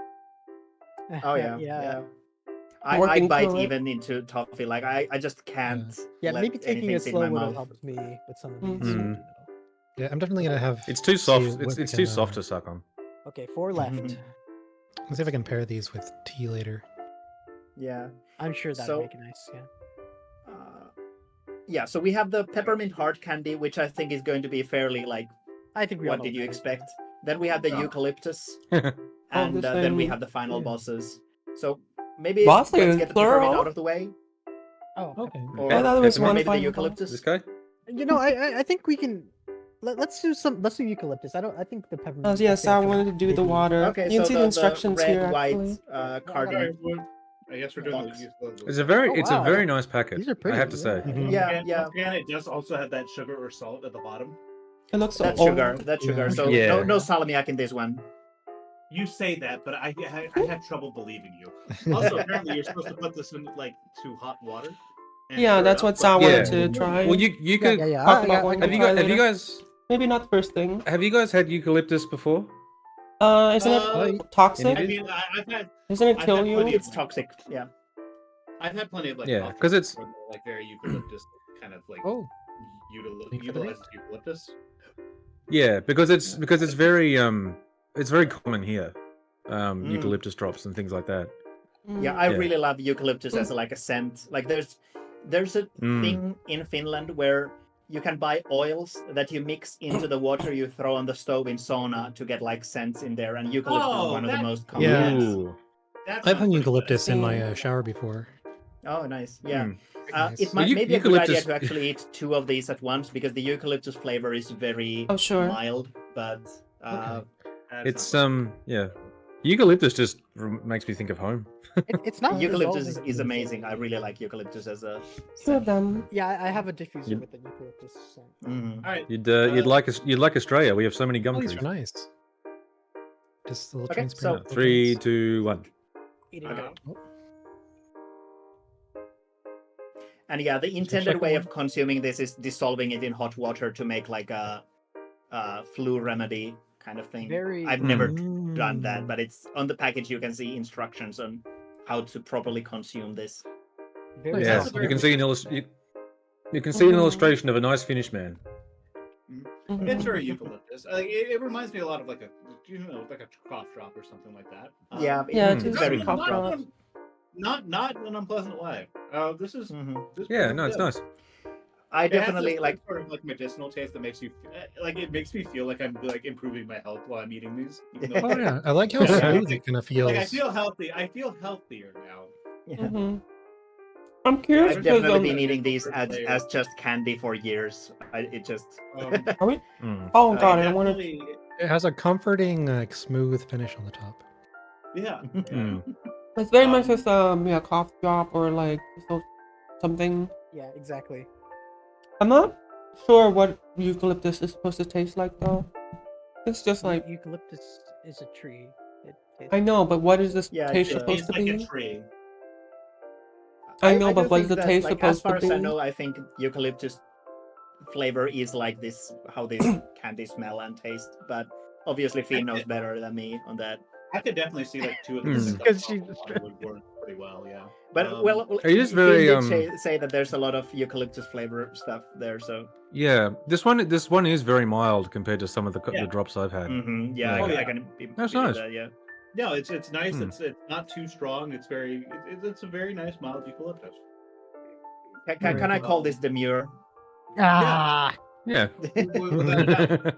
Oh yeah. yeah. I Working bite through it. even into toffee. Like I just can't. Yeah, let maybe taking anything it sit in slow my would have mouth. helped me with some of these. Mhm. Yeah, I'm definitely gonna have. It's too see soft. what It's we too can, soft to suck on. Okay, 4 left. Let's see if I can pair these with tea later. Yeah. I'm sure that'd So- make it nice. Yeah. Yeah. So we have the peppermint hard candy, which I think is going to be fairly like. I think we all What know did you that is. expect? Then we have the Yeah. eucalyptus, All and the then we same- have the final yeah. bosses. So maybe Bosses, let's get the peppermint plural? out of the way, Oh, Okay. or, I thought it was or one maybe the final boss. eucalyptus. This guy? You know, I think we can. let's do some. Let's do eucalyptus. I think the peppermint. Oh, is yes, okay I for wanted to do the maybe- water. Okay, You can so see the instructions red, here, white, actually. cardinal. Alright, well, I guess we're doing Box. the It's a very, Oh, it's a wow. very nice packet. These are I pretty. have to say. Mhm. Yeah, And yeah. once again, it does also have that sugar or salt at the bottom. It looks so That's old. sugar. That's sugar. Yeah. So Yeah. no salmiak in this one. You say that, but I have trouble believing you. Also, apparently, you're supposed to put this in like to hot water. and Yeah, stir it that's up, what but- Sal wanted Yeah. to try. Well, you Yeah, could yeah, yeah. talk I about got- one I have can you try guys have you later. guys Maybe not the first thing. have you guys had eucalyptus before? Isn't Uh, it toxic? I mean, I've had Isn't it I've kill had plenty you? of- It's toxic. Yeah. I've had plenty of like Yeah, coffee 'cause it's- where they're, like very eucalyptus kind of like Oh, utilizes eucalyptus. Yeah, because it's very common here. Mm. Eucalyptus drops and things like that. Yeah, I Yeah. really love eucalyptus as like a scent. Like there's a Mm. thing in Finland where you can buy oils that you mix into the water you throw on the stove in sauna to get like scents in there, and eucalyptus is Oh, one of the that- most common. Yeah. ones. Ooh. That I've sounds hung pretty eucalyptus in my Mm. shower before. Oh, nice. Yeah. Mm. Nice. It might eu- maybe a good idea eucalyptus- to actually eat two of these at once because the eucalyptus flavor is very Oh, sure. mild, but That It's sounds yeah. Eucalyptus just makes me think of home. It's not eucalyptus dissolving. is amazing. I really like eucalyptus as a Two of scent. them. Yeah, I have a diffuser You- with an eucalyptus scent. Mhm. All right. You'd like Australia. We have so many gum Oh, trees. these are nice. Just a little Okay, transparent. so- 3, 2, 1. Eating it. Uh, And yeah, the intended second way one. of consuming this is dissolving it in hot water to make like a flu remedy kind of thing. Very. I've never Mm. done that, but it's on the package. You can see instructions on how to properly consume this. Very Yeah, That's a you can very- see you can see an Mhm. illustration of a nice Finnish man. Mhm. It's very eucalyptus. Like, it reminds me a lot of like a like a cough drop or something like that. Yeah, Yeah, it's it is very a cough comfortable. drop. Not in an unpleasant way. This is Mhm. this is Yeah, pretty no, it's good. nice. I It has definitely this like. sort of like medicinal taste that makes you like it makes me feel like I'm like improving my health while I'm eating these. even though, Oh yeah, I like how Yeah, smooth like- it kind of feels. Like I feel healthy. I feel healthier now. Yeah. Mhm. I'm curious I've because definitely been um, eating these layer. as just candy for years. It just. Are we? Mm. Oh I god, I wanted. Definitely- It has a comforting, like smooth finish on the top. Yeah. Mm. It's very much Um, just yeah, cough drop or like so- something. Yeah, exactly. I'm not sure what eucalyptus is supposed to taste like though. It's just like Eucalyptus is a tree. It I know, but what is this Yeah, taste it's, supposed It's to like a be? tree. I know, but do what is think the that, taste like, supposed as far to as I be? know, I think eucalyptus flavor is like this, how these candies smell and taste. But obviously, Finn knows better than me on that. I could definitely see like two of Hmm. these Because she's would work pretty well. Yeah. But well, It is Finn very, did say that there's a lot of eucalyptus flavor stuff there. So Yeah, this one is very mild compared to some of the Yeah. the drops I've had. yeah, Oh, I yeah. can That's believe nice. that, yeah. No, it's nice. Hmm. It's not too strong. It's very it's a very nice mild eucalyptus. Can I call this demure? ah. Yeah. Without a doubt.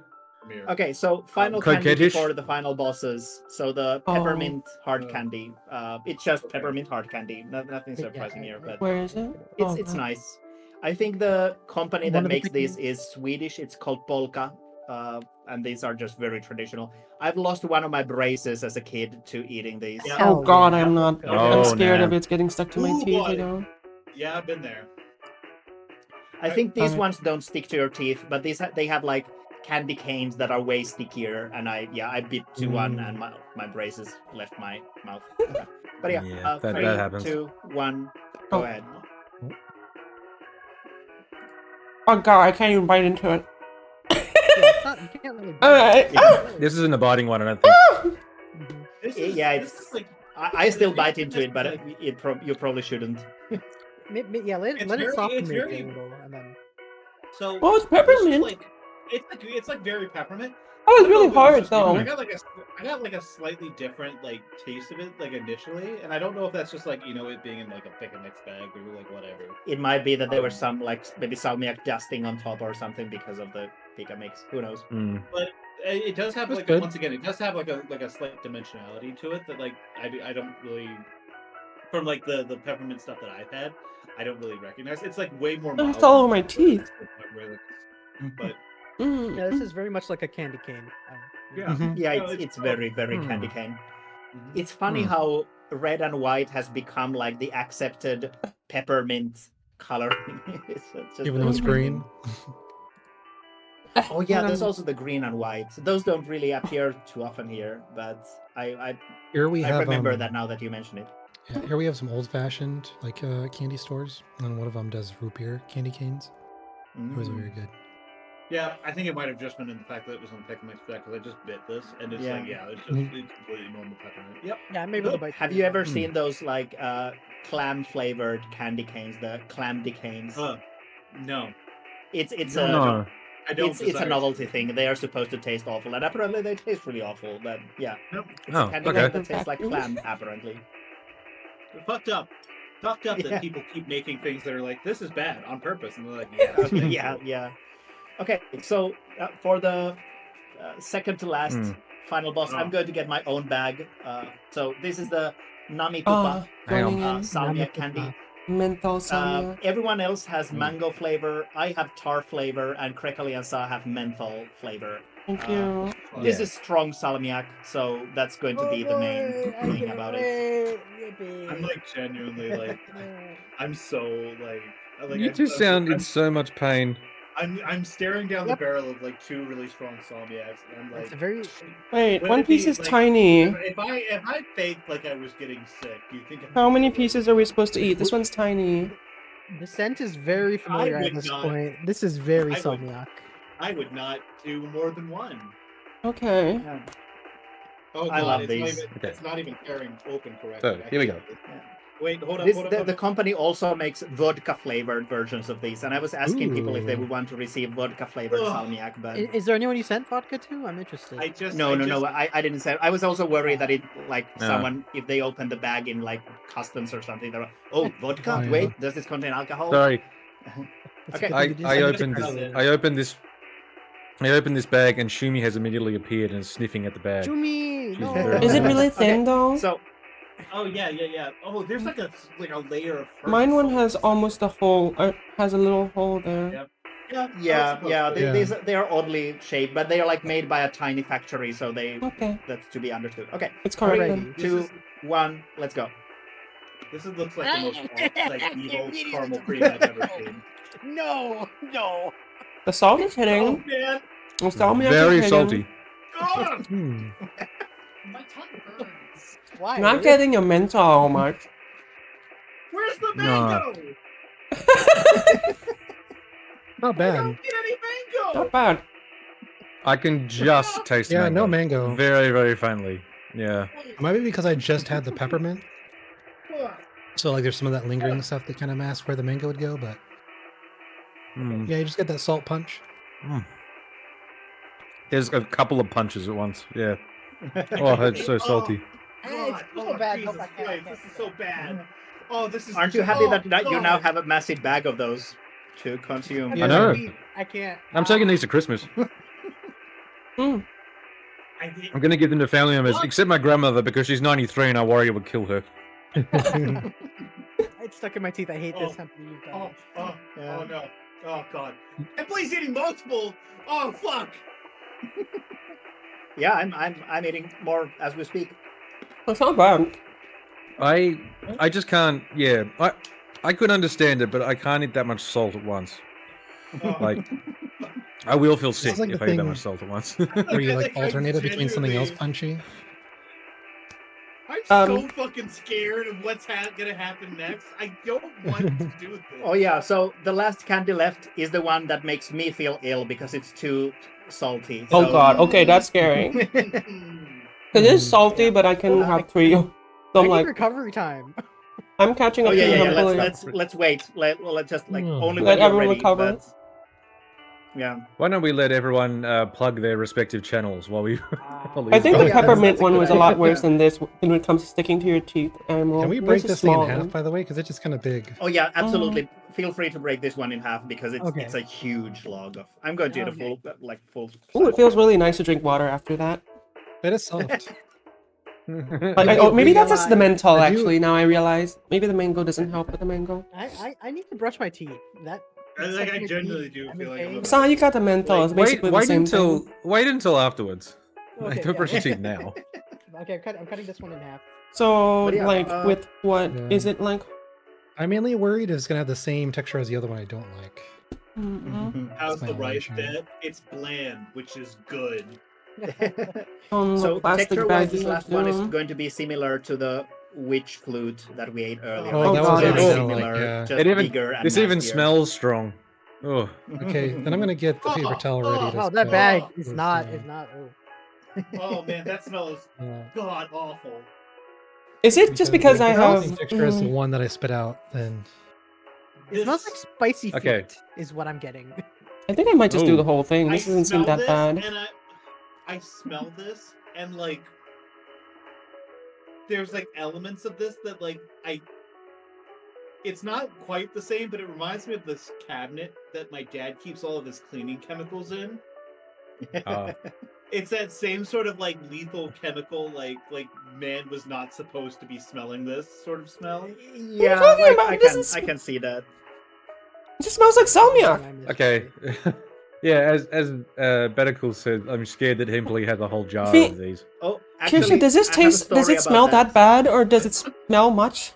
Mirror. Okay, so final candy Coquettish. before the final bosses. So the Oh. peppermint hard Oh. candy. It's just Okay. peppermint hard candy. Nothing surprising here, but Where is it? Oh, it's okay. nice. I think the company One that of the makes this things- is Swedish. It's called Polka, and these are just very traditional. I've lost one of my braces as a kid to eating these. Yeah. Oh Hell god, yeah. I'm not. Oh, I'm scared of nah. it getting stuck to my Ooh, teeth. boy. You know. Yeah, I've been there. I think these Alright. ones don't stick to your teeth, but these they have like candy canes that are way stickier. And I bit to one, Mm. and my braces left my mouth. But yeah, Yeah, that 3, happens. 2, 1, go Oh. ahead. Oh god, I can't even bite into it. Yeah, it's not, you can't really. Alright. This isn't a biting one, I don't think. Mhm. This Yeah, this is like I still bite into it, but you probably shouldn't. Yeah, let It's it very- soften it's maybe very- a little, and then. so. Oh, it's this is peppermint. like it's like very peppermint. Oh, I it's don't know really if it was hard just me, but though. I got like a slightly different like taste of it like initially, and I don't know if that's just like it being in like a pick and mix bag or like whatever. It might be that there was some like maybe salmiak dusting on top or something because of the pica mix. Who knows? Mm. It does have That's like good. once again, it does have like a slight dimensionality to it that like I don't really from like the peppermint stuff that I've had, I don't really recognize. It's like way more. Oh, it's mild all than over my peppermint, teeth. where, like, but Yeah, this is very much like a candy cane. Yeah. Mhm. Yeah, No, it's very candy Hmm. cane. Mhm. It's funny Hmm. how red and white has become like the accepted peppermint coloring. It's just Even though it's interesting. green. Oh yeah, there's also the green and white. Those don't really appear too often here, but Here we I have remember that now that you mention it. Yeah, here we have some old-fashioned like candy stores, and one of them does root beer candy canes. Those are very good. Yeah, I think it might have just been in the fact that it was on pick mix because I just bit this and it's like, Yeah. it's just Mhm. it's completely normal peppermint. Yep. Yeah, I'm able to Good. bite. Have through you as ever well. seen those like clam flavored candy canes, the clamdy canes? No. It's No, I a No. I don't it's a desire to. novelty thing. They are supposed to taste awful, and apparently they taste really awful. But yeah, Nope. it's Oh, a candy okay. cane that tastes like Vacuum? clam, apparently. Fucked up. Fucked up Yeah. that people keep making things that are like, this is bad on purpose. And they're like, yeah, thank Yeah, you. yeah. Okay, so for the second to last Hmm. final boss, I'm Oh. going to get my own bag. So this is the Nami Ah, Tupa Hang on. joining in. salmiak candy. Menthol salmiak. Everyone else has mango flavor. I have tar flavor, and Krekali and Sa have menthol flavor. Thank you. This Yeah. is strong salmiak, so that's going to be the main thing about it. I'm like genuinely like, I'm so like, You two sound in so much pain. I'm staring down Yep. the barrel of like two really strong salmiaks, and I'm like, It's a very. Wait, would one it be, piece is like, tiny. if I faked like I was getting sick, do you think? How many pieces are we supposed to eat? This one's tiny. The scent is very familiar at would this not- point. This is very I would- salmiak. I would not do more than one. Okay. Yeah. Oh I god, love it's not these. even Okay. it's not even tearing open correctly. So, I here we hate go. this. Yeah. Wait, hold on, This, hold on. the, hold the on. company also makes vodka flavored versions of these, and I was asking people if they Ooh. would want to receive vodka flavored Ugh. salmiak, but Is there anyone you sent vodka to? I'm interested. no, I didn't say. I was also worried that it like No. someone if they opened the bag in like customs or something, they're like, oh, vodka. Oh, yeah. Wait, does this contain alcohol? Sorry, That's a Okay. good thing I, you didn't I send me opened to this. Kristen. I opened this bag, and Shumi has immediately appeared and is sniffing at the bag. Jumi, She's no. very Is it nice. really thin Okay, though? So Oh yeah. Oh, there's like a layer of. hard Mine one salt. has almost a hole. Has a little hole there. Yep. yeah, Yeah. they are oddly shaped, but they are like made by a tiny factory, so Okay, that's to be understood. Okay, it's correct Three, then. two, 1, let's go. This looks like the most like evil caramel cream I've ever seen. No. The salt is Oh hitting. man! The salmiak Very is hitting. salty. God! Hmm. My tongue burns. Why? Not getting a menthol much. Where's the No. mango? Not I bad. don't get any mango. Not bad. I can just taste Yeah, mango. no mango. Very, very faintly. Yeah. It might be because I just had the peppermint. So like there's some of that lingering stuff that kind of masks where the mango would go, but Mm. yeah, you just get that salt punch. There's a couple of punches at once. Yeah. Oh, it's so salty. God, It's so bad. Jesus No, I can't, Christ, I this can't. is so bad. Oh, this is. Aren't you happy that you now God. have a massive bag of those to consume? I know. I can't. I'm taking these to Christmas. Mm. I hate- I'm going to give them to family members, except my grandmother, because she's 93 and I worry it would kill her. It's stuck in my teeth. I hate this. How you've done Oh, this. oh no. Oh god. And please eating multiple. Oh fuck. Yeah, I'm eating more as we speak. It's not bad. I just can't. Yeah, I could understand it, but I can't eat that much salt at once. Oh. Like, I will feel sick like if the I eat that thing- much salt at once. Where you like I alternate it between something else genuinely- punchy. I'm so fucking scared of what's gonna happen next. I don't want to do this. Oh yeah, so the last candy left is the one that makes me feel ill because it's too salty. Oh so- god, okay, that's scary. It is salty, but I can have 3. So I I'm need like, recovery time. I'm catching Oh up yeah, to you. yeah. hopefully. Let's wait. Let's just like Hmm. only Let when you're everyone ready. recover. But, yeah. Why don't we let everyone plug their respective channels while we? while I think these the guys- peppermint that's a one good was a lot idea. worse than this when it comes to sticking to your teeth. Can we break is this thing in small. half, by the way? Because it's just kind of big. Oh yeah, absolutely. Feel free to break this one in half because Okay. it's a huge log of. I'm going to eat a full full. Ooh, it feels really nice to drink water after that. It is soft. Oh, maybe that's just the menthol. I do- Actually, now I realize maybe the mango doesn't help with the mango. I need to brush my teeth. That I genuinely do feel like I'm about So you got the menthol. It's basically the same thing. wait until afterwards. Okay, Don't brush your yeah. teeth now. Okay, I'm cutting this one in half. So But yeah, like with what is Yeah. it like? I'm mainly worried it's gonna have the same texture as the other one I don't like. How's my the only rice issue. debt? It's bland, which is good. So The plastic texture-wise, baggie this of last one is doom. going to be similar to the witch flute that we ate earlier. Oh, like, that it's was the very one I don't like, similar, yeah. just It even bigger and this even nastier. smells strong. Oh, Okay, then I'm gonna get the paper towel ready to. Oh, that spill bag is this, not. yeah. It's not. Oh. Oh man, that smells Yeah. god awful. Is it just because if I it's the have? same texture as the one that I spit out, then It smells like spicy Okay. feet, is what I'm getting. I think I might just do Ooh. the whole thing. This doesn't seem smell that this bad. And I smell this and like there's like elements of this that like it's not quite the same, but it reminds me of this cabinet that my dad keeps all of his cleaning chemicals in. It's that same sort of like lethal chemical, like man was not supposed to be smelling this sort of smell. Yeah, talking like, about? I can see that. It just smells like salmiak. okay. Yeah, as Better Cool said, I'm scared that Hempley has a whole jar Fi- of these. Oh, actually, Kirsha, does this I have a taste? Does story it about smell that bad, or does it smell much?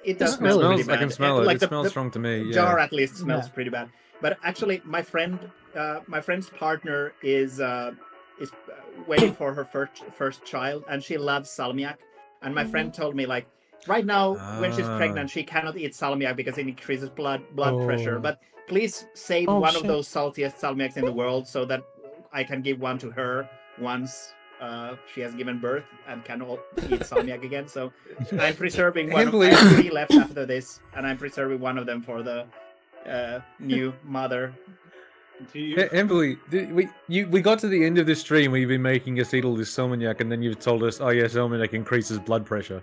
It does Not smell really. pretty I bad. can smell it. Like It smells strong to me. jar Yeah. at least smells Yeah. pretty bad. But actually, my friend's partner is waiting for her first child, and she loves salmiak. And my friend told me like right now when she's Ah. pregnant, she cannot eat salmiak because it increases blood pressure. Oh. But please save Oh, one of shit. those saltiest salmiaks in the world so that I can give one to her once she has given birth and can eat salmiak again. So I'm preserving one. I have 3 left after this, and I'm preserving one of them for the new mother. Emily, we got to the end of this stream where you've been making us eat all this salmiak, and then you've told us, oh yeah, salmiak increases blood pressure.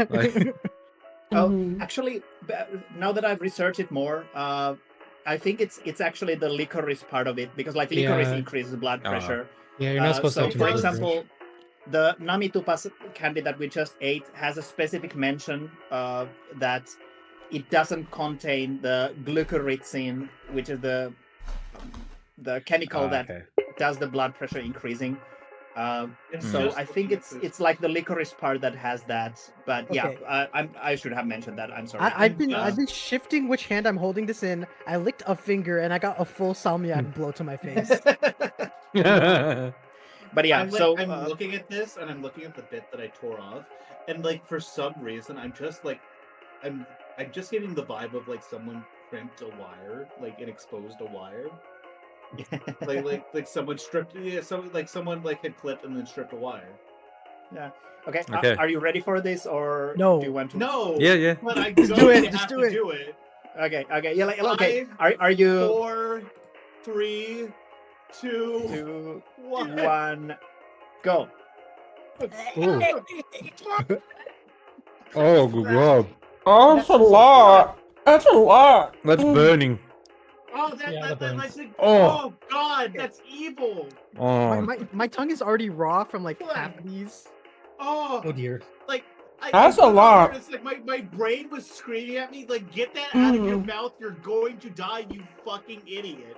Like, Oh, actually, now that I've researched it more, I think it's actually the licorice part of it because like licorice Yeah. increases blood pressure. Yeah, you're not supposed So, to. for have too much example, the Namitupas candy that we just ate has a specific mention that it doesn't contain the glucorrhizin, which is the chemical that okay. does the blood pressure increasing. It's So just I think looking at it's like the licorice part that has that. But Okay. yeah, I should have mentioned that. I'm sorry. I've been Uh, I've been shifting which hand I'm holding this in. I licked a finger and I got a full salmiak blow to my face. But yeah, I'm so looking at this and I'm looking at the bit that I tore off, and like for some reason I'm just like I'm just getting the vibe of like someone crimped a wire, like and exposed a wire. like someone stripped someone like had clipped and then stripped a wire. okay. Okay. Are you ready for this, or No. do you want to? No. Yeah. But I Just don't do it, have just to do it. do it. Okay. Yeah. Like, okay. 5, Are you 4, 3, 2, 2, 1. 1, go? Oh, good god. Oh, that's a lot. That's a lot. That's burning. Oh, that burns. oh god, that's evil. Oh, My tongue is already raw from like half of these. Oh, Oh dear. like That's a put it on lot. there, It's like my brain was screaming at me, like, get that out of your Mm. mouth. You're going to die, you fucking idiot.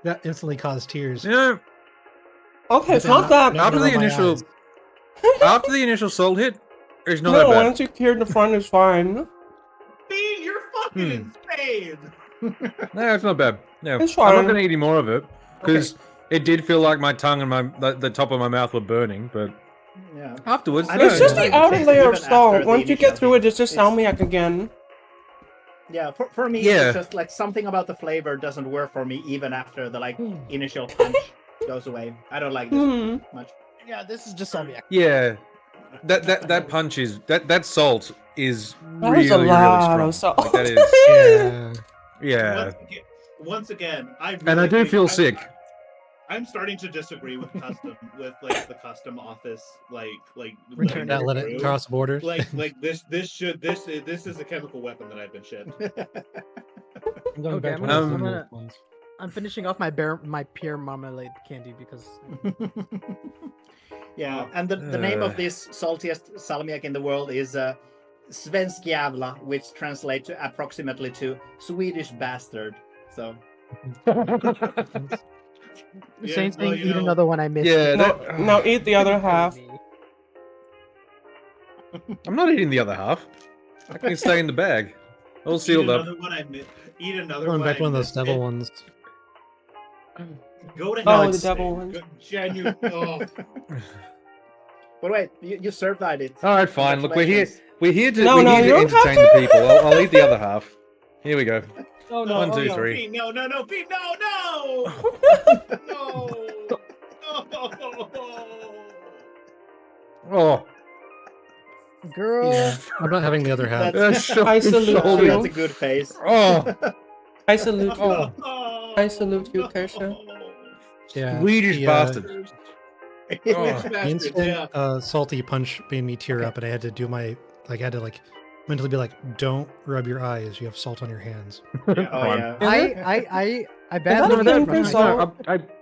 That instantly caused tears. yeah. Okay, it's But not then that. not After over the my initial, eyes. after the initial salt hit, it's not No, that bad. once you clear the front, it's fine. Bean, you're fucking insane. No, it's not bad. Yeah, It's I'm not fine. gonna eat any more of it because it did feel like my tongue and the top of my mouth were burning, but Yeah. afterwards, I no, It's just Yeah, the it outer tastes layer of even after salt. the Once you get initial through hit. it, it's just It's- salmiak again. Yeah, for me, Yeah. it's just like something about the flavor doesn't work for me even after the like initial punch goes away. I don't like this Hmm. much. Yeah, this is just salmiak. yeah, that punch is that salt is That really was a really lot strong. of salt. Like, that is Yeah. yeah, Once again, and I do feel sick. I'm starting to disagree with custom with like the custom office like Return Not let it through. cross borders. Like this is a chemical weapon that I've been shipped. I'm going Okay, back to I'm one of gonna- the I'm milk ones. I'm finishing off my pear marmalade candy because Yeah, and the name Uh. of this saltiest salmiak in the world is Svensk jävla, which translates to approximately to Swedish bastard. So Yeah, Saints well, saying you eat know- another one. I missed Yeah, it. that- Now eat the other half. I'm not eating the other half. I can stay in the bag. All sealed eat up. another one. Eat another Going one. back to I one of those missed devil it. ones. Go to Oh, hell. the devil ones. Genuine. Oh. but wait, you survived it. All right, fine. Look, we're here. Congratulations. We're here to, No, we're no, here you to don't have entertain the people. I'll eat the other half. Here we go. Oh no! 1, oh, 2, no. 3. Pete, no, Pete, no, no, no. Oh, Girl. Yeah, I'm not having the other half. That's- I salute Oh, you. that's a good face. Oh, I salute you. oh. I salute you, Kersha. Yeah, Swedish the, bastard. Swedish Oh. The bastard, instant yeah. salty punch made me tear up, and I had to do my I had to mentally be like, "Don't rub your eyes. You have salt on your hands." Oh Crime. yeah. Is I that badly a thing missed for my- salt?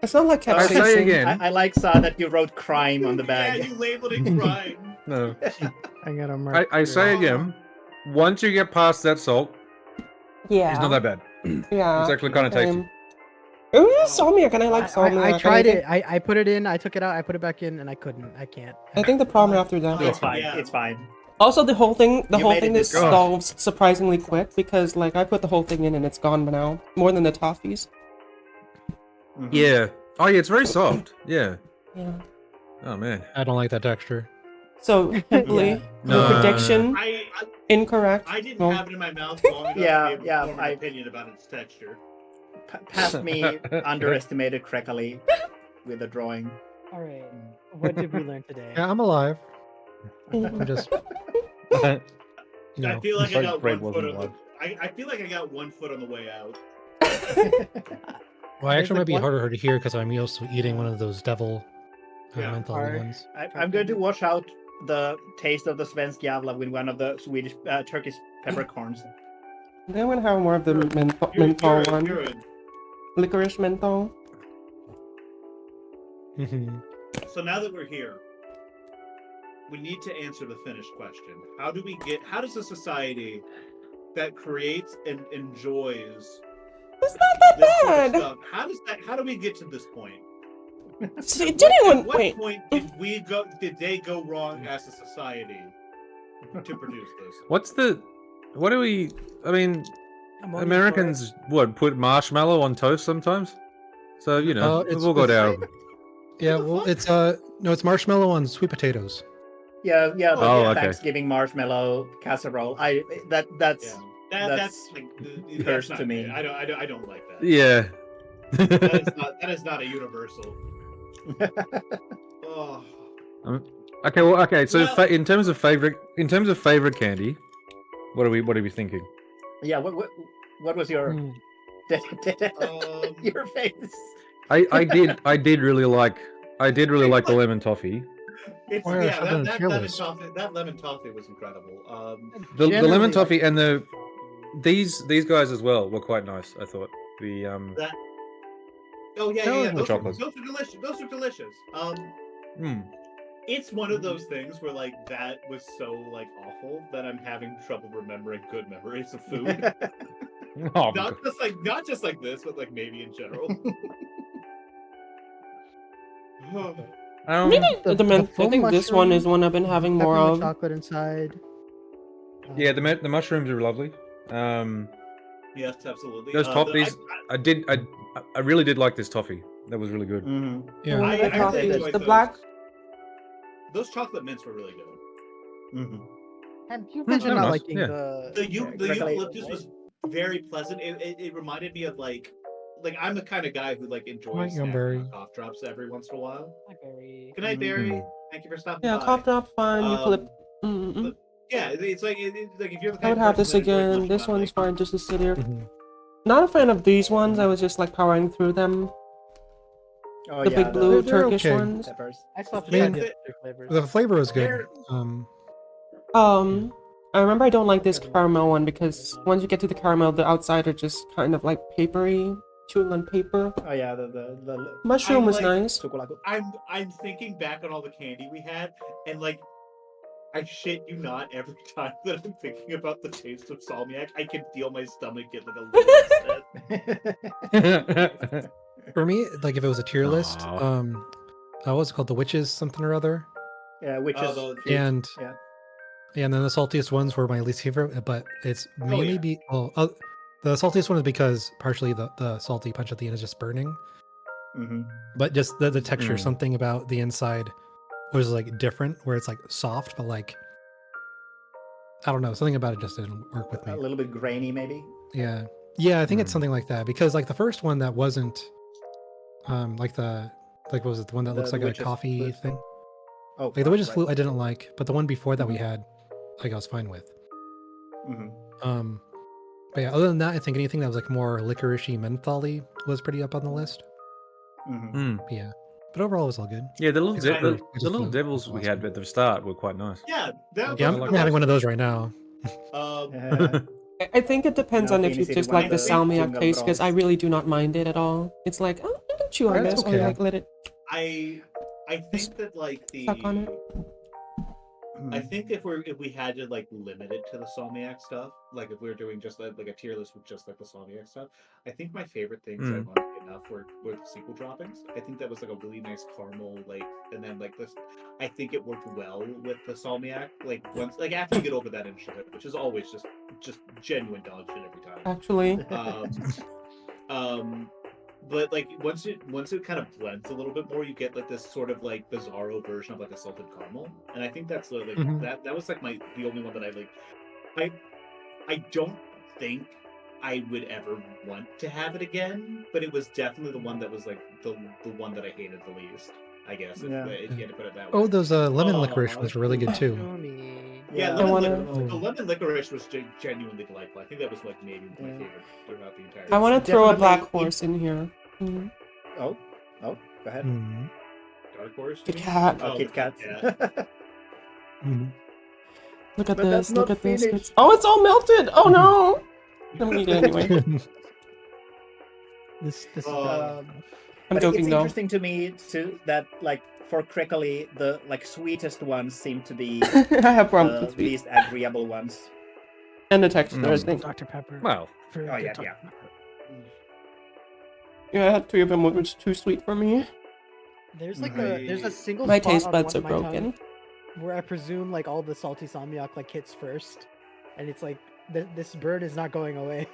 It's not like I I capsaicin. say again. I like saw that you wrote crime on the Yeah, bag. you labeled it crime. No, I got a mark. I say again. Once you get past that salt, Yeah. it's not that bad. Yeah. It's actually kind of tasty. same. Ooh, salmiak, and I like salmiak. I tried think- it. I put it in. I took it out. I put it back in, and I couldn't. I can't. I think the problem after that. It's fine. Yeah. It's fine. Also, the whole thing, You made it this this far. solves surprisingly quick because, like, I put the whole thing in and it's gone by now. More than the toffees. Mhm. Yeah. Oh yeah, it's very soft. Yeah. Yeah. Oh man. I don't like that texture. So, Pimply, Yeah. No, your no, no, no. prediction, I incorrect. I didn't No. have it in my mouth long enough Yeah, to be able yeah, to form an I- opinion about its texture. Past me underestimated Crackly with the drawing. All right. What did we learn today? Yeah, I'm alive. I'm just, you I know. feel like I Like got Fred one foot wasn't on the. I feel like I got one foot on the way out. Well, actually, it might be There's, like, harder to hear because I'm also eating one of those devil Yeah. menthol Hard. ones. I'm going to wash out the taste of the Svensk Jävla with one of the Swedish Turkish peppercorns. Then I'm gonna have more of the menthol You're one. a- Licorice menthol. Mhm. So now that we're here, we need to answer the Finnish question. How does a society that creates and enjoys It's not that this sort of bad. stuff, how do we get to this point? See, At did anyone what wait? point did they go wrong as a society to produce this? What do we? I mean, Ammonia Americans would put marshmallow on toast sometimes. So you know, it's we've all got with- our. Yeah, the well, fuck? it's no, it's marshmallow on sweet potatoes. Yeah, the Oh, okay. Thanksgiving marshmallow casserole. That's That's That's like cursed that's not to me. good. I don't like that. Yeah. That is not a universal. Oh. Okay. Well. Okay. So Well- in terms of favorite candy, what are we thinking? yeah. What was your Hmm. your face? I did really like the lemon toffee. It's Oh, yeah, yeah, shove it in that tier lemon list. toffee. That lemon toffee was incredible. The Generally, lemon like- toffee and these guys as well were quite nice. I thought the That oh yeah, No, yeah, the those are chocolates. delicious. Those are delicious. Hmm. It's one of those things where like that was so like awful that I'm having trouble remembering good memories of food. Oh, not just like this, but like maybe in general. Maybe The- the the I full think this one is mushroom, one I've been having more Peppermint of. chocolate inside. yeah, the mushrooms are lovely. Yes, absolutely. Those The- toffees, I really did like this toffee. That was really good. Mhm. Yeah, One of the I really toffees. enjoyed The those. black. Those chocolate mints were really good. Mhm. And you Hmm, mentioned they're not nice, liking yeah. The Crackly- eucalyptus was very pleasant. It reminded me of like I'm the kind of guy who like enjoys Right, snacking Barry. on cough drops every once in a while. Blackberry. Good night, Mhm. Barry. Thank you for stopping Yeah, by. cough drop fine. You flip. Um, Mm-mm. Yeah, it's like like if you're the I kind would of have person this that enjoys again. munching This on, one's like, fine just to sit here. Mhm. Not a fan of these ones. I was just like powering through them. Oh, The yeah, big blue They're Turkish okay. ones. peppers. I still have to Yeah, try the- the other flavors. The flavor was good. They're- I remember I don't like this caramel one because once you get to the caramel, the outside are just kind of like papery, chewing on paper. Oh yeah, the Mushroom I was like- nice. chocolate. I'm thinking back on all the candy we had, and like I shit you not, every time that I'm thinking about the taste of salmiak, I can feel my stomach get like a little upset. For me, like if it was a tier list, Aw. what was it called? The witches something or other. Yeah, which is the- fruit. And yeah. and then the saltiest ones were my least favorite, but it's mainly yeah. the saltiest one is because partially the salty punch at the end is just burning, Mm-hmm. but just the texture, Mm. something about the inside was like different, where it's like soft, but like I don't know, something about it just didn't work with me. A little bit grainy, maybe. Yeah, I think it's Mm. something like that because like the first one that wasn't like what was it, the one that The- looks the like a witch's coffee flute. thing? Oh, Like the witch's right. flute I didn't like, but the one before that we Mhm. had, like I was fine with. Mm-hmm. But yeah, other than that, I think anything that was like more licoricey mentholy was pretty up on the list. Mm-hmm. Mm. But yeah, but overall it was all good. Yeah, the little It's fine. the little devils we had at the start were quite nice. Yeah, that Yeah, I I'm like having those. one of those right now. I think it depends Now on if you Finnish just one like the of the salmiak jungle taste, because I brawls. really do not mind it at all. It's like, oh, you can chew on That's this, or okay. like let it I think that like suck on it. I think if we had to like limit it to the salmiak stuff, like if we were doing just like a tier list with just like the salmiak stuff, I think my favorite things I Mm. wanted enough were the sequel droppings. I think that was like a really nice caramel, like, and then like this, I think it worked well with the salmiak. Like once, like after you get over that initial hit, which is always just genuine dog shit every time. Actually, But like once it kind of blends a little bit more, you get like this sort of like bizarro version of like a salted caramel, and I think that's like Mhm. that was like the only one that I like. I don't think I would ever want to have it again, but it was definitely the one that was like the one that I hated the least. I guess if you had to put it that way. Oh, those lemon licorice ones were really good too. Yeah, I wanna- the lemon licorice was genuinely delightful. I think that was like maybe my Yeah. favorite throughout the entire. I want to It's throw a definitely black in- horse in here. Oh, go ahead. Mhm. Dark Horse. Kit you mean? Kat. Oh, Kit Kat. Mhm. Look at But that's this. Look not at this. finished. Oh, it's all melted. Oh no. I'm gonna eat it anyway. This Um, I'm but joking it's though. interesting to me too that like for Crickly, the like sweetest ones seem to be I have problems the with sweet least agreeable ones. and the texture. I Mm. think. Dr. Pepper. Well, For Oh, yeah, Dr. yeah. Pepper. Yeah, I had 3 of them, which was too sweet for me. There's like Mhm. there's a single My spot taste on buds one are of my broken. tongue where I presume like all the salty salmiak like hits first, and it's like this bird is not going away.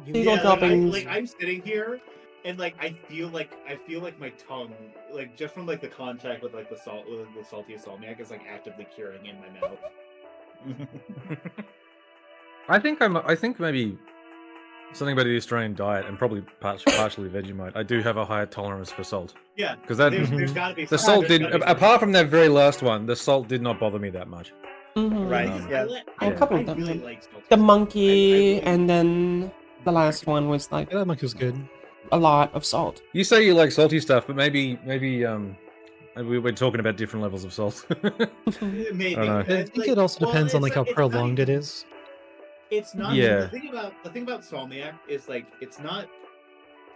Eagle Yeah, droppings. like I'm sitting here, and like I feel like my tongue, like just from like the contact with like the saltiest salmiak, is like actively curing in my mouth. I think maybe something about the Australian diet and probably partially Vegemite. I do have a higher tolerance for salt Yeah, because that there's gotta be the some- salt there's didn't. gotta be some- Apart from that very last one, the salt did not bother me that much. Right, yeah. A couple of them, really yeah. like salty The salmiak. monkey, I really- and then the last one was like Yeah, that monkey was good. a lot of salt. You say you like salty stuff, but maybe we're talking about different levels of salt. Maybe. I don't know. I think it also depends on like how prolonged it is. It's not. Yeah. The thing about salmiak is like it's not.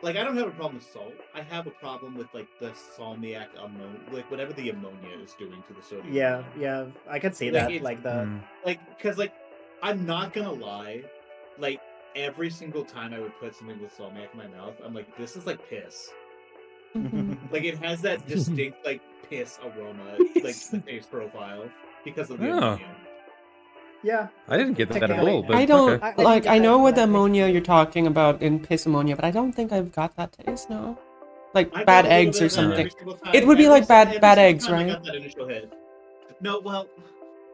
Like I don't have a problem with salt. I have a problem with like the salmiak ammonia, like whatever the ammonia is doing to the sodium. Yeah, ion. yeah, I can see Like, that. it's- Like the Mm. Like, cause like I'm not gonna lie, like every single time I would put something with salmiak in my mouth, I'm like, this is like piss. Like it has that distinct like piss aroma, like the taste profile because of the Oh. ammonia. yeah. I didn't get that at Technically, all. But I don't okay. I like. didn't I get know that, what but I the think- ammonia you're talking about in piss ammonia, but I don't think I've got that taste. No, like I bad got a little eggs bit or of that something. every single time. It would be like Every bad single eggs, time I right? got that initial hit. No, well,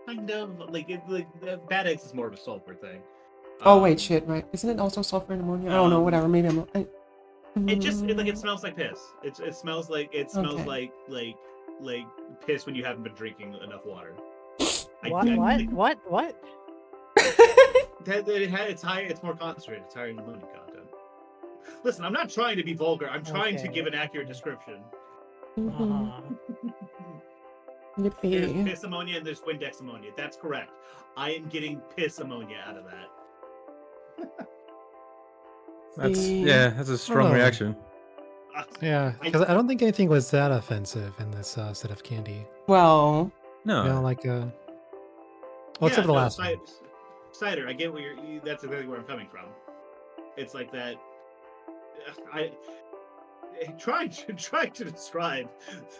kind of bad eggs is more of a sulfur thing. Oh Um, wait, shit, right? Isn't it also sulfur and ammonia? I don't know. Whatever. Maybe I'm. It smells like piss. It smells like Okay. like piss when you haven't been drinking enough water. What? It's higher. It's more concentrated. It's higher in ammonia content. Listen, I'm not trying to be vulgar. I'm trying to Okay. give an accurate description. Mhm. There's Yippee. piss ammonia and there's Windex ammonia. That's correct. I am getting piss ammonia out of that. That's a strong Oh. reaction. Yeah, because I don't think anything was that offensive in this set of candy. Well, No. You know, like well, except for the last one. Cider, I get that's exactly where I'm coming from. It's like that. I trying to describe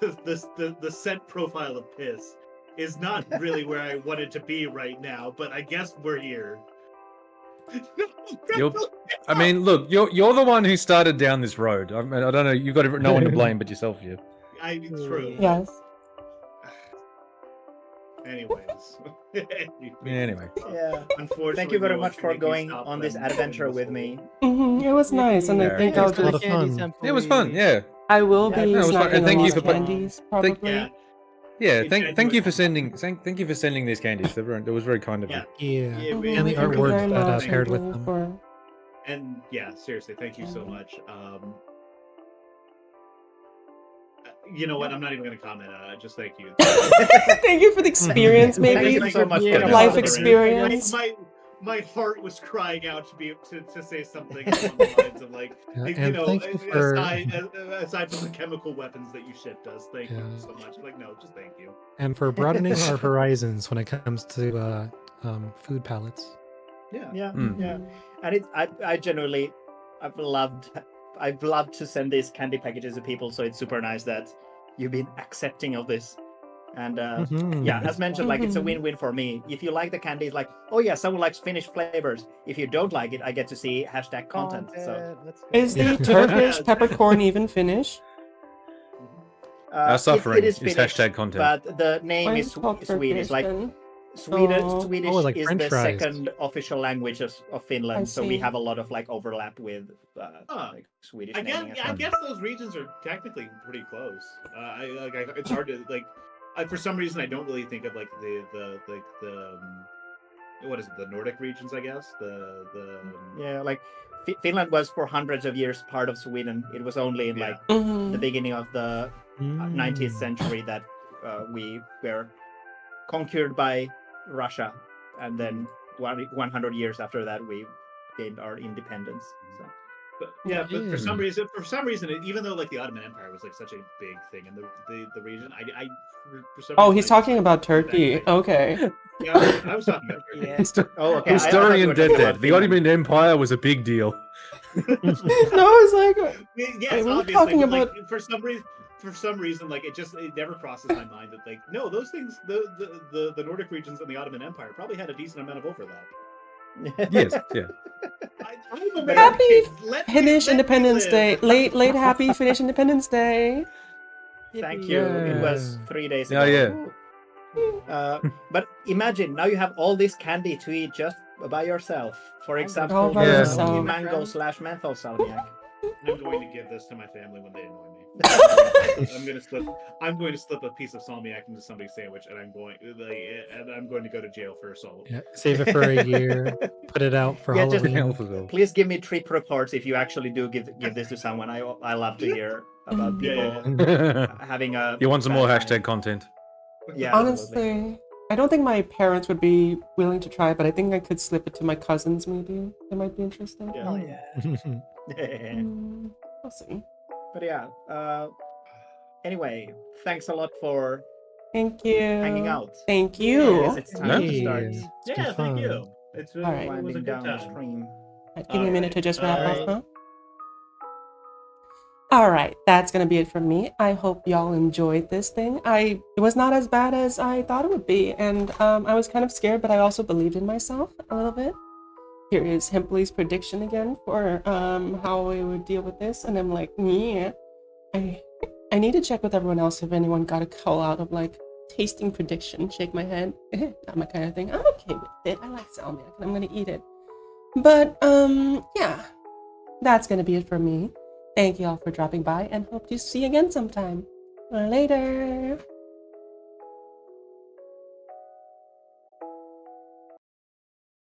the scent profile of piss is not really where I wanted to be right now, but I guess we're here. I mean, look, you're the one who started down this road. I mean, I don't know. You've got no one to blame but yourself here. True. Yes. Anyways. Anyway. Yeah. Unfortunately, Thank you very no much one for can make me going stop on this them adventure in this with hole. me. It was nice, and I Yeah. think Yeah, I'll it's a lot just. of fun. It was fun. Yeah. I will Yeah, be it was fun, snacking and a thank lot you of for candies, probably. Yeah. Yeah. It's Thank you for genuine. sending you for sending these candies. That was very kind of you. Yeah. Yeah, Mhm, and the thank you very artwork that much, paired with Anthony, them. for- And yeah, seriously, thank you so much. You know what? I'm not even going to comment on it. Just thank you. Thank you for the experience, Thank maybe. you so much for Yeah, Life the experience. My heart was crying out to be to say something along the lines of like, Yeah, you and know, thank you for aside from the chemical weapons that you shipped us, thank you Yeah. so much. Like, no, just thank you. and for broadening our horizons when it comes to food palettes. Yeah. Yeah, Mm. yeah. And I genuinely, I've loved to send these candy packages to people. So it's super nice that you've been accepting of this. And Mhm. yeah, as mentioned, like it's a Mhm. win-win for me. If you like the candies, like, oh yeah, someone likes Finnish flavors. If you don't like it, I get to see hashtag content. So Let's go. Is the Yeah. Turkish Yeah. peppercorn even Finnish? Our suffering it is is Finnish, hashtag content. but the name Why is is it called Swedish. Turkish Like then? Sweden, Oh. Swedish Oh, like is French the fries. second official language of Finland, so we see. have a lot of like overlap with like Swedish I naming. guess I guess those regions are technically pretty close. It's hard to like. For some reason, I don't really think of like the what is it, the Nordic regions? I guess Yeah, like Finland was for hundreds of years part of Sweden. It was only in like the Mhm. beginning of the 19th century that we were conquered by Russia, and then 100 years after that we gained our independence. So. But for some reason, even though like the Ottoman Empire was like such a big thing in the region, I for some Oh, reason, he's I just, talking like, about that Turkey. connection. Okay. Yeah, I was talking about Turkey. Yeah. Oh, okay. Historian dead. dead. The Ottoman Empire was a big deal. No, it's like. Yes, Wait, we were obviously, talking but, like, about- for some reason, like it never crosses my mind that like no, those things, the Nordic regions and the Ottoman Empire probably had a decent amount of overlap. Yes, yeah. I'm American. Happy Let me- Finnish let me Independence Day. live. Late happy Finnish Independence Day. Thank you. It was Yeah. 3 days Yeah, ago. yeah. But imagine now you have all this candy to eat just by yourself. For example, All by the yourself. mango / menthol salmiak. I'm going to give this to my family when they annoy me. I'm going to slip a piece of salmiak into somebody's sandwich, and I'm going to go to jail for assault. Yeah, save it for a year. Put it out for Yeah, just- Halloween. Please give me trip reports if you actually do give this to someone. I love to hear about people having a. You want some more bad hashtag time. content? Yeah, absolutely. Honestly, I don't think my parents would be willing to try, but I think I could slip it to my cousins. Maybe they might be interested. Yeah. Oh yeah. We'll see. But yeah. Anyway, thanks a lot for Thank you. hanging out. Thank I you. guess it's time to Hey, start it's been Yeah, thank fun. you. It's All right. it was a winding good down the time. stream. Right, give me a minute to just wrap Alright. up, huh? Alright, that's gonna be it from me. I hope y'all enjoyed this thing. It was not as bad as I thought it would be, and I was kind of scared, but I also believed in myself a little bit. Here is Hempley's prediction again for how we would deal with this, and I'm like, yeah. I need to check with everyone else if anyone got a call out of like tasting prediction. Shake my head. Not my kind of thing. I'm okay with it. I like salmiak and I'm gonna eat it. But yeah. That's gonna be it for me. Thank you all for dropping by and hope to see you again sometime. Later.